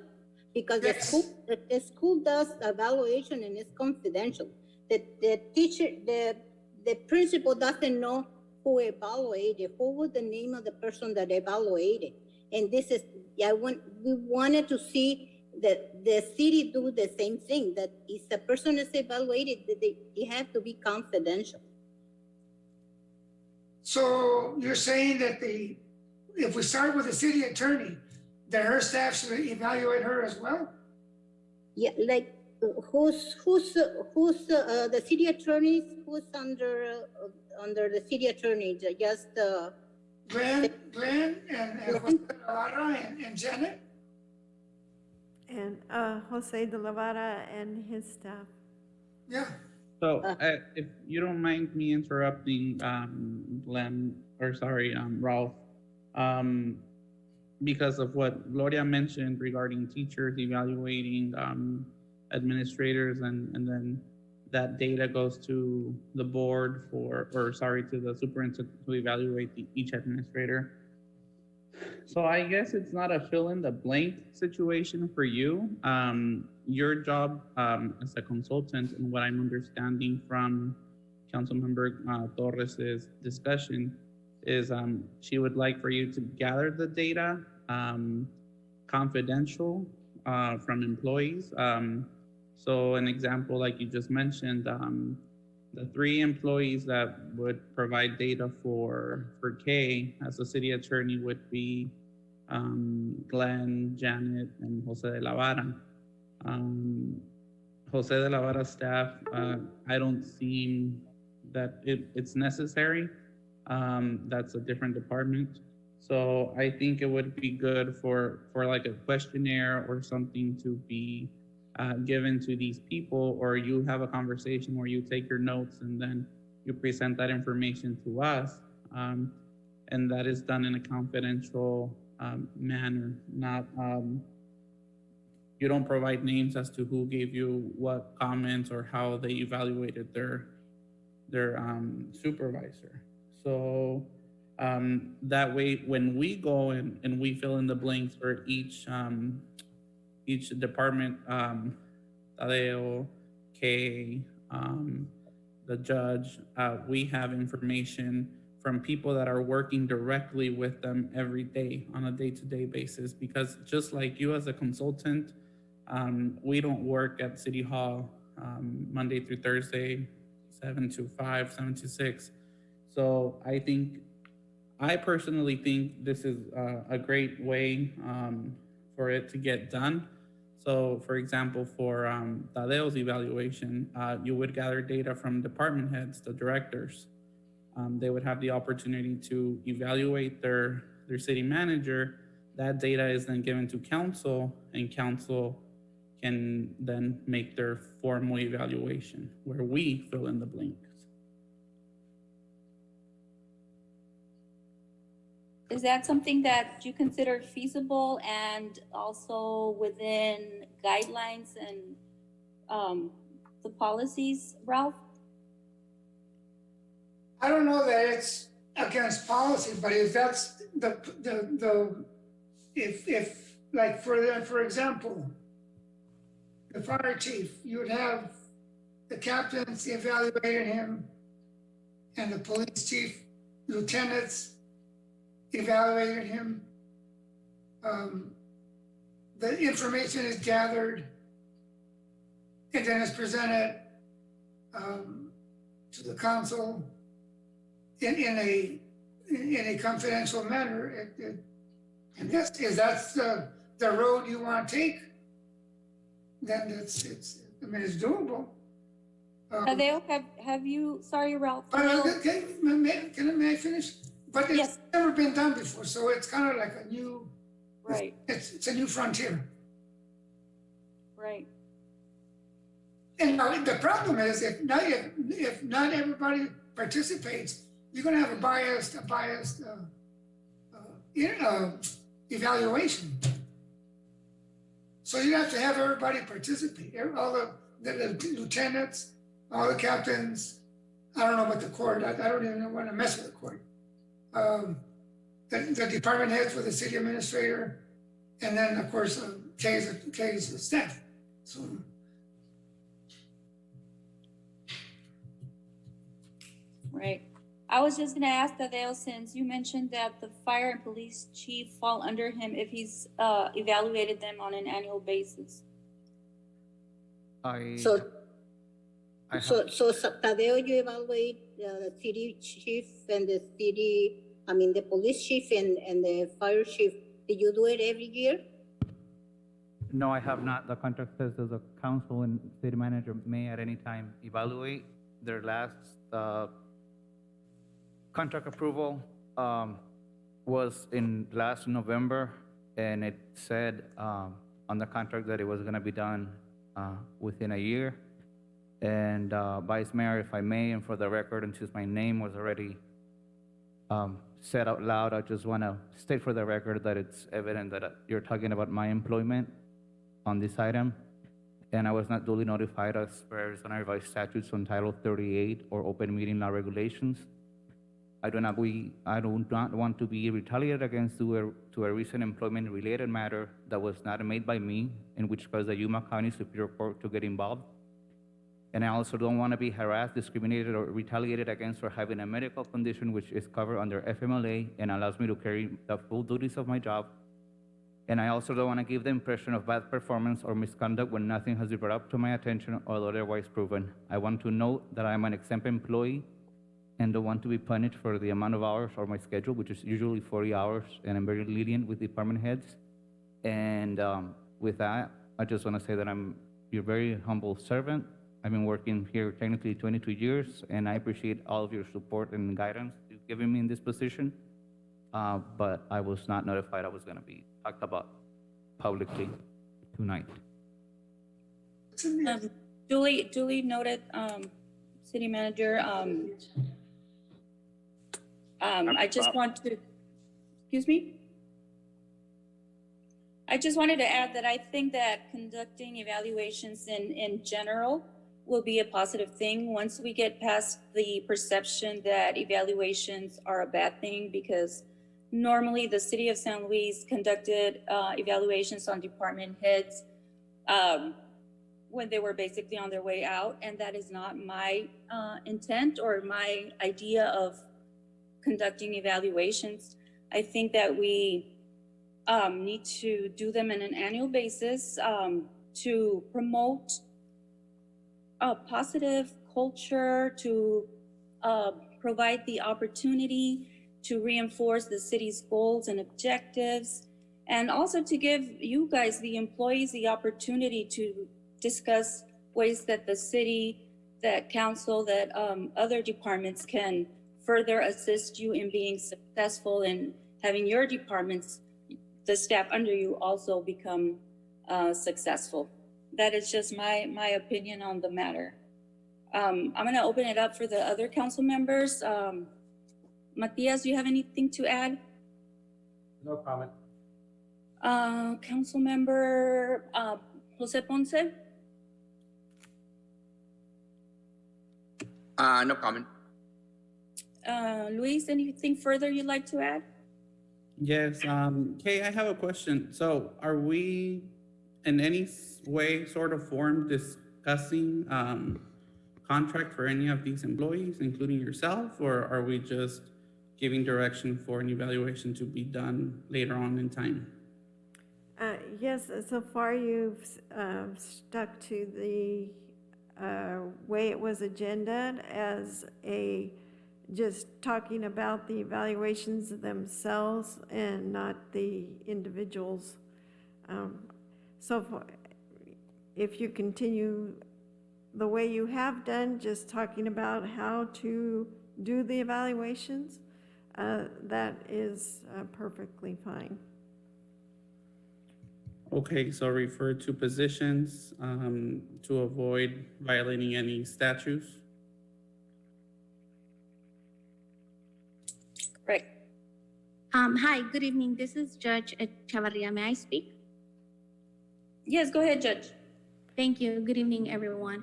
Because Yes. the school does evaluation and it's confidential. The teacher, the principal doesn't know who evaluated, who was the name of the person that evaluated. And this is, we wanted to see that the city do the same thing, that if the person is evaluated, that they have to be confidential. So you're saying that if we start with the city attorney, that her staff should evaluate her as well? Yeah, like who's the city attorneys? Who's under the city attorney? Just Glenn and Jose Navarra and Janet? And Jose de la Vara and his staff. Yeah. So, if you don't mind me interrupting, Ralph, because of what Gloria mentioned regarding teachers evaluating administrators, and then that data goes to the board to the superintendent to evaluate each administrator. So I guess it's not a fill in the blank situation for you. Your job as a consultant, and what I'm understanding from Councilmember Torres's discussion, is she would like for you to gather the data confidential from employees. So an example, like you just mentioned, the 3 employees that would provide data for K as a city attorney would be Glenn, Janet, and Jose de la Vara. Jose de la Vara's staff, I don't see that it's necessary. That's a different department. So I think it would be good for like a questionnaire or something to be given to these people, or you have a conversation where you take your notes and then you present that information to us. And that is done in a confidential manner, not, you don't provide names as to who gave you what comments or how they evaluated their supervisor. So that way, when we go and we fill in the blanks for each department, Tadeo, K, the judge, we have information from people that are working directly with them every day on a day-to-day basis. Because just like you as a consultant, we don't work at City Hall Monday through Thursday, 7 to 5, 7 to 6. So I personally think this is a great way for it to get done. So for example, for Tadeo's evaluation, you would gather data from department heads, the directors. They would have the opportunity to evaluate their city manager. That data is then given to council, and council can then make their formal evaluation where we fill in the blanks. Is that something that you consider feasible and also within guidelines and the policies, Ralph? I don't know that it's against policy, but if that's if like for example, the fire chief, you would have the captains evaluating him and the police chief, lieutenants evaluated him. The information is gathered and then is presented to the council in a confidential manner. And that's the road you want to take, then it's doable. Tadeo, have you, sorry, Ralph. May I finish? But it's Yes. never been done before, so it's kind of like a new, Right, it's a new frontier. right. And now the problem is if not everybody participates, you're going to have a biased evaluation. So you have to have everybody participate. All the lieutenants, all the captains. I don't know about the court. I don't even want to mess with the court. The department heads for the city administrator, and then of course Kay's staff. So. Right. I was just gonna ask Tadeo, since you mentioned that the fire and police chief fall under him, if he's evaluated them on an annual basis. So Tadeo, you evaluate the city chief and the police chief and the fire chief. Did you do it every year? No, I have not. The contract says that the council and city manager may at any time evaluate. Their last contract approval was in last November, and it said on the contract that it was gonna be done within a year. And Vice Mayor, if I may, and for the record, and since my name was already said out loud, I just wanna state for the record that it's evident that you're talking about my employment on this item, and I was not duly notified as per Arizona Revised Statutes on Title 38 or open meeting law regulations. I do not want to be retaliated against to a recent employment-related matter that was not made by me, in which caused the Yuma County Superior Court to get involved. And I also don't want to be harassed, discriminated, or retaliated against for having a medical condition which is covered under FMLA and allows me to carry the full duties of my job. And I also don't want to give the impression of bad performance or misconduct when nothing has been brought up to my attention or otherwise proven. I want to note that I am an exempt employee and don't want to be punished for the amount of hours or my schedule, which is usually 40 hours, and I'm very lenient with department heads. And with that, I just want to say that I'm your very humble servant. I've been working here technically 22 years, and I appreciate all of your support and guidance you've given me in this position. But I was not notified I was going to be talked about publicly tonight. Duly noted, city manager. I just want to, excuse me? I just wanted to add that I think that conducting evaluations in general will be a positive thing once we get past the perception that evaluations are a bad thing, because normally the city of San Luis conducted evaluations on department heads when they were basically on their way out, and that is not my intent or my idea of conducting evaluations. I think that we need to do them on an annual basis to promote a positive culture, to provide the opportunity to reinforce the city's goals and objectives, and also to give you guys, the employees, the opportunity to discuss ways that the city, that council, that other departments can further assist you in being successful and having your departments, the staff under you, also become successful. That is just my opinion on the matter. I'm gonna open it up for the other council members. Matias, do you have anything to add? No comment. Council member Jose Ponce? No comment. Luis, anything further you'd like to add? Yes, Kay, I have a question. So are we in any way, sort of form discussing contract for any of these employees, including yourself, or are we just giving direction for an evaluation to be done later on in time? Yes, so far you've stuck to the way it was agendaed as just talking about the evaluations themselves and not the individuals. If you continue the way you have done, just talking about how to do the evaluations, that is perfectly fine. Okay, so refer to positions to avoid violating any statutes. Right. Hi, good evening. This is Judge Chavarria. May I speak? Yes, go ahead, Judge. Thank you. Good evening, everyone.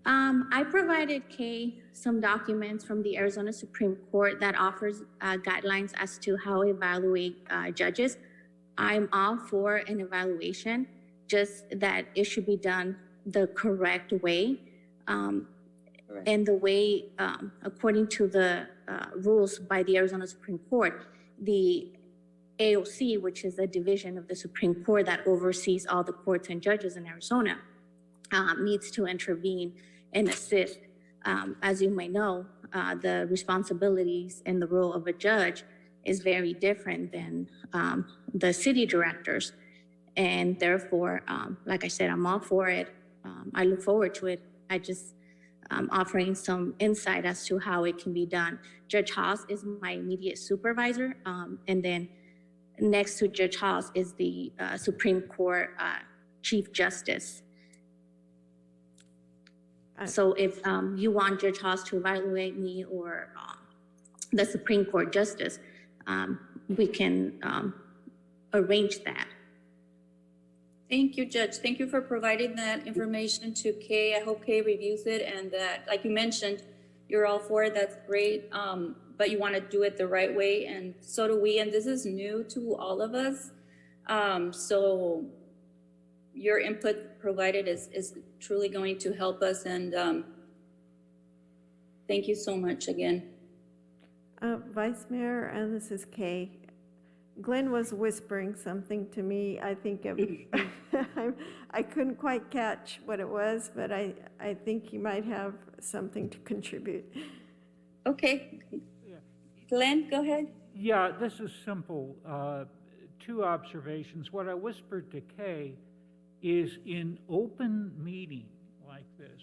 I provided Kay some documents from the Arizona Supreme Court that offers guidelines as to how to evaluate judges. I'm all for an evaluation, just that it should be done the correct way. And the way, according to the rules by the Arizona Supreme Court, the AOC, which is a division of the Supreme Court that oversees all the courts and judges in Arizona, needs to intervene and assist. As you may know, the responsibilities and the role of a judge is very different than the city directors. And therefore, like I said, I'm all for it. I look forward to it. I just offering some insight as to how it can be done. Judge Haas is my immediate supervisor. And then next to Judge Haas is the Supreme Court Chief Justice. So if you want Judge Haas to evaluate me or the Supreme Court Justice, we can arrange that. Thank you, Judge. Thank you for providing that information to Kay. I hope Kay reviews it and that, like you mentioned, you're all for it. That's great. But you want to do it the right way, and so do we. And this is new to all of us. So your input provided is truly going to help us. And thank you so much again. Vice Mayor, and this is Kay. Glenn was whispering something to me. I think I couldn't quite catch what it was, but I think you might have something to contribute. Okay. Glenn, go ahead. Yeah, this is simple. Two observations. What I whispered to Kay is in open meeting like this,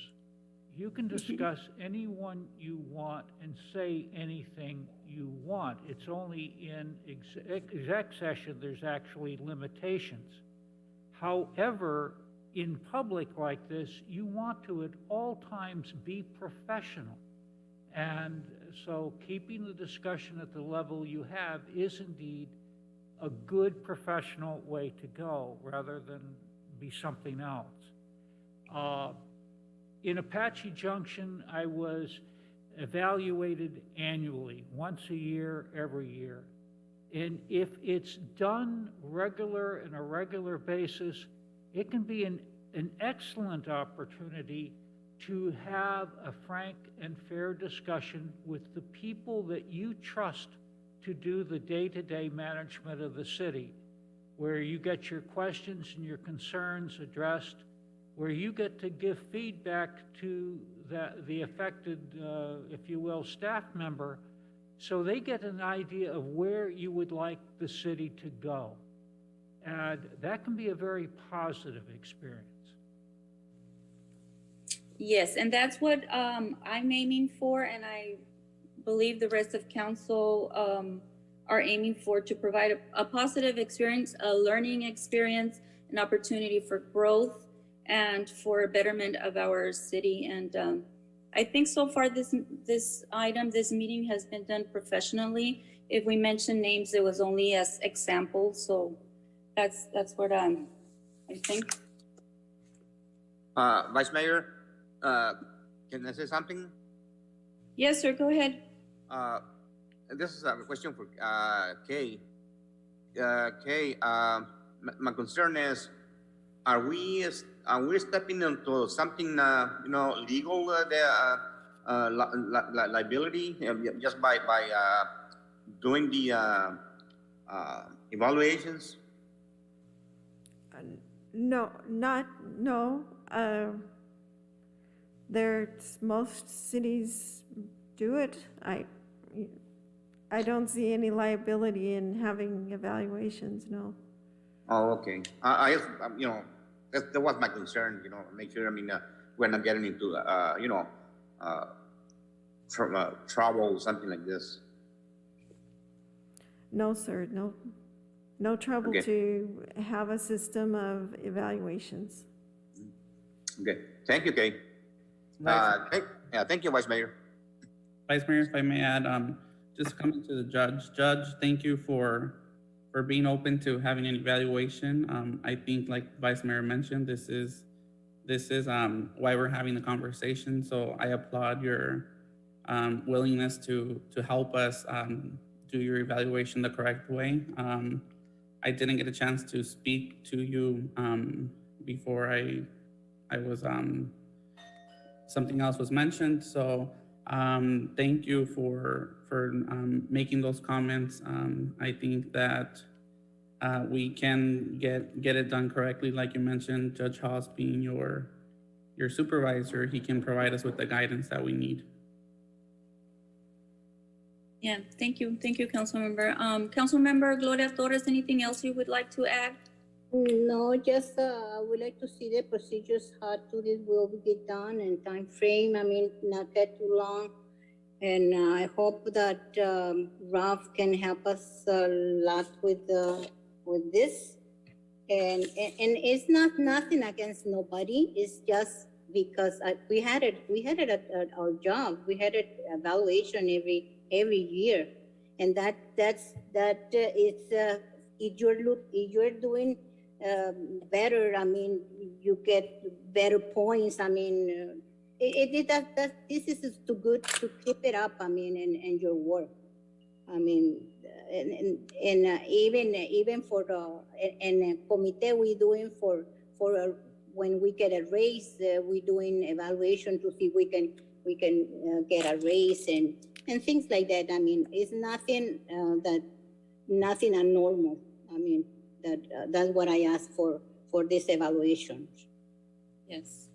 you can discuss anyone you want and say anything you want. It's only in exec session there's actually limitations. However, in public like this, you want to at all times be professional. And so keeping the discussion at the level you have is indeed a good professional way to go rather than be something else. In Apache Junction, I was evaluated annually, once a year, every year. And if it's done regular and a regular basis, it can be an excellent opportunity to have a frank and fair discussion with the people that you trust to do the day-to-day management of the city, where you get your questions and your concerns addressed, where you get to give feedback to the affected, if you will, staff member, so they get an idea of where you would like the city to go. And that can be a very positive experience. Yes, and that's what I'm aiming for, and I believe the rest of council are aiming for, to provide a positive experience, a learning experience, an opportunity for growth, and for a betterment of our city. And I think so far this meeting has been done professionally. If we mention names, it was only as examples, so that's what I think. Vice Mayor, can I say something? Yes, sir, go ahead. This is a question for Kay. Kay, my concern is, are we stepping into something legal, liability, just by doing the evaluations? No, no. Most cities do it. I don't see any liability in having evaluations, no. Oh, okay. That was my concern, make sure, we're not getting into, trouble, something like this. No, sir, no trouble Okay. to have a system of evaluations. Okay, thank you, Kay. Thank you, Vice Mayor. Vice Mayor, if I may add, just coming to the judge. Judge, thank you for being open to having an evaluation. I think, like Vice Mayor mentioned, this is why we're having the conversation. So I applaud your willingness to help us do your evaluation the correct way. I didn't get a chance to speak to you before I was something else was mentioned. So thank you for making those comments. I think that we can get it done correctly. Like you mentioned, Judge Haas being your supervisor, he can provide us with the guidance that we need. Yeah, thank you, Councilmember. Councilmember Gloria Torres, anything else you would like to add? No, just I would like to see the procedures, how to this will get done and time frame. Not get too long. And I hope that Ralph can help us a lot with this. And it's not nothing against nobody. It's just because we had it at our job. We had an evaluation every year, and that's if you're doing better, you get better points. This is too good to keep it up. And your work. Even for the committee we doing for when we get a raise, we doing evaluation to see we can get a raise and things like that. It's nothing nothing abnormal. That's what I asked for this evaluation. Yes.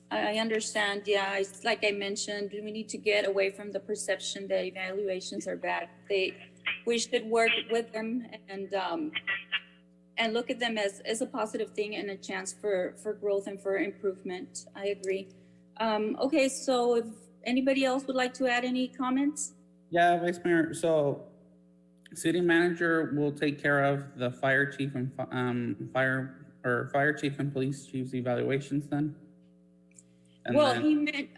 I understand. Yeah, it's like I mentioned, we need to get away from the perception that evaluations are bad. We should work with them and look at them as a positive thing and a chance for growth and for improvement. I agree. Okay, so if anybody else would like to add any comments? Yeah, Vice Mayor. So, City Manager will take care of the fire chief and fire chief and police chief's evaluations then. And Well, then- he meant,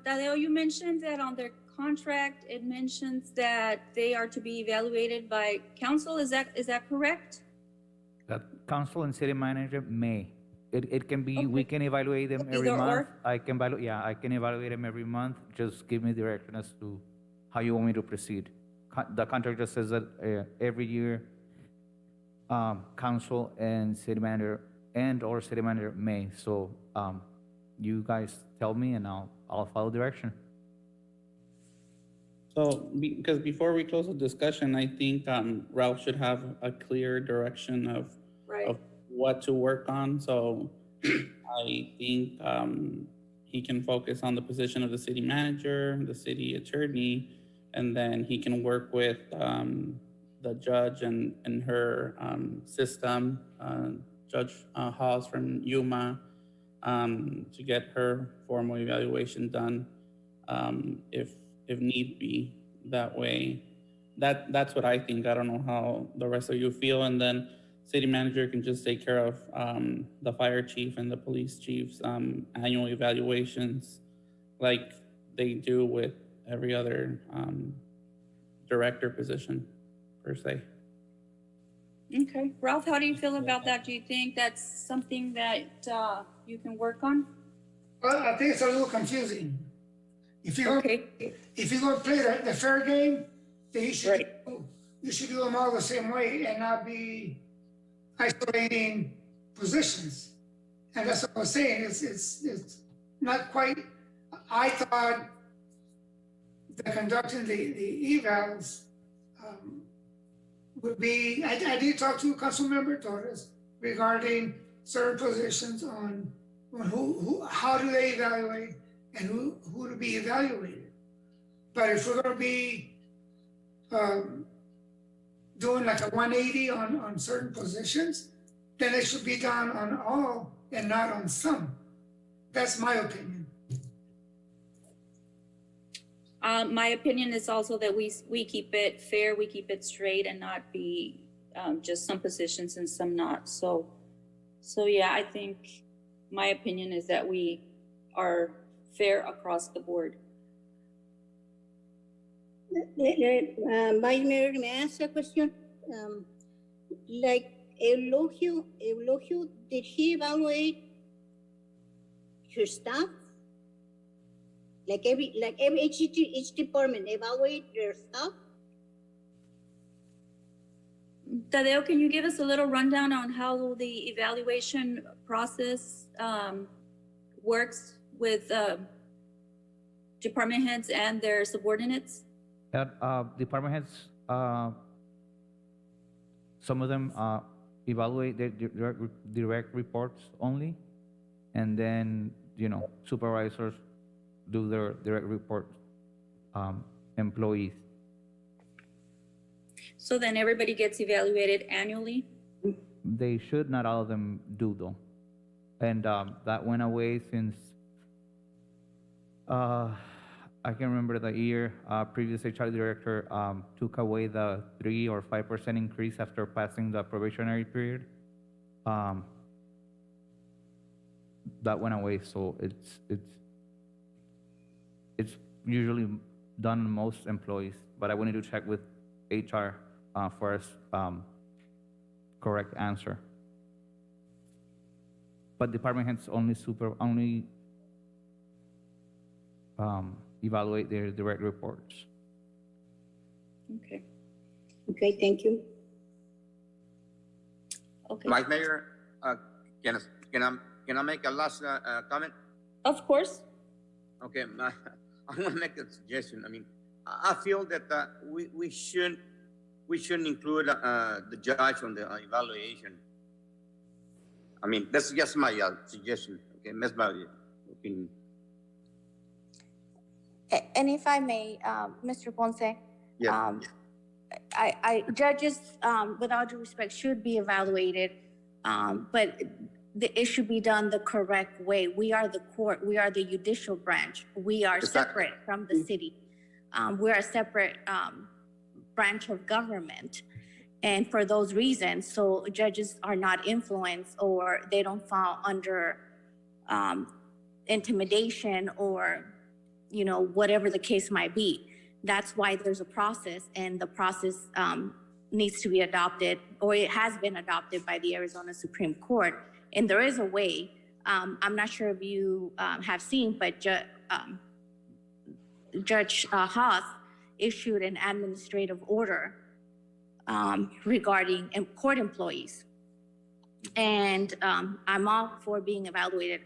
Tadeo, you mentioned that on their contract, it mentions that they are to be evaluated by council. Is that correct? The council and city manager may. It can be, we can evaluate them every Either month. or? I can evaluate them every month. Just give me direction as to how you want me to proceed. The contract just says that every year, council and city manager or city manager may. So you guys tell me and I'll follow direction. So, because before we close the discussion, I think Ralph should have a clear direction of what to work on. So I think he can focus on the position of the city manager, the city attorney, and then he can work with the the judge and her system, Judge Hawes from Yuma, to get her formal evaluation done, if need be, that way. That's what I think. I don't know how the rest of you feel. And then city manager can just take care of the fire chief and the police chief's annual evaluations like they do with every other director position, per se. Okay, Ralph, how do you feel about that? Do you think that's something that you can work on? Well, I think it's a little confusing. If you're gonna play the fair game, then you should do them all the same way and not be isolating positions. And that's what I was saying. It's not quite. I thought that conducting the evals would be. I did talk to Councilmember Torres regarding certain positions on how do they evaluate and who to be evaluated. But if we're going to be doing like a 180 on certain positions, then it should be done on all and not on some. That's my opinion. My opinion is also that we keep it fair, we keep it straight, and not be just some positions and some not. So yeah, I think my opinion is that we are fair across the board. Vice Mayor, may I ask a question? Like Eulogio, did he evaluate your staff? Like each department evaluate their staff? Tadeo, can you give us a little rundown on how the evaluation process works with department heads and their subordinates? Department heads, some of them evaluate their direct reports only, and then, supervisors do their direct report employees. So then everybody gets evaluated annually? They should, not all of them do though. And that went away since, I can remember the year, previous HR director took away the 3 or 5% increase after passing the probationary period. That went away, so it's usually done on most employees, but I wanted to check with HR for a correct answer. But department heads only evaluate their direct reports. Okay. Okay, thank you. Okay. Vice Mayor, can I make a last comment? Of course. Okay, I want to make a suggestion. I mean, I feel that we shouldn't include the judge on the evaluation. I mean, that's just my suggestion. Okay, that's my opinion. And if I may, Mr. Ponce, Yeah. Judges, with all due respect, should be evaluated, but it should be done the correct way. We are the court. We are the judicial branch. We are separate from the city. We're a separate branch of government. And for those reasons, so judges are not influenced, or they don't fall under intimidation, or whatever the case might be. That's why there's a process, and the process needs to be adopted, or it has been adopted by the Arizona Supreme Court. And there is a way. I'm not sure if you have seen, but Judge Haas issued an administrative order regarding court employees. And I'm all for being evaluated.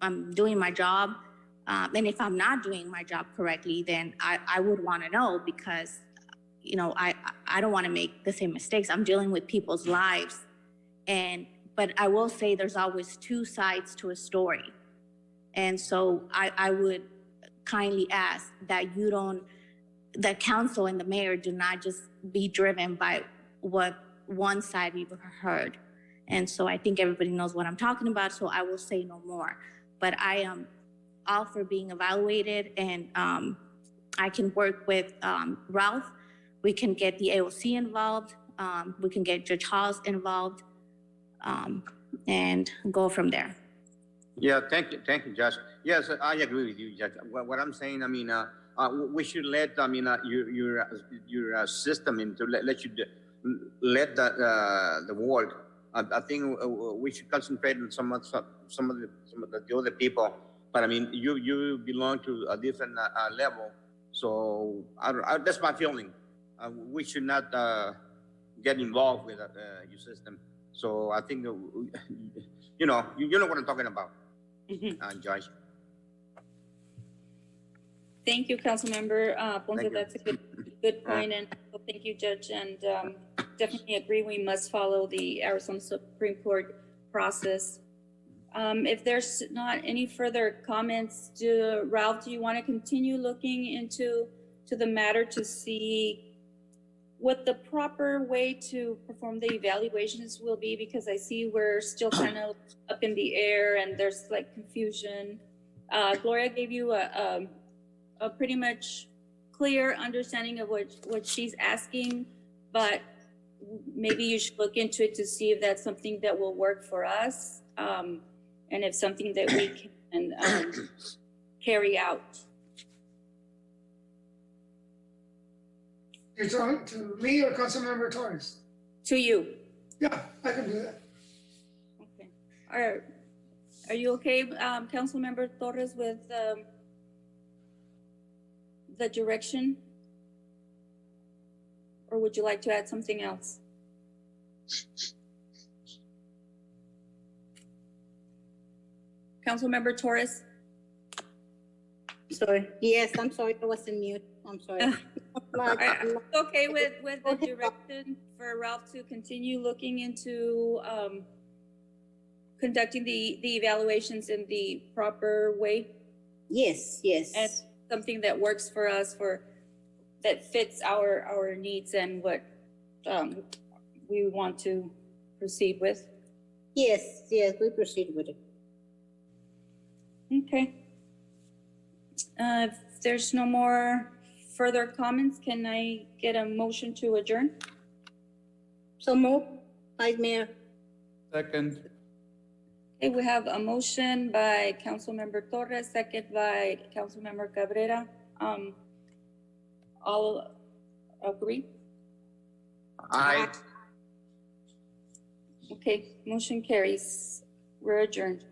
I'm doing my job. And if I'm not doing my job correctly, then I would want to know, because, I don't want to make the same mistakes. I'm dealing with people's lives. But I will say there's always two sides to a story. And so I would kindly ask that that council and the mayor do not just be driven by what one side we've heard. And so I think everybody knows what I'm talking about, so I will say no more. But I am all for being evaluated, and I can work with Ralph. We can get the AOC involved. We can get Judge Halls involved, and go from there. Yeah, thank you, Judge. Yes, I agree with you, Judge. What I'm saying, I mean, we should let, I mean, your system into let you let the work. I think we should concentrate on some of the other people. But I mean, you belong to a different level, so that's my feeling. We should not get involved with your system. So I think you know what I'm talking about, Judge. Thank you, Councilmember Ponce. Thank you. That's a good point, and thank you, Judge. And definitely agree, we must follow the Arizona Supreme Court process. If there's not any further comments, Ralph, do you want to continue looking into the matter to see what the proper way to perform the evaluations will be? Because I see we're still kind of up in the air and there's like confusion. Gloria gave you a pretty much clear understanding of what she's asking, but maybe you should look into it to see if that's something that will work for us, and if something that we can carry out. You're talking to me or Councilmember Torres? To you. Yeah, I can do that. Okay. Are you okay, Councilmember Torres, with the direction? Or would you like to add something else? Councilmember Torres? Sorry. Yes, I'm sorry, I was in mute. I'm sorry. Are you okay with the direction for Ralph to continue looking into conducting the evaluations in the proper way? Yes, yes. And something that works for us, that fits our needs and what we want to proceed with? Yes, we proceed with it. Okay. If there's no more further comments, can I get a motion to adjourn? So move, Vice Mayor. Second. Okay, we have a motion by Councilmember Torres, second by Councilmember Cabrera. All agree? Aye. Okay, motion carries. We're adjourned.